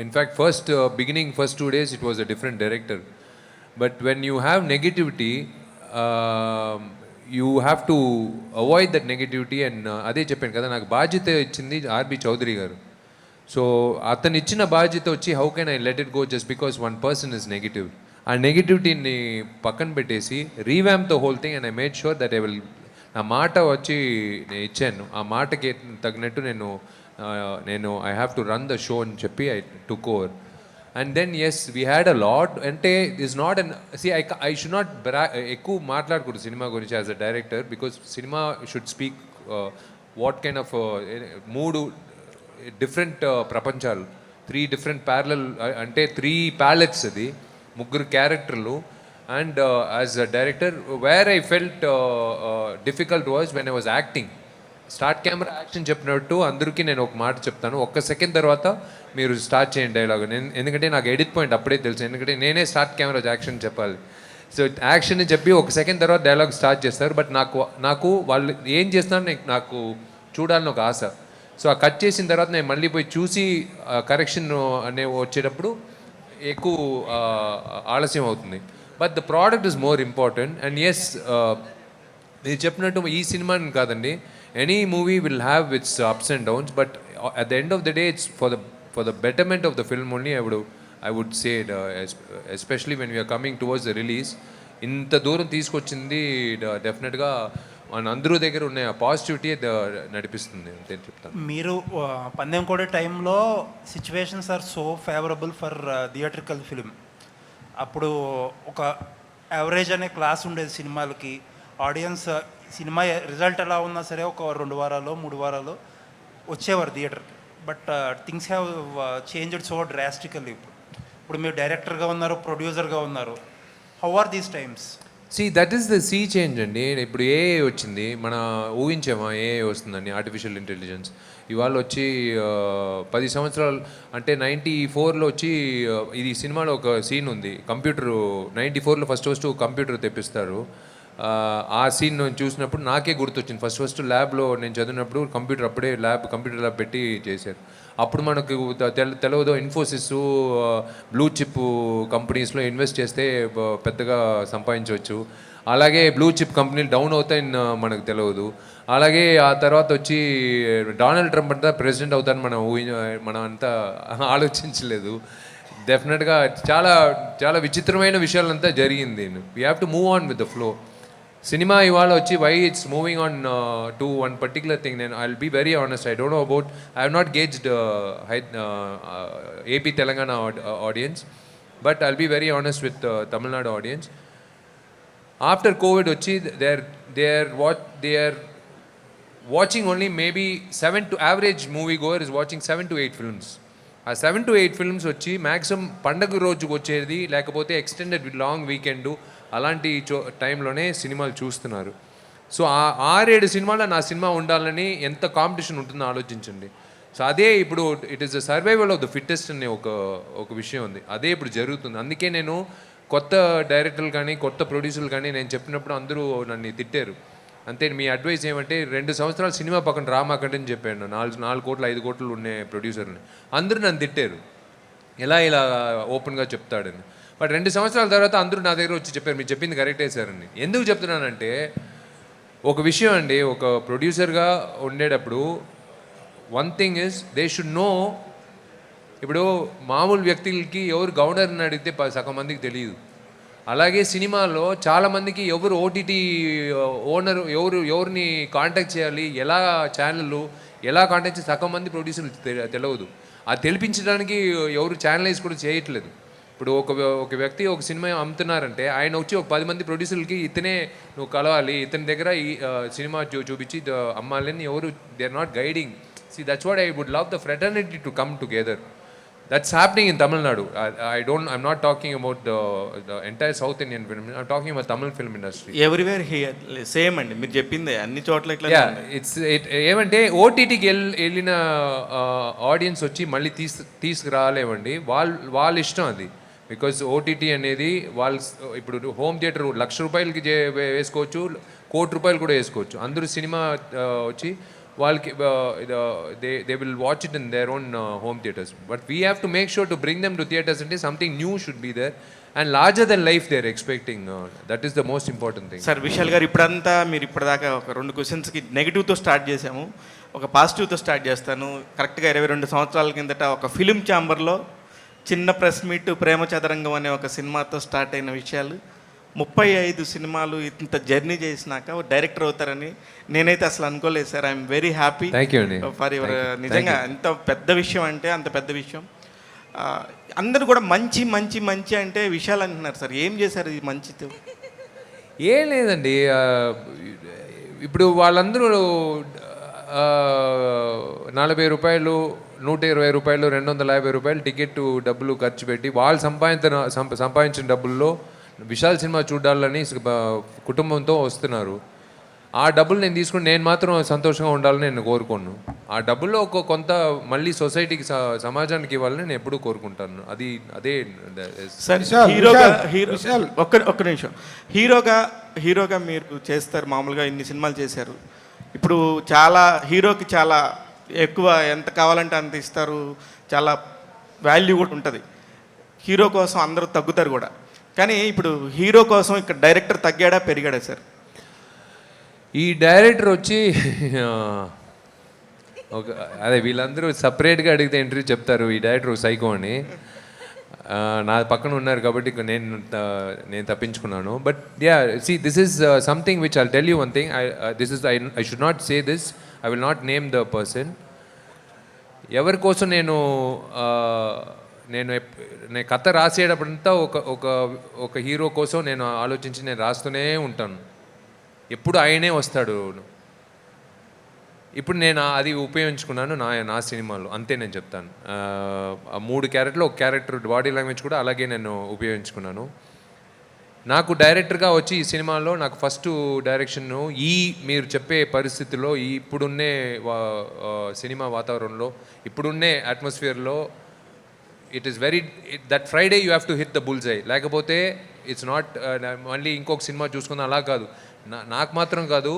In fact first 2 days it was a different director. But when you have negativity, you have to avoid that negativity. And అదే చెప్పాను కదా, నాకు బాధ్యత ఇచ్చింది ఆర్బి చౌదరి గారు. సో అతను ఇచ్చిన బాధ్యత వచ్చి how can I let it go just because one person is negative. ఆ నెగిటివిటీని పక్కన పెట్టేసి revamp the whole thing. And I made sure that I will, నా మాట వచ్చి నేను ఇచ్చాను, ఆ మాటకి తగినట్టు నేను I have to run the show అని చెప్పి I took over. And then yes, we had a lot. Ante is not an, see, I should not ekku maatladukodu cinema gurinchi as a director, because cinema should speak what kind of mood, different prapanchalu, 3 different parallel ante 3 palettes adi, 3 characterlu. And as a director, where I felt difficult was when I was acting. Start camera action చెప్పినట్టు అందరికీ నేను ఒక మాట చెప్తాను, 1 సెకండ్ తర్వాత మీరు స్టార్ట్ చేయండి డైలాగ్. ఎందుకంటే నాకు ఎడిట్ పాయింట్ అప్పుడే తెలుసు, ఎందుకంటే నేనే స్టార్ట్ కెమెరా యాక్షన్ చెప్పాలి. సో యాక్షన్ చెప్పి 1 సెకండ్ తర్వాత డైలాగ్ స్టార్ట్ చేస్తారు. బట్ నాకు వాళ్ళు ఏం చేస్తారో నాకు చూడాలని ఒక ఆశ. సో ఆ కట్ చేసిన తర్వాత నేను మళ్ళీ పోయి చూసి కరెక్షన్ అనే వచ్చేటప్పుడు ఎక్కువ ఆలస్యం అవుతుంది. But the product is more important. And yes, మీరు చెప్పినట్టు ఈ సినిమాని కాదండి, any movie will have its ups and downs, but at the end of the day it's for the betterment of the film only. I would say it, especially when we are coming towards the release, inta dooram తీసుకొచ్చింది డెఫినెట్ గా మన అందరూ దగ్గర ఉన్న పాజిటివిటీ నడిపిస్తుంది అంటే చెప్తాను. మీరు పందెం కూడా టైంలో situations are so favourable for theatrical film. అప్పుడు ఒక యావరేజ్ అనే క్లాస్ ఉండేది సినిమాలకి. ఆడియన్స్ సినిమా రిజల్ట్ ఎలా ఉన్నా సరే ఒక 2 వారాలు 3 వారాలు వచ్చేవారు థియేటర్కి. But things have changed so drastically. ఇప్పుడు మీరు డైరెక్టర్గా ఉన్నారు, ప్రొడ్యూసర్గా ఉన్నారు. How are these times? That is the sea change అండి. ఇప్పుడు ఏఐ వచ్చింది, మన ఊహించామా ఏఐ వస్తుందని, ఆర్టిఫిషియల్ ఇంటెలిజెన్స్. ఇవాళ వచ్చి 10 సంవత్సరాలు అంటే 94లో వచ్చి ఇది సినిమాలో ఒక సీన్ ఉంది, కంప్యూటరు 94లో ఫస్ట్ కంప్యూటర్ తెప్పిస్తారు. ఆ సీన్ చూసినప్పుడు నాకే గుర్తొచ్చింది. ఫస్ట్ ల్యాబ్లో నేను చదివినప్పుడు కంప్యూటర్ అప్పుడే కంప్యూటర్ ల్యాబ్ పెట్టి చేశారు. అప్పుడు మనకు తెలియదు ఇన్ఫోసిస్, బ్లూ చిప్ కంపెనీస్లో ఇన్వెస్ట్ చేస్తే పెద్దగా సంపాదించవచ్చు. అలాగే బ్లూ చిప్ కంపెనీలు డౌన్ అవుతాయని మనకు తెలియదు. అలాగే ఆ తర్వాత వచ్చి డొనాల్డ్ ట్రంప్ అంతా ప్రెసిడెంట్ అవుతారని మనం అంతా ఆలోచించలేదు. డెఫినెట్గా చాలా చాలా విచిత్రమైన విషయాలంతా జరిగింది. We have to move on with the flow. Cinema ఇవాళ వచ్చి why it's moving on to one particular thing. నేను I will be very honest, I don't know about, I have not gauged AP Telangana audience, but I will be very honest with Tamil Nadu audience. After covid వచ్చి they are watching only maybe 7 to average moviegoer is watching 7 to 8 films. ఆ 7 to 8 ఫిల్మ్స్ వచ్చి మ్యాక్సిమం పండగ రోజుకు వచ్చేది, లేకపోతే ఎక్స్టెండెడ్ లాంగ్ వీకెండ్ అలాంటి టైంలోనే సినిమాలు చూస్తున్నారు. సో ఆ 6-7 సినిమాలో నా సినిమా ఉండాలని ఎంత కాంపిటీషన్ ఉంటుందో ఆలోచించండి. సో అదే ఇప్పుడు it is the survival of the fittest అనే ఒక విషయం ఉంది. అదే ఇప్పుడు జరుగుతుంది. అందుకే నేను కొత్త డైరెక్టర్లు కానీ కొత్త ప్రొడ్యూసర్లు కానీ నేను చెప్పినప్పుడు అందరూ నన్ను తిట్టారు. అంతే, మీ అడ్వైస్ ఏమంటే 2 సంవత్సరాలు సినిమా పక్కన రామాకండి అని చెప్పాను. 4 కోట్లు 5 కోట్లు ఉండే ప్రొడ్యూసర్ని అందరూ నన్ను తిట్టారు, ఇలా ఓపెన్గా చెప్తాడని. బట్ 2 సంవత్సరాల తర్వాత అందరూ నా దగ్గర వచ్చి చెప్పారు, మీరు చెప్పింది కరెక్టే సార్ అని. ఎందుకు చెప్తున్నానంటే ఒక విషయం అండి, ఒక ప్రొడ్యూసర్గా ఉండేటప్పుడు one thing is they should know. ఇప్పుడు మామూలు వ్యక్తులకి ఎవరు గవర్నర్ని అడిగితే సగం మందికి తెలియదు. అలాగే సినిమాలో చాలామందికి ఎవరు ఓటీటీ ఓనర్ ఎవరిని కాంటాక్ట్ చేయాలి, ఎలా ఛానళ్ళు ఎలా కాంటాక్ట్ చేసి సగం మంది ప్రొడ్యూసర్లు తెలియదు. అది తెలిపించడానికి ఎవరు ఛానలైజ్ కూడా చేయట్లేదు. ఇప్పుడు ఒక వ్యక్తి ఒక సినిమా అమ్ముతున్నారంటే ఆయన వచ్చి ఒక 10 మంది ప్రొడ్యూసర్లకి ఇతనే నువ్వు కలవాలి, ఇతని దగ్గర ఈ సినిమా చూపించి అమ్మాలని ఎవరు they are not guiding. See that's what I would love the fraternity to come together. That's happening in Tamil Nadu. I'm not talking about the entire South Indian film. I'm talking about Tamil film industry. Everywhere here same అండి, మీరు చెప్పిందే అన్ని చోట్ల ఇట్లా. ఏమంటే ఓటీటీకి వెళ్ళిన ఆడియన్స్ వచ్చి మళ్ళీ తీసుకురాలేమండి, వాళ్ళ ఇష్టం అది. బికాజ్ ఓటీటీ అనేది వాళ్ళు ఇప్పుడు హోమ్ థియేటర్ ₹1,00,000 వేసుకోవచ్చు, ₹1,00,00,000 కూడా వేసుకోవచ్చు. అందరూ సినిమా వచ్చి వాళ్ళకి they will watch it in their own home theaters, but we have to make sure to bring them to theaters and something new should be there and larger than life they are expecting. That is the most important thing. Sir Vishal గారు, ఇప్పుడంతా మీరు ఇప్పటిదాకా ఒక 2 క్వశ్చన్స్కి నెగిటివ్తో స్టార్ట్ చేసాము, ఒక పాజిటివ్తో స్టార్ట్ చేస్తాను. కరెక్ట్గా 22 సంవత్సరాల కిందట ఒక ఫిలిం ఛాంబర్లో చిన్న ప్రెస్ మీట్ ప్రేమ చదరంగం అనే ఒక సినిమాతో స్టార్ట్ అయిన విషయాలు 35 సినిమాలు ఇంత జర్నీ చేసినాక డైరెక్టర్ అవుతారని నేనైతే అసలు అనుకోలేదు sir. I'm very happy for your. నిజంగా ఎంత పెద్ద విషయం అంటే అంత పెద్ద విషయం. అందరూ కూడా మంచి మంచి మంచి అంటే విషయాలు అంటున్నారు సార్, ఏం చేశారు ఈ మంచితో? ఏం లేదండి, ఇప్పుడు వాళ్ళందరూ ₹40, ₹120, ₹250 టికెట్ డబ్బులు ఖర్చు పెట్టి వాళ్ళు సంపాదించిన డబ్బుల్లో విశాల్ సినిమా చూడాలని కుటుంబంతో వస్తున్నారు. ఆ డబ్బులు నేను తీసుకుని నేను మాత్రం సంతోషంగా ఉండాలని నేను కోరుకోను. ఆ డబ్బుల్లో కొంత మళ్ళీ సొసైటీకి సమాజానికి ఇవ్వాలని నేను ఎప్పుడూ కోరుకుంటాను. అదే ఒక్క నిమిషం. హీరోగా మీరు చేస్తారు, మామూలుగా ఇన్ని సినిమాలు చేశారు. ఇప్పుడు హీరోకి చాలా ఎక్కువ ఎంత కావాలంటే అంత ఇస్తారు, చాలా వాల్యూ కూడా ఉంటుంది. హీరో కోసం అందరూ తగ్గుతారు కూడా. కానీ ఇప్పుడు హీరో కోసం ఇక్కడ డైరెక్టర్ తగ్గాడా పెరిగాడా సార్? ఈ డైరెక్టర్ వచ్చి అదే వీళ్ళందరూ సపరేట్గా అడిగితే ఇంటర్వ్యూ చెప్తారు ఈ డైరెక్టర్ సైకో అని. నా పక్కన ఉన్నారు కాబట్టి నేను తప్పించుకున్నాను. But this is something which I'll tell you one thing. I should not say this, I will not name the person. ఎవరి కోసం నేను కథ రాసేటప్పుడంతా ఒక హీరో కోసం నేను ఆలోచించి నేను రాస్తూనే ఉంటాను. ఎప్పుడు ఆయనే వస్తాడు. ఇప్పుడు నేను అది ఉపయోగించుకున్నాను నా సినిమాలో, అంతే నేను చెప్తాను. ఆ 3 క్యారెక్టర్లో ఒక క్యారెక్టర్ బాడీ లాంగ్వేజ్ కూడా అలాగే నేను ఉపయోగించుకున్నాను. నాకు డైరెక్టర్గా వచ్చి ఈ సినిమాలో నాకు ఫస్ట్ డైరెక్షన్ మీరు చెప్పే పరిస్థితుల్లో ఇప్పుడున్నే సినిమా వాతావరణంలో ఇప్పుడున్నే అట్మాస్ఫియర్లో it is very that Friday you have to hit the bull's eye, లేకపోతే ఇట్స్ నాట్ మళ్ళీ ఇంకొక సినిమా చూసుకుందాం అలా కాదు. నాకు మాత్రం కాదు,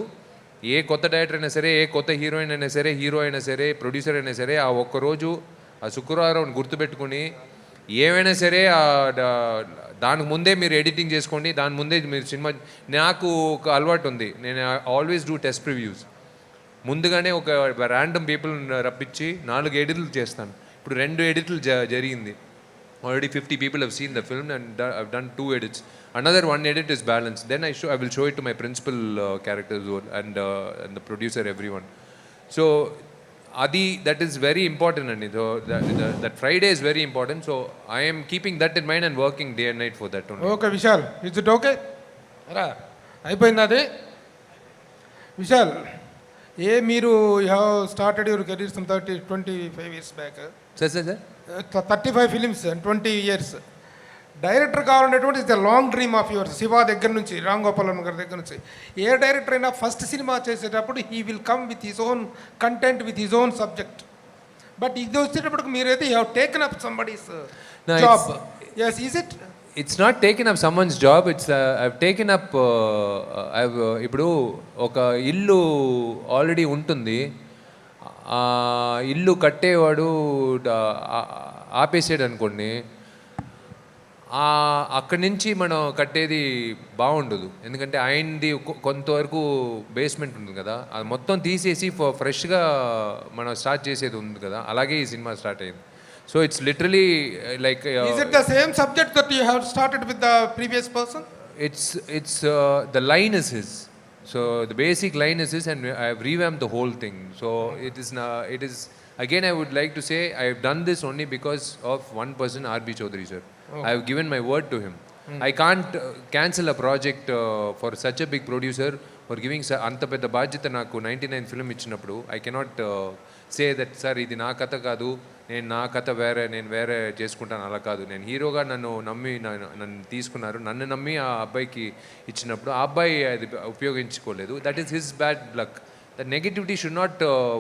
ఏ కొత్త డైరెక్టర్ అయినా సరే, ఏ కొత్త హీరోయిన్ అయినా సరే, హీరో అయినా సరే, ప్రొడ్యూసర్ అయినా సరే, ఆ ఒక్కరోజు ఆ శుక్రవారం గుర్తుపెట్టుకుని ఏమైనా సరే దానికి ముందే మీరు ఎడిటింగ్ చేసుకోండి, దాని ముందే మీరు సినిమా. నాకు ఒక అలవాటు ఉంది, నేను ఆల్వేస్ డూ టెస్ట్ రివ్యూస్. ముందుగానే ఒక ర్యాండమ్ పీపుల్ రప్పించి 4 ఎడిట్లు చేస్తాను. ఇప్పుడు 2 ఎడిట్లు జరిగింది. Already 50 people have seen the film and I've done 2 edits. Another 1 edit is balanced. Then I will show it to my principal characters and the producer, everyone. So that is very important, and so that Friday is very important. So I am keeping that in mind and working day and night for that only. Okay, Vishal, is it okay? Ra అయిపోయింది అది. Vishal, మీరు you have started your career some 25 years back. Sir. 35 films and 20 years. Director కావాలనేటువంటి is the long dream of your. Shiva దగ్గర నుంచి, రామ్ గోపాలన్ గారి దగ్గర నుంచి, ఏ డైరెక్టర్ అయినా ఫస్ట్ సినిమా చేసేటప్పుడు he will come with his own content, with his own subject. But ఇది వచ్చేటప్పటికి మీరైతే you have taken up somebody's job. yes, is it? It's not taken up someone's job. It's I've taken up ఇప్పుడు ఒక ఇల్లు ఆల్రెడీ ఉంటుంది, ఆ ఇల్లు కట్టేవాడు ఆపేసాడు అనుకోండి, అక్కడి నుంచి మనం కట్టేది బాగుండదు. ఎందుకంటే ఆయనది కొంతవరకు బేస్మెంట్ ఉంది కదా, అది మొత్తం తీసేసి ఫ్రెష్గా మనం స్టార్ట్ చేసేది ఉంది కదా, అలాగే ఈ సినిమా స్టార్ట్ అయింది. So it's literally like is it the same subject that you have started with the previous person? It's the line is his. So the basic line is his, and I have revamped the whole thing. So it is again, I would like to say I have done this only because of one person, R.B. Chaudhary sir. Okay. I have given my word to him. I can't cancel a project for such a big producer for giving anta pedda bajyata naaku 99 film ichinapudu. I cannot say that sir idi na katha kaadu, నేను నా కథ వేరే, నేను వేరే చేసుకుంటాను, అలా కాదు. నేను హీరోగా నన్ను తీసుకున్నారు, నన్ను నమ్మి ఆ అబ్బాయికి ఇచ్చినప్పుడు ఆ అబ్బాయి అది ఉపయోగించుకోలేదు. That is his bad luck. The negativity should not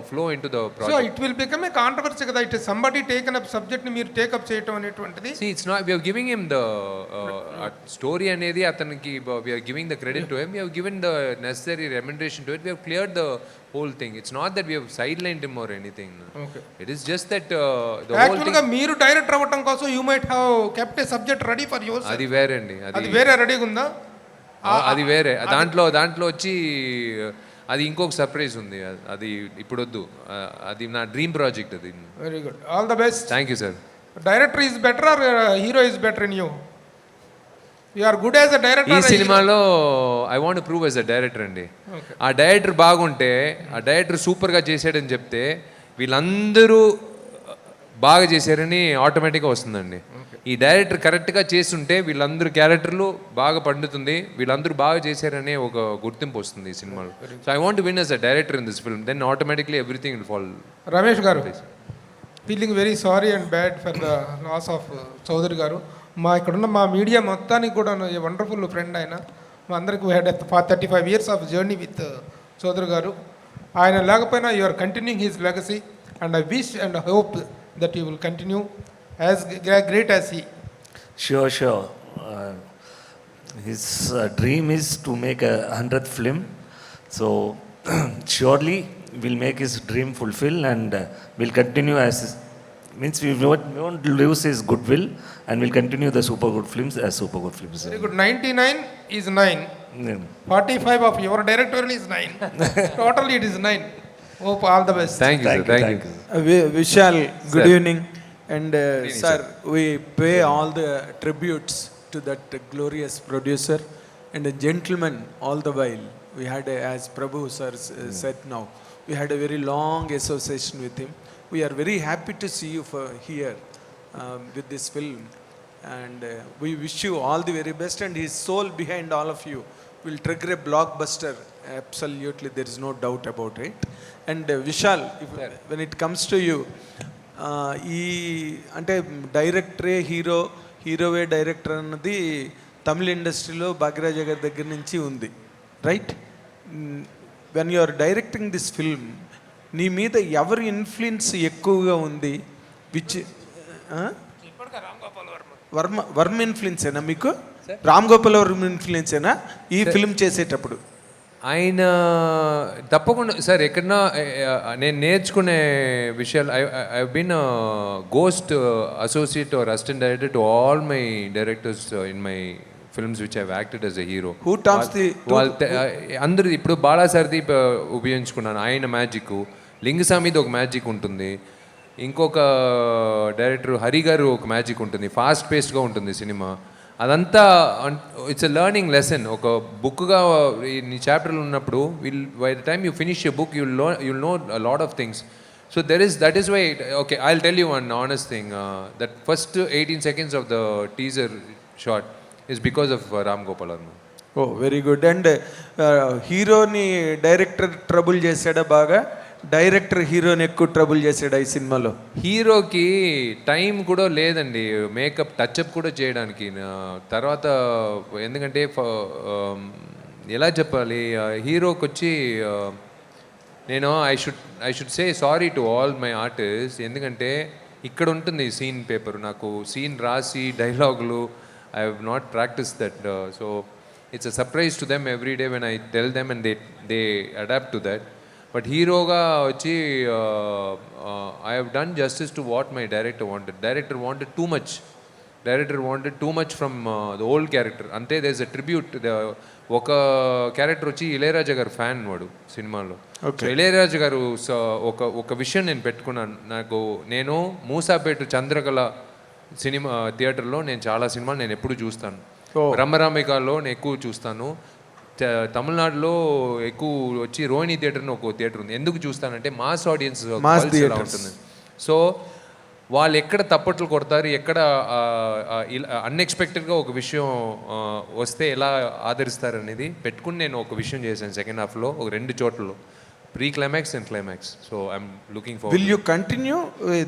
flow into the project. So it will become a controversy kada, it is somebody taken up subject ni meer take up cheyadam anetuntadi. See, it's not, we are giving him the story anedi ataniki, we are giving the credit to him, we have given the necessary remuneration to it, we have cleared the whole thing. It's not that we have sidelined him or anything. Okay. It is just that the whole thing. Actually మీరు డైరెక్టర్ అవ్వటం కోసం you might have kept a subject ready for yourself. అది వేరే అండి, అది వేరే రెడీగా ఉందా? అది వేరే, దాంట్లో వచ్చి అది ఇంకొక సర్ప్రైజ్ ఉంది, అది ఇప్పుడు వద్దు, అది నా డ్రీమ్ ప్రాజెక్ట్ అది. Very good, all the best. Thank you sir. Director is better or hero is better in you? You are good as a director. ఈ సినిమాలో I want prove as a director అండి. ఆ డైరెక్టర్ బాగుంటే, ఆ డైరెక్టర్ సూపర్గా చేశాడని చెప్తే వీళ్ళందరూ బాగా చేశారని ఆటోమేటిక్గా వస్తుందండి. ఈ డైరెక్టర్ కరెక్ట్గా చేస్తుంటే వీళ్ళందరూ క్యారెక్టర్లు బాగా పండుతుంది, వీళ్ళందరూ బాగా చేశారనే ఒక గుర్తింపు వస్తుంది ఈ సినిమాలో. So I want win as a director in this film, then automatically everything will fall. Ramesh గారు, feeling very sorry and bad for the loss of Chowdary గారు. ఇక్కడున్న మా మీడియా మొత్తానికి కూడా వండర్ఫుల్ ఫ్రెండ్ ఆయన. మా అందరికి we had 35 years of journey with Choudary గారు. ఆయన లేకపోయినా you are continuing his legacy and I wish and hope that you will continue as great as he. Sure. His dream is to make a 100th film. So surely we'll make his dream fulfill, and we'll continue as means we won't lose his goodwill, and we'll continue the super good films as super good films. Very good. 99 is 9. 45 of your directorial is 9. Totally it is 9. Hope all the best. Thank you, sir. Thank you. Vishal, good sir. evening. And sir, we pay all the tributes to that glorious producer and a gentleman all the while. We had, as Prabhu sir said now, we had a very long association with him. We are very happy to see you here with this film. And we wish you all the very best, and his soul behind all of you will trigger a blockbuster. Absolutely, there is no doubt about it. And Vishal, when it comes to you, ఈ అంటే డైరెక్టరే హీరోవే డైరెక్టర్ అన్నది తమిళ ఇండస్ట్రీలో భాగ్యరాజ గారి దగ్గర నుంచి ఉంది, right? When you are directing this film, నీ మీద ఎవరి ఇన్ఫ్లుయెన్స్ ఎక్కువగా ఉంది? విచ్ వర్మ ఇన్ఫ్లుయెన్సేనా మీకు? రామ్ గోపాల్ వర్మ ఇన్ఫ్లుయెన్సేనా ఈ ఫిల్మ్ చేసేటప్పుడు? ఆయన తప్పకుండా సార్, ఎక్కడన్నా నేను నేర్చుకునే విషయాలు, I been ghost associate or assistant director to all my directors in my films which I've acted as a hero. అందరూ ఇప్పుడు బాలా సార్ది ఉపయోగించుకున్నాను, ఆయన మ్యాజిక్. లింగస్వామిది ఒక మ్యాజిక్ ఉంటుంది, ఇంకొక డైరెక్టర్ హరి గారు ఒక మ్యాజిక్ ఉంటుంది, ఫాస్ట్ పేస్డ్గా ఉంటుంది సినిమా. అదంతా ఇట్స్ ఎ లెర్నింగ్ లెసన్. ఒక బుక్గా నీ చాప్టర్లు ఉన్నప్పుడు by the time you finish a book you'll know lot of things. So that is why, okay, I will tell you one honest thing, that first 18 seconds of the teaser shot is because of Ram Gopal Varma. Oh very good. And హీరోని డైరెక్టర్ ట్రబుల్ చేశాడా బాగా? డైరెక్టర్ హీరోని ఎక్కువ ట్రబుల్ చేశాడా ఈ సినిమాలో? హీరోకి టైం కూడా లేదండి మేకప్ టచ్అప్ కూడా చేయడానికి. తర్వాత ఎందుకంటే ఎలా చెప్పాలి, హీరోకి వచ్చి నేను I should say sorry to all my artist. ఎందుకంటే ఇక్కడ ఉంటుంది సీన్ పేపర్, నాకు సీన్ రాసి డైలాగులు I have not practice that. So it's a surprise to them every day when I tell them and they adapt to that. But హీరోగా వచ్చి I have done justice to what my director wanted. Director wanted too much from the old character. అంతే దేర్ ఇస్ అ ట్రిబ్యూట్. ఒక క్యారెక్టర్ వచ్చి ఇళయరాజా గారు ఫ్యాన్ వాడు సినిమాలో. ఇళయరాజా గారు ఒక విషయం నేను పెట్టుకున్నాను. నేను మూసాపేట చంద్రకళ సినిమా థియేటర్లో నేను చాలా సినిమాలు నేను ఎప్పుడు చూస్తాను. బ్రహ్మరాంబికలో నేను ఎక్కువ చూస్తాను. తమిళనాడులో ఎక్కువ వచ్చి రోహిణి థియేటర్ అని ఒక థియేటర్ ఉంది. ఎందుకు చూస్తానంటే మాస్ ఆడియన్స్ ఉంటుంది. సో వాళ్ళు ఎక్కడ తప్పట్లు కొడతారు, ఎక్కడ అన్ఎక్స్పెక్టెడ్గా ఒక విషయం వస్తే ఎలా ఆదరిస్తారు అనేది పెట్టుకుని నేను ఒక విషయం చేశాను సెకండ్ హాఫ్లో, ఒక 2 చోట్లలో, pre climax and climax. So I'm looking for. Will you continue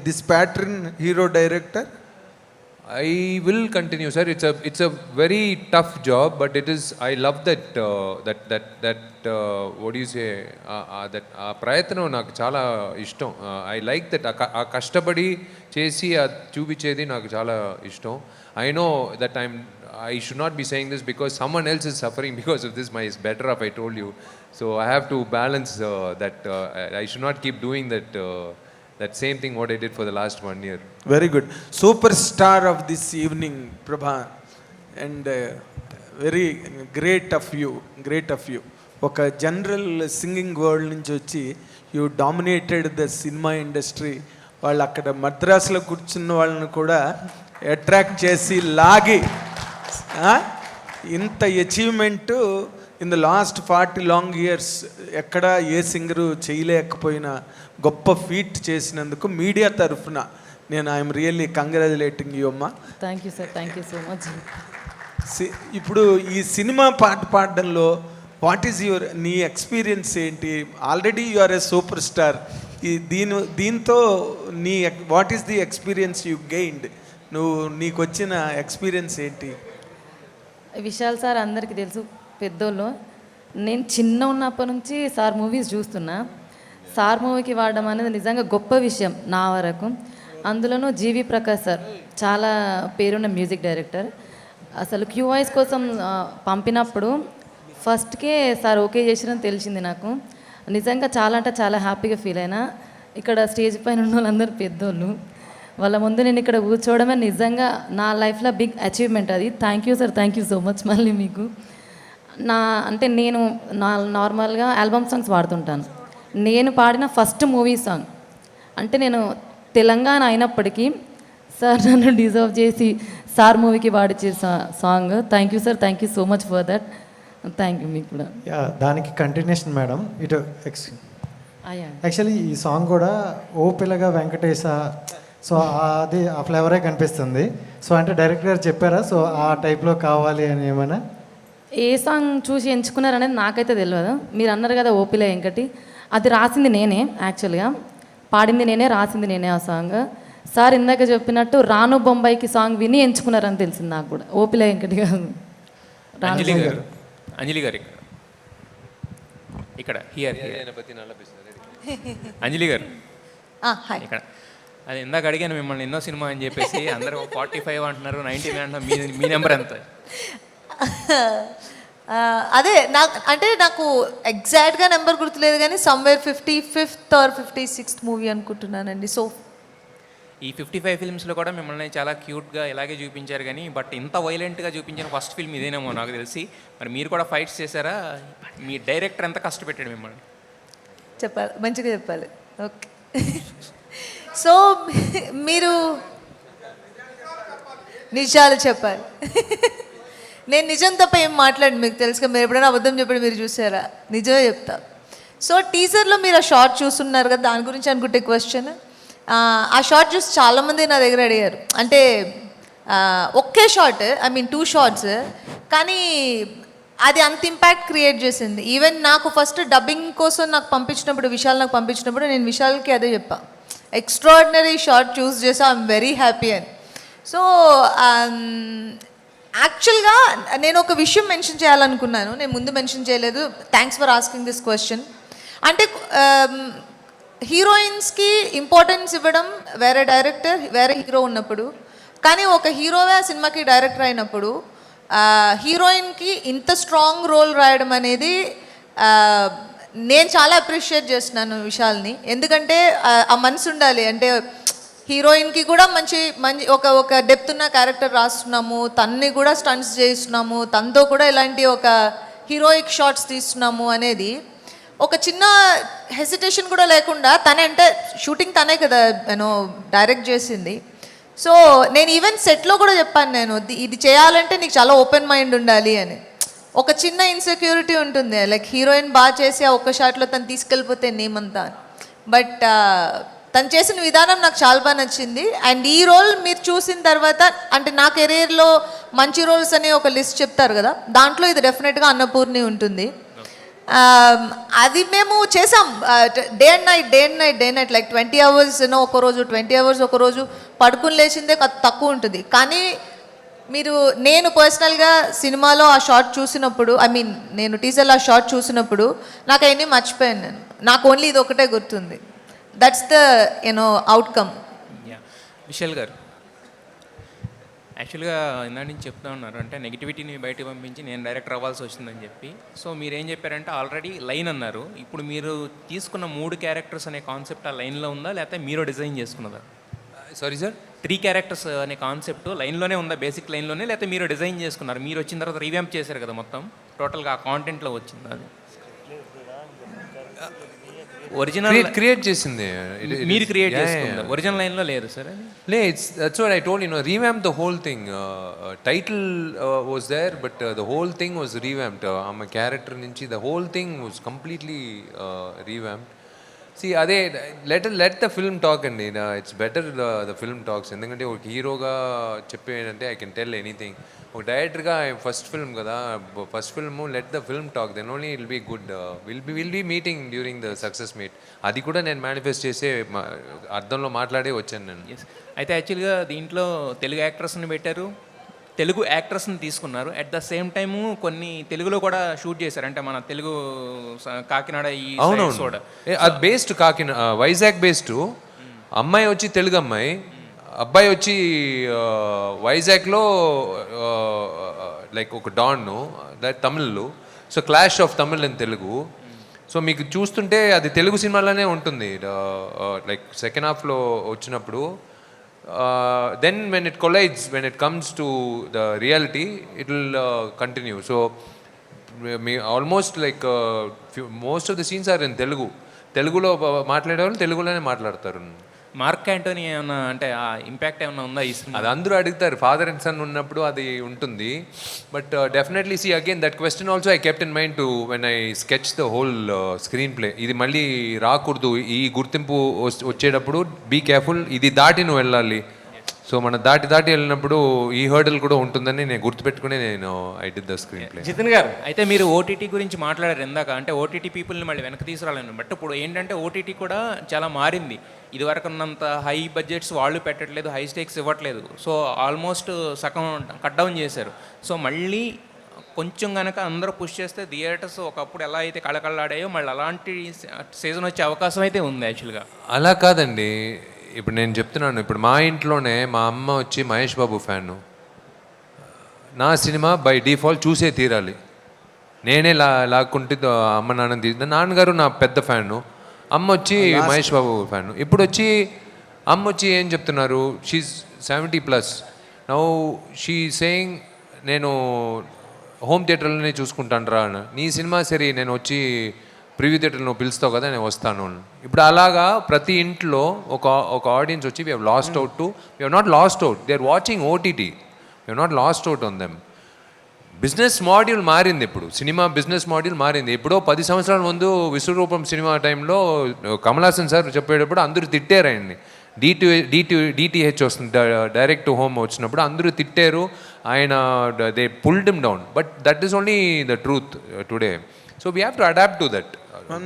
this pattern hero director? I will continue, sir. It's a very tough job, but it is. I love that. What do you say? That ప్రయత్నం నాకు చాలా ఇష్టం. I like that. ఆ కష్టపడి చేసి చూపించేది నాకు చాలా ఇష్టం. I know that I should not be saying this because someone else is suffering because of this. It's better if I told you. So I have to balance that. I should not keep doing that. That same thing what I did for the last 1 year. Very good. Superstar of this evening, Prabha, and very great of you. ఒక జనరల్ సింగింగ్ వరల్డ్ నుంచి వచ్చి you dominated the cinema industry. వాళ్ళు అక్కడ మద్రాసులో కూర్చున్న వాళ్ళని కూడా అట్రాక్ట్ చేసి లాగి ఇంత achievement in the last 40 long years ఎక్కడ ఏ సింగరు చేయలేకపోయినా గొప్ప ఫీట్ చేసినందుకు మీడియా తరఫున నేను ఐఎమ్ రియల్లీ కంగ్రాచులేటింగ్ యూ అమ్మా. Thank you sir, thank you so much. ఇప్పుడు ఈ సినిమా పాట పాడడంలో వాట్ ఈజ్ నీ ఎక్స్పీరియన్స్ ఏంటి? Already you are a super star. దీంతో నీ what is the experience you gained? నీకు వచ్చిన ఎక్స్పీరియన్స్ ఏంటి? విశాల్ సార్ అందరికీ తెలుసు, పెద్దోళ్ళు. నేను చిన్న ఉన్నప్పటి నుంచి సార్ మూవీస్ చూస్తున్నా. సార్ మూవీకి వాడడం అనేది నిజంగా గొప్ప విషయం నా వరకు. అందులోనూ జీవి ప్రకాష్ సార్ చాలా పేరున్న మ్యూజిక్ డైరెక్టర్. అసలు క్యూఐస్ కోసం పంపినప్పుడు ఫస్ట్కే సార్ ఓకే చేసిరని తెలిసింది నాకు. నిజంగా చాలా అంటే చాలా హ్యాపీగా ఫీల్ అయినా. ఇక్కడ స్టేజ్ పైన ఉన్న వాళ్ళందరూ పెద్దోళ్ళు, వాళ్ళ ముందు నేను ఇక్కడ కూర్చోవడమే నిజంగా నా లైఫ్లో బిగ్ అచీవ్మెంట్ అది. Thank you sir, thank you so much. మళ్ళీ మీకు నేను నార్మల్గా ఆల్బమ్ సాంగ్స్ పాడుతుంటాను. నేను పాడిన ఫస్ట్ మూవీ సాంగ్ అంటే నేను తెలంగాణ అయినప్పటికీ సార్ నన్ను డిజర్వ్ చేసి సార్ మూవీకి పాడిచ్చే song. Thank you sir, thank you so much for that. Thank you మీకు కూడా. దానికి కంటిన్యూషన్ మేడం. ఇటు యాక్చువల్లీ ఈ సాంగ్ కూడా ఓ పిల్లగా వెంకటేశ, సో అది ఆ ఫ్లేవరే కనిపిస్తుంది. సో అంటే డైరెక్టర్ గారు చెప్పారా సో ఆ టైప్లో కావాలి అని ఏమైనా? ఏ సాంగ్ చూసి ఎంచుకున్నారనేది నాకైతే తెలియదు. మీరు అన్నారు కదా ఓపిల వెంకటి, అది రాసింది నేనే, యాక్చువల్గా పాడింది నేనే, రాసింది నేనే ఆ సాంగ్. సార్ ఇందాక చెప్పినట్టు రాను బొంబాయికి సాంగ్ విని ఎంచుకున్నారని తెలిసింది నాకు కూడా, ఓపిల వెంకటి కాదు. అంజలి గారు ఇక్కడ హియర్ అంజలి గారు ఇక్కడ అది ఇందాక అడిగాను మిమ్మల్ని ఎన్నో సినిమా అని చెప్పేసి అందరూ 45 అంటున్నారు, 90 అంటున్నారు, మీ నెంబర్ ఎంత? అదే నాకు ఎగ్జాక్ట్గా నెంబర్ గుర్తులేదు కానీ somewhere 55th or 56th movie అనుకుంటున్నానండి. సో ఈ 55 ఫిల్మ్స్లో కూడా మిమ్మల్ని చాలా క్యూట్గా ఇలాగే చూపించారు కానీ బట్ ఇంత వైలెంట్గా చూపించిన ఫస్ట్ ఫిల్మ్ ఇదేనేమో నాకు తెలిసి. మరి మీరు కూడా ఫైట్స్ చేశారా? మీ డైరెక్టర్ ఎంత కష్టపెట్టాడు మిమ్మల్ని? చెప్పాలి, మంచిగా చెప్పాలి. ఓకే, సో మీరు నిజాలు చెప్పాలి. నేను నిజం తప్ప ఏం మాట్లాడి మీకు తెలుసుగా, మీరు ఎప్పుడైనా అబద్ధం చెప్పడం మీరు చూసారా? నిజమే చెప్తా. సో టీజర్లో మీరు ఆ షార్ట్ చూస్తున్నారు కదా, దాని గురించి అనుకుంటే క్వశ్చన్. ఆ షార్ట్ చూసి చాలామంది నా దగ్గర అడిగారు, అంటే ఒకే షార్ట్, ఐ మీన్ 2 షార్ట్స్, కానీ అది అంత ఇంపాక్ట్ క్రియేట్ చేసింది. ఈవెన్ నాకు ఫస్ట్ డబ్బింగ్ కోసం నాకు పంపించినప్పుడు, విశాల్ నాకు పంపించినప్పుడు నేను విశాల్కి అదే చెప్పా, ఎక్స్ట్రాడినరీ షార్ట్ చూస్ చేసా, ఐఎమ్ వెరీ హ్యాపీ అని. సో యాక్చువల్గా నేను ఒక విషయం మెన్షన్ చేయాలనుకున్నాను, నేను ముందు మెన్షన్ చేయలేదు. Thanks for asking this question. అంటే హీరోయిన్స్కి ఇంపార్టెన్స్ ఇవ్వడం వేరే డైరెక్టర్, వేరే హీరో ఉన్నప్పుడు, కానీ ఒక హీరోవే ఆ సినిమాకి డైరెక్టర్ అయినప్పుడు హీరోయిన్కి ఇంత స్ట్రాంగ్ రోల్ రాయడం అనేది నేను చాలా అప్రిషియేట్ చేస్తున్నాను విశాల్ని. ఎందుకంటే ఆ మనసు ఉండాలి, అంటే హీరోయిన్కి కూడా మంచి ఒక డెప్త్ ఉన్న క్యారెక్టర్ రాస్తున్నాము, తన్ని కూడా స్టంట్స్ చేస్తున్నాము, తనతో కూడా ఇలాంటి ఒక హీరోయిక్ షాట్స్ తీస్తున్నాము అనేది ఒక చిన్న హెసిటేషన్ కూడా లేకుండా, తనే అంటే షూటింగ్ తనే కదా డైరెక్ట్ చేసింది. సో నేను ఈవెన్ సెట్లో కూడా చెప్పాను, నేను ఇది చేయాలంటే నీకు చాలా ఓపెన్ మైండ్ ఉండాలి అని. ఒక చిన్న ఇన్సెక్యూరిటీ ఉంటుంది, లైక్ హీరోయిన్ బాగా చేసి ఆ ఒక్క షాట్లో తను తీసుకెళ్ళిపోతే నేమంతా. బట్ తను చేసిన విధానం నాకు చాలా బాగా నచ్చింది. అండ్ ఈ రోల్ మీరు చూసిన తర్వాత, అంటే నా కెరీర్లో మంచి రోల్స్ అని ఒక లిస్ట్ చెప్తారు కదా, దాంట్లో ఇది డెఫినెట్గా అన్నపూర్ణి ఉంటుంది. అది మేము చేసాం day and night like 20 hours ఒకరోజు, 20 hours ఒకరోజు, పడుకుని లేచిందే తక్కువ ఉంటుంది. కానీ నేను పర్సనల్గా సినిమాలో ఆ షార్ట్ చూసినప్పుడు, ఐ మీన్ నేను టీజర్లో ఆ షార్ట్ చూసినప్పుడు నాకు అవన్నీ మర్చిపోయాను. నాకు ఓన్లీ ఇది ఒకటే గుర్తుంది. That's the outcome. విశాల్ గారు యాక్చువల్గా ఇందా నుంచి చెప్తా ఉన్నారు, అంటే నెగిటివిటీని బయటకు పంపించి నేను డైరెక్టర్ అవ్వాల్సి వచ్చిందని చెప్పి. సో మీరు ఏం చెప్పారంటే ఆల్రెడీ లైన్ అన్నారు. ఇప్పుడు మీరు తీసుకున్న 3 క్యారెక్టర్స్ అనే కాన్సెప్ట్ ఆ లైన్లో ఉందా, లేకపోతే మీరు డిజైన్ చేసుకున్నదా? సారీ సార్, 3 క్యారెక్టర్స్ అనే కాన్సెప్ట్ లైన్లోనే ఉందా, బేసిక్ లైన్లోనే, లేకపోతే మీరు డిజైన్ చేసుకున్నారు? మీరు వచ్చిన తర్వాత రీవ్యాంప్ చేశారు కదా మొత్తం, టోటల్గా ఆ కాంటెంట్లో వచ్చింది అది ఒరిజినల్ క్రియేట్ చేసింది మీరు క్రియేట్ చేసుకుంది, ఒరిజినల్ లైన్లో లేదు సార్? లే, that's what I told you, revamp the whole thing. Title was there but the whole thing was revamped. ఆమె క్యారెక్టర్ నుంచి the whole thing was completely revamped. సి అదే లెట్ ద ఫిల్మ్ టాక్ అండి, it's better the film talks. ఎందుకంటే ఒక హీరోగా చెప్పేంటే ఐ కెన్ టెల్ ఎనీథింగ్. ఒక డైరెక్టర్గా ఫస్ట్ ఫిల్మ్ కదా, first film let the film talk, then only will be good. Will be meeting during the success meet. అది కూడా నేను మేనిఫెస్ట్ చేసే అర్థంలో మాట్లాడే వచ్చాను నేను. అయితే యాక్చువల్గా దీంట్లో తెలుగు యాక్ట్రెస్ని పెట్టారు, తెలుగు యాక్ట్రెస్ని తీసుకున్నారు. అట్ ద సేమ్ టైము కొన్ని తెలుగులో కూడా షూట్ చేశారు, అంటే మన తెలుగు కాకినాడ ఈ అవునవును, అది బేస్డ్ వైజాగ్ బేస్డ్. అమ్మాయి వచ్చి తెలుగు అమ్మాయి, అబ్బాయి వచ్చి వైజాగ్లో లైక్ ఒక డాన్ను Tamil. So clash of Tamil and Telugu. So మీకు చూస్తుంటే అది తెలుగు సినిమాలోనే ఉంటుంది. లైక్ సెకండ్ హాఫ్లో వచ్చినప్పుడు then when it collides, when it comes to the reality it will continue. So మీ almost like most of the scenes are in తెలుగులో మాట్లాడేవాళ్ళు తెలుగులోనే మాట్లాడతారు. మార్క్ యాంటోనీ ఏమన్నా అంటే ఆ ఇంపాక్ట్ ఏమన్నా ఉందా ఈ సినిమా? అది అందరూ అడుగుతారు, ఫాదర్ అండ్ సన్ ఉన్నప్పుడు అది ఉంటుంది. But definitely see again that question also I kept in mind to when I sketch the whole screenplay. ఇది మళ్ళీ రాకూడదు, ఈ గుర్తింపు వచ్చేటప్పుడు బీ కేర్ఫుల్, ఇది దాటి నువ్వు వెళ్ళాలి. సో మనం దాటి వెళ్ళినప్పుడు ఈ హర్డల్ కూడా ఉంటుందని నేను గుర్తుపెట్టుకుని నేను I did the screen play. Jithin గారు, అయితే మీరు ఓటీటీ గురించి మాట్లాడారు ఇందాక, అంటే ఓటీటీ పీపుల్ని మళ్ళీ వెనక్కి తీసుకురాలేను. బట్ ఇప్పుడు ఏంటంటే ఓటీటీ కూడా చాలా మారింది. ఇదివరకు ఉన్నంత హై బడ్జెట్స్ వాళ్ళు పెట్టట్లేదు, హై స్టేక్స్ ఇవ్వట్లేదు. సో ఆల్మోస్ట్ సగం కట్ డౌన్ చేశారు. సో మళ్ళీ కొంచెం కనుక అందరూ పుష్ చేస్తే థియేటర్స్ ఒకప్పుడు ఎలా అయితే కళకళలాడాయో మళ్ళీ అలాంటి సీజన్ వచ్చే అవకాశం అయితే ఉంది యాక్చువల్గా. అలా కాదండి, ఇప్పుడు నేను చెప్తున్నాను, ఇప్పుడు మా ఇంట్లోనే మా అమ్మ వచ్చి మహేష్ బాబు ఫ్యాను. నా సినిమా బై డిఫాల్ట్ చూసే తీరాలి. నేనే లాక్కుంటే అమ్మ నాన్నని తీసి, నాన్నగారు నా పెద్ద ఫ్యాను, అమ్మ వచ్చి మహేష్ బాబు ఫ్యాను. ఇప్పుడు వచ్చి అమ్మ వచ్చి ఏం చెప్తున్నారు, షీఈ్ 70+. నౌ షీ సేయింగ్ నేను హోమ్ థియేటర్లోనే చూసుకుంటాను రా అని. నీ సినిమా సరే నేను వచ్చి ప్రివ్యూ థియేటర్లో నువ్వు పిలుస్తావు కదా నేను వస్తాను. ఇప్పుడు అలాగా ప్రతి ఇంట్లో ఒక ఆడియన్స్ వచ్చి we have lost out to, we have not lost out, they are watching OTT, we have not lost out on them. Business module మారింది, ఇప్పుడు సినిమా బిజినెస్ మాడ్యూల్ మారింది. ఎప్పుడో 10 సంవత్సరాల ముందు విశ్వరూపం సినిమా టైంలో కమల్ హాసన్ సార్ చెప్పేటప్పుడు అందరూ తిట్టారండి. డిటిహెచ్ వస్తుంది, డైరెక్ట్ టు హోమ్ వచ్చినప్పుడు అందరూ తిట్టారు ఆయన, they pulled him down. But that is only the truth today. So we have to adapt to that,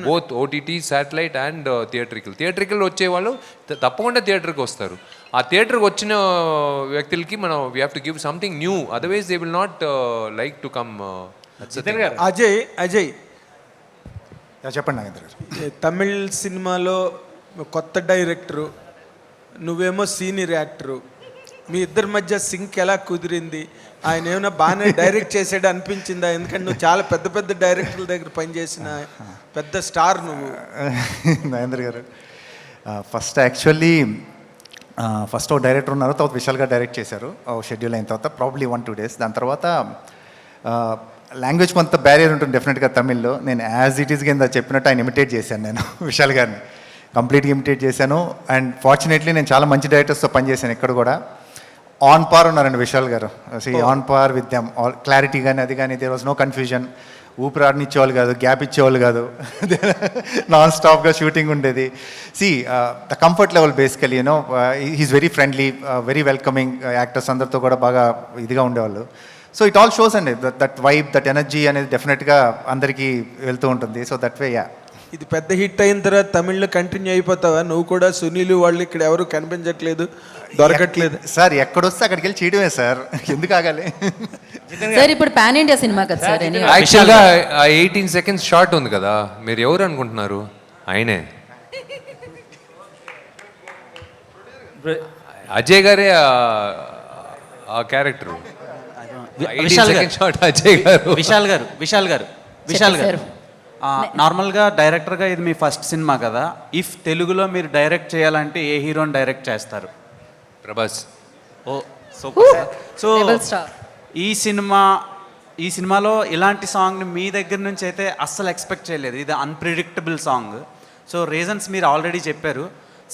both OTT, satellite and theatrical వచ్చేవాళ్ళు తప్పకుండా థియేటర్కి వస్తారు. ఆ థియేటర్కి వచ్చిన వ్యక్తులకి మనం we have to give something new, otherwise they will not like to come. Ajay చెప్పండి నాగేంద్ర గారు. తమిళ్ సినిమాలో కొత్త డైరెక్టరు, నువ్వేమో సీనియర్ యాక్టరు, మీ ఇద్దరి మధ్య సింక్ ఎలా కుదిరింది? ఆయన ఏమైనా బాగానే డైరెక్ట్ చేసాడు అనిపించిందా? ఎందుకంటే నువ్వు చాలా పెద్ద పెద్ద డైరెక్టర్ల దగ్గర పనిచేసిన పెద్ద స్టార్ నువ్వు. నరేంద్ర గారు, ఫస్ట్ యాక్చువల్లీ ఫస్ట్ ఒక డైరెక్టర్ ఉన్నారు, తర్వాత విశాల్ గారు డైరెక్ట్ చేశారు షెడ్యూల్ అయిన తర్వాత ప్రాబ్లీ 1-2 days. దాని తర్వాత లాంగ్వేజ్ కొంత బ్యారియర్ ఉంటుంది డెఫినెట్గా తమిళ్లో. నేను యాజ్ ఇట్ ఈస్ కింద చెప్పినట్టు ఆయన ఇమిటేట్ చేశాను, నేను విశాల్ గారిని కంప్లీట్గా ఇమిటేట్ చేశాను. అండ్ ఫార్చునేట్లీ నేను చాలా మంచి డైరెక్టర్స్తో పనిచేశాను, ఇక్కడ కూడా ఆన్ పార్ ఉన్నారండి విశాల్ గారు. On par with them, clarity కానీ అది కానీ, దేర్ వాజ్ నో కన్ఫ్యూజన్. ఊపిరాడిని ఇచ్చేవాళ్ళు కాదు, గ్యాప్ ఇచ్చేవాళ్ళు కాదు, నాన్ స్టాప్గా షూటింగ్ ఉండేది. The comfort level basically you know, he's very friendly, very welcoming. Actors అందరితో కూడా బాగా ఇదిగా ఉండేవాళ్ళు. సో ఇట్ ఆల్ షోస్ అండి, దట్ వైబ్, దట్ ఎనర్జీ అనేది డెఫినెట్గా అందరికీ వెళ్తూ ఉంటుంది. సో దట్ వే ఇది పెద్ద హిట్ అయిన తర్వాత తమిళ్లో కంటిన్యూ అయిపోతావా నువ్వు కూడా? సునీల్ వాళ్ళు ఇక్కడ ఎవరు కనిపించట్లేదు, దొరకట్లేదు. సార్ ఎక్కడొస్తే అక్కడికి వెళ్ళి చేయడమే సార్, ఎందుకు ఆగాలి? సార్ ఇప్పుడు పాన్ ఇండియా సినిమా కదా సార్. యాక్చువల్గా 18 seconds షార్ట్ ఉంది కదా, మీరు ఎవరు అనుకుంటున్నారు? ఆయనే, అజయ్ గారే ఆ క్యారెక్టర్. విశాల్ గారు నార్మల్గా డైరెక్టర్గా ఇది మీ ఫస్ట్ సినిమా కదా, ఇఫ్ తెలుగులో మీరు డైరెక్ట్ చేయాలంటే ఏ హీరోని డైరెక్ట్ చేస్తారు? ప్రభాస్. ఓ సూపర్. సో ఈ సినిమాలో ఇలాంటి సాంగ్ని మీ దగ్గర నుంచి అయితే అస్సలు ఎక్స్పెక్ట్ చేయలేదు. ఇది అన్ప్రిడిక్టబుల్ సాంగ్. సో రీజన్స్ మీరు ఆల్రెడీ చెప్పారు.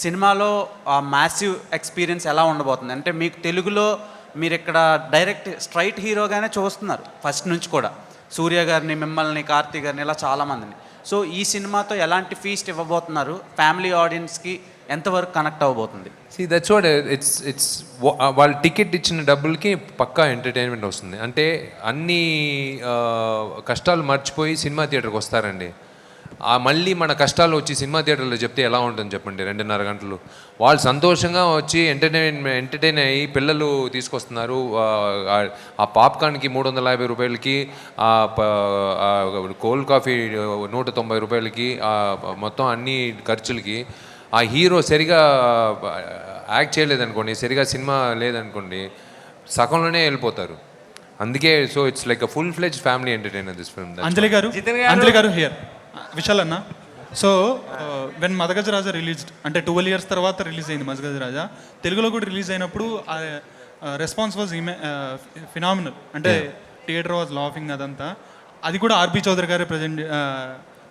సినిమాలో ఆ మ్యాసివ్ ఎక్స్పీరియన్స్ ఎలా ఉండబోతుంది అంటే, మీకు తెలుగులో మీరు ఇక్కడ డైరెక్ట్ స్ట్రైట్ హీరోగానే చూస్తున్నారు ఫస్ట్ నుంచి కూడా, సూర్య గారిని, మిమ్మల్ని, కార్తీ గారిని, ఇలా చాలామందిని. సో ఈ సినిమాతో ఎలాంటి ఫీస్ట్ ఇవ్వబోతున్నారు? ఫ్యామిలీ ఆడియన్స్కి ఎంతవరకు కనెక్ట్ అవ్వబోతుంది? దట్స్ వాట్ ఇట్స్ వాళ్ళు టికెట్ ఇచ్చిన డబ్బులకి పక్కా ఎంటర్టైన్మెంట్ వస్తుంది. అంటే అన్ని కష్టాలు మర్చిపోయి సినిమా థియేటర్కి వస్తారండి. మళ్ళీ మన కష్టాలు వచ్చి సినిమా థియేటర్లో చెప్తే ఎలా ఉంటుంది చెప్పండి? 2.5 గంటలు వాళ్ళు సంతోషంగా వచ్చి ఎంటర్టైన్ అయ్యి పిల్లలు తీసుకొస్తున్నారు. ఆ పాప్కార్న్కి 350 రూపాయలకి, కోల్డ్ కాఫీ 190 రూపాయలకి, మొత్తం అన్ని ఖర్చులకి ఆ హీరో సరిగా యాక్ట్ చేయలేదనుకోండి, సరిగా సినిమా లేదనుకోండి, సగంలోనే వెళ్ళిపోతారు. అందుకే so it's like a full fledged family entertainer this film. Anjali గారు హియర్. విశాల్ అన్న, so when Madagaja Raja released అంటే 12 years తర్వాత రిలీజ్ అయింది మదగజ రాజా. తెలుగులో కూడా రిలీజ్ అయినప్పుడు రెస్పాన్స్ వాజ్ ఫినామినల్. అంటే థియేటర్ వాజ్ లాఫింగ్ అదంతా. అది కూడా ఆర్బి చౌదరి గారే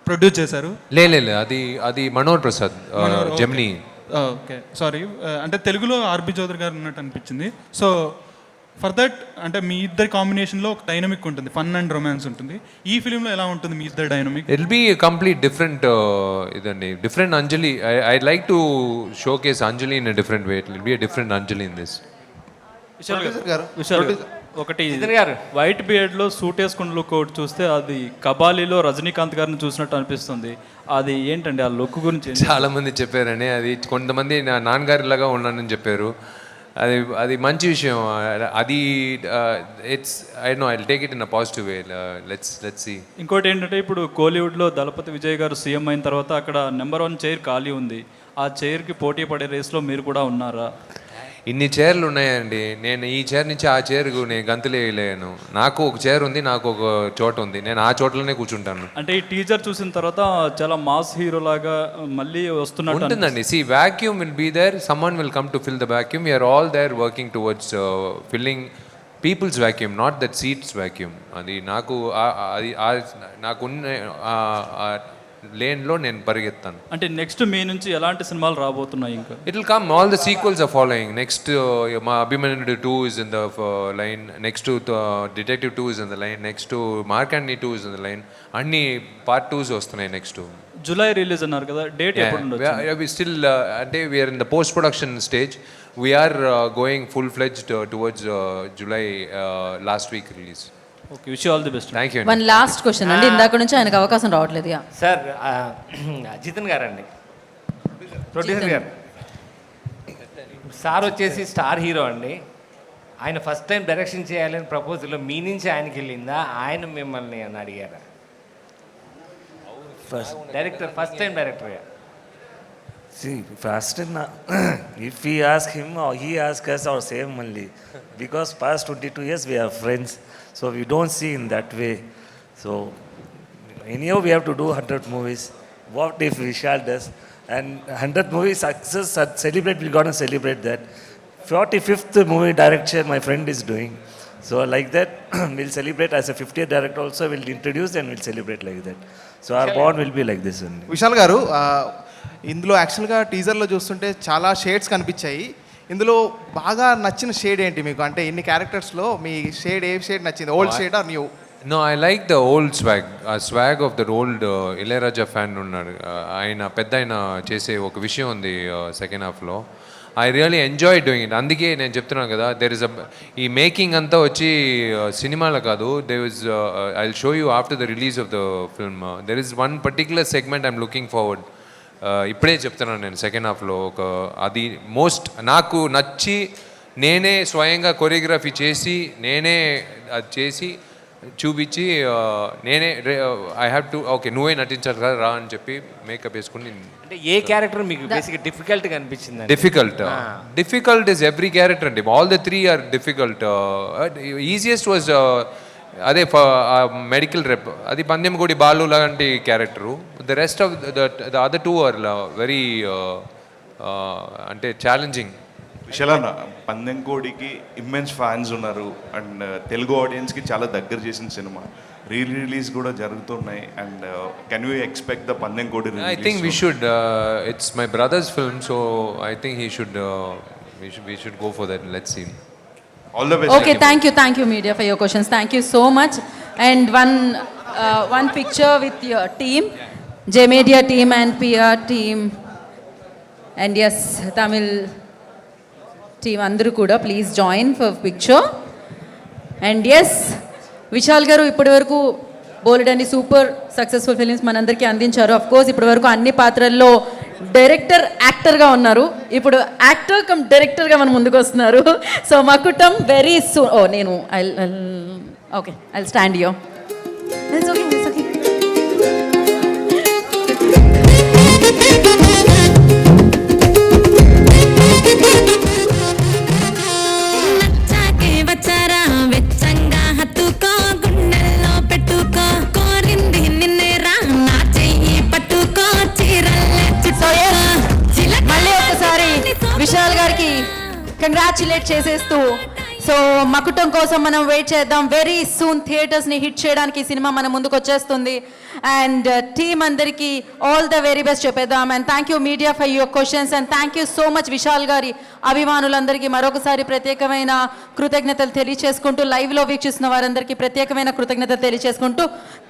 ప్రొడ్యూస్ చేశారు. లేదు, అది Manohar Prasad Gemini. Okay, sorry. అంటే తెలుగులో ఆర్బి చౌదరి గారు ఉన్నట్టు అనిపించింది. సో ఫర్ దట్ అంటే మీ ఇద్దరి కాంబినేషన్లో ఒక డైనమిక్ ఉంటుంది, ఫన్ అండ్ రొమాన్స్ ఉంటుంది. ఈ ఫిలింలో ఎలా ఉంటుంది మీ ఇద్దరు dynamic? It will be complete different ఇదండి, different Anjali. I like to showcase Anjali in a different way. It will be a different Anjali in this. ఒకటి వైట్ బియర్డ్లో సూట్ వేసుకున్న లుక్ ఒకటి చూస్తే అది కబాలీలో రజనీకాంత్ గారిని చూసినట్టు అనిపిస్తుంది. అది ఏంటండి ఆ లుక్ గురించి? చాలా మంది చెప్పారని, అది కొంతమంది నా నాన్నగారిలాగా ఉన్నానని చెప్పారు. అది మంచి విషయం. అది it's I know I take it in a positive way. Let's see. ఇంకోటి ఏంటంటే ఇప్పుడు కోలీవుడ్లో దళపతి విజయ్ గారు సీఎం అయిన తర్వాత అక్కడ నెంబర్ 1 చైర్ ఖాళీ ఉంది. ఆ చైర్కి పోటీ పడే రేస్లో మీరు కూడా ఉన్నారా? ఇన్ని చైర్లు ఉన్నాయండి. నేను ఈ చైర్ నుంచి ఆ చైర్కు నేను గంతులేయలేను. నాకు ఒక చైర్ ఉంది, నాకు ఒక చోట ఉంది, నేను ఆ చోట్లోనే కూర్చుంటాను. అంటే ఈ టీజర్ చూసిన తర్వాత చాలా మాస్ హీరో లాగా మళ్ళీ వస్తున్నట్టు ఉంటుందండి. See vacuum will be there, someone will come to fill the vacuum. We are all there working towards filling people's vacuum, not that seats vacuum. అది నాకు నాకున్న లేన్లో నేను పరిగెత్తాను. అంటే నెక్స్ట్ మీ నుంచి ఎలాంటి సినిమాలు రాబోతున్నాయి? ఇంకా it will come, all the sequels are following. Next మా Abhimanyudu 2 is in the line, next detective 2 is in the line, next మార్కండి 2 ఇస్ ఇన్ ద లైన్. అన్ని పార్ట్ 2s వస్తున్నాయి నెక్స్ట్. జూలై రిలీజ్ అన్నారు కదా, డేట్ ఎప్పుడు ఉండొచ్చు? స్టిల్ అంటే we are in the post production stage. We are going full fledged towards July last week release. Okay, wish you all the best. Thank you. One last question అండి, ఇందాక నుంచి ఆయనకు అవకాశం రావట్లేదు. సార్, జితన్ గారండి, ప్రొడ్యూసర్ గారు. సార్ వచ్చేసి స్టార్ హీరో అండి. ఆయన ఫస్ట్ టైం డైరెక్షన్ చేయాలని ప్రపోజల్లో మీ నుంచి ఆయనకి వెళ్ళిందా, ఆయన మిమ్మల్ని అని అడిగారా? Director, first time director. See, first if we ask him or he asks us or same only, because past 22 years we are friends, so we don't see in that way. So anyhow we have to do 100 movies. What if Vishal does and 100 movies success celebrate, we're gonna celebrate that. 45th movie direction my friend is doing, so like that we'll celebrate. As a 50th director also we'll introduce and we'll celebrate like that. So our bond will be like this only. Vishal గారు, ఇందులో యాక్చువల్గా టీజర్లో చూస్తుంటే చాలా షేడ్స్ కనిపించాయి. ఇందులో బాగా నచ్చిన షేడ్ ఏంటి మీకు? అంటే ఇన్ని క్యారెక్టర్స్లో మీ షేడ్ ఏ షేడ్ నచ్చింది, old shade are new? No, I like the old swag of the old Ilayaraja fan ఉన్నాడు. ఆయన పెద్ద ఆయన చేసే ఒక విషయం ఉంది సెకండ్ హాఫ్లో. I really enjoy doing it. అందుకే నేను చెప్తున్నాను కదా, దెర్ ఇస్ ఈ మేకింగ్ అంతా వచ్చి సినిమాలో కాదు. There is I will show you after the release of the film. There is one particular segment I'm looking forward. ఇప్పుడే చెప్తున్నాను నేను, సెకండ్ హాఫ్లో ఒక అది మోస్ట్ నాకు నచ్చి, నేనే స్వయంగా కొరియోగ్రఫీ చేసి, నేనే అది చేసి చూపించి, నేనే ఐ హ్యావ్ టు ఓకే నువ్వే నటించాలి కదా రా అని చెప్పి మేకప్ వేసుకుని. అంటే ఏ క్యారెక్టర్ మీకు బేసిక్గా డిఫికల్ట్గా అనిపించింది? డిఫికల్ట్ ఇస్ ఎవ్రీ క్యారెక్టర్ అండి. All the 3 are difficult. Easiest was అదే మెడికల్ రెప్, అది పందెంకోడి బాలు లాంటి character. The rest of the other 2 are very అంటే ఛాలెంజింగ్. విశాల్ అన్న, పందెంకోడికి ఇమ్మెన్స్ ఫ్యాన్స్ ఉన్నారు అండ్ తెలుగు ఆడియన్స్కి చాలా దగ్గర చేసిన సినిమా. రిలీజ్ కూడా జరుగుతున్నాయి and can you expect the Pandemkodi? I think we should. It's my brother's film, so I think he should we should go for that. Let's see. All the best. Okay, thank you media for your questions. Thank you so much. And one picture with your team, J Media team and PR team, and yes, Tamil team అందరూ కూడా please join for picture. And yes, Vishal garu ఇప్పటి వరకు బోల్డ్ అని సూపర్ సక్సెస్ఫుల్ ఫిలిమ్స్ మనందరికీ అందించారు. అఫ్ కోర్స్ ఇప్పటి వరకు అన్ని పాత్రల్లో డైరెక్టర్ యాక్టర్గా ఉన్నారు. ఇప్పుడు యాక్టర్ కమ్ డైరెక్టర్గా మన ముందుకు వస్తున్నారు. So Makutam very soon. నేను ఐ స్టాండ్ యో. It's okay, it's okay. మళ్ళీ ఒకసారి విశాల్ గారికి కంగ్రాచులేట్ చేసేస్తూ, సో మకుటం కోసం మనం వెయిట్ చేద్దాం. వెరీ సూన్ థియేటర్స్ని హిట్ చేయడానికి సినిమా మన ముందుకు వచ్చేస్తుంది. అండ్ టీమ్ అందరికీ ఆల్ ద వెరీ బెస్ట్ చెప్పేద్దాం. And thank you media for your questions and thank you so much Vishal గారి అభిమానులందరికీ మరొకసారి ప్రత్యేకమైన కృతజ్ఞతలు తెలియచేసుకుంటూ, లైవ్లో వీక్షిస్తున్న వారందరికీ ప్రత్యేకమైన కృతజ్ఞతలు తెలియచేసుకుంటూ,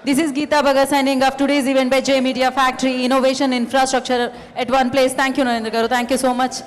this is Geetha Bhagat signing off today's event by J media factory, innovation infrastructure at one place. Thank you Narendra గారు, థ్యాంక్ యూ సో మచ్.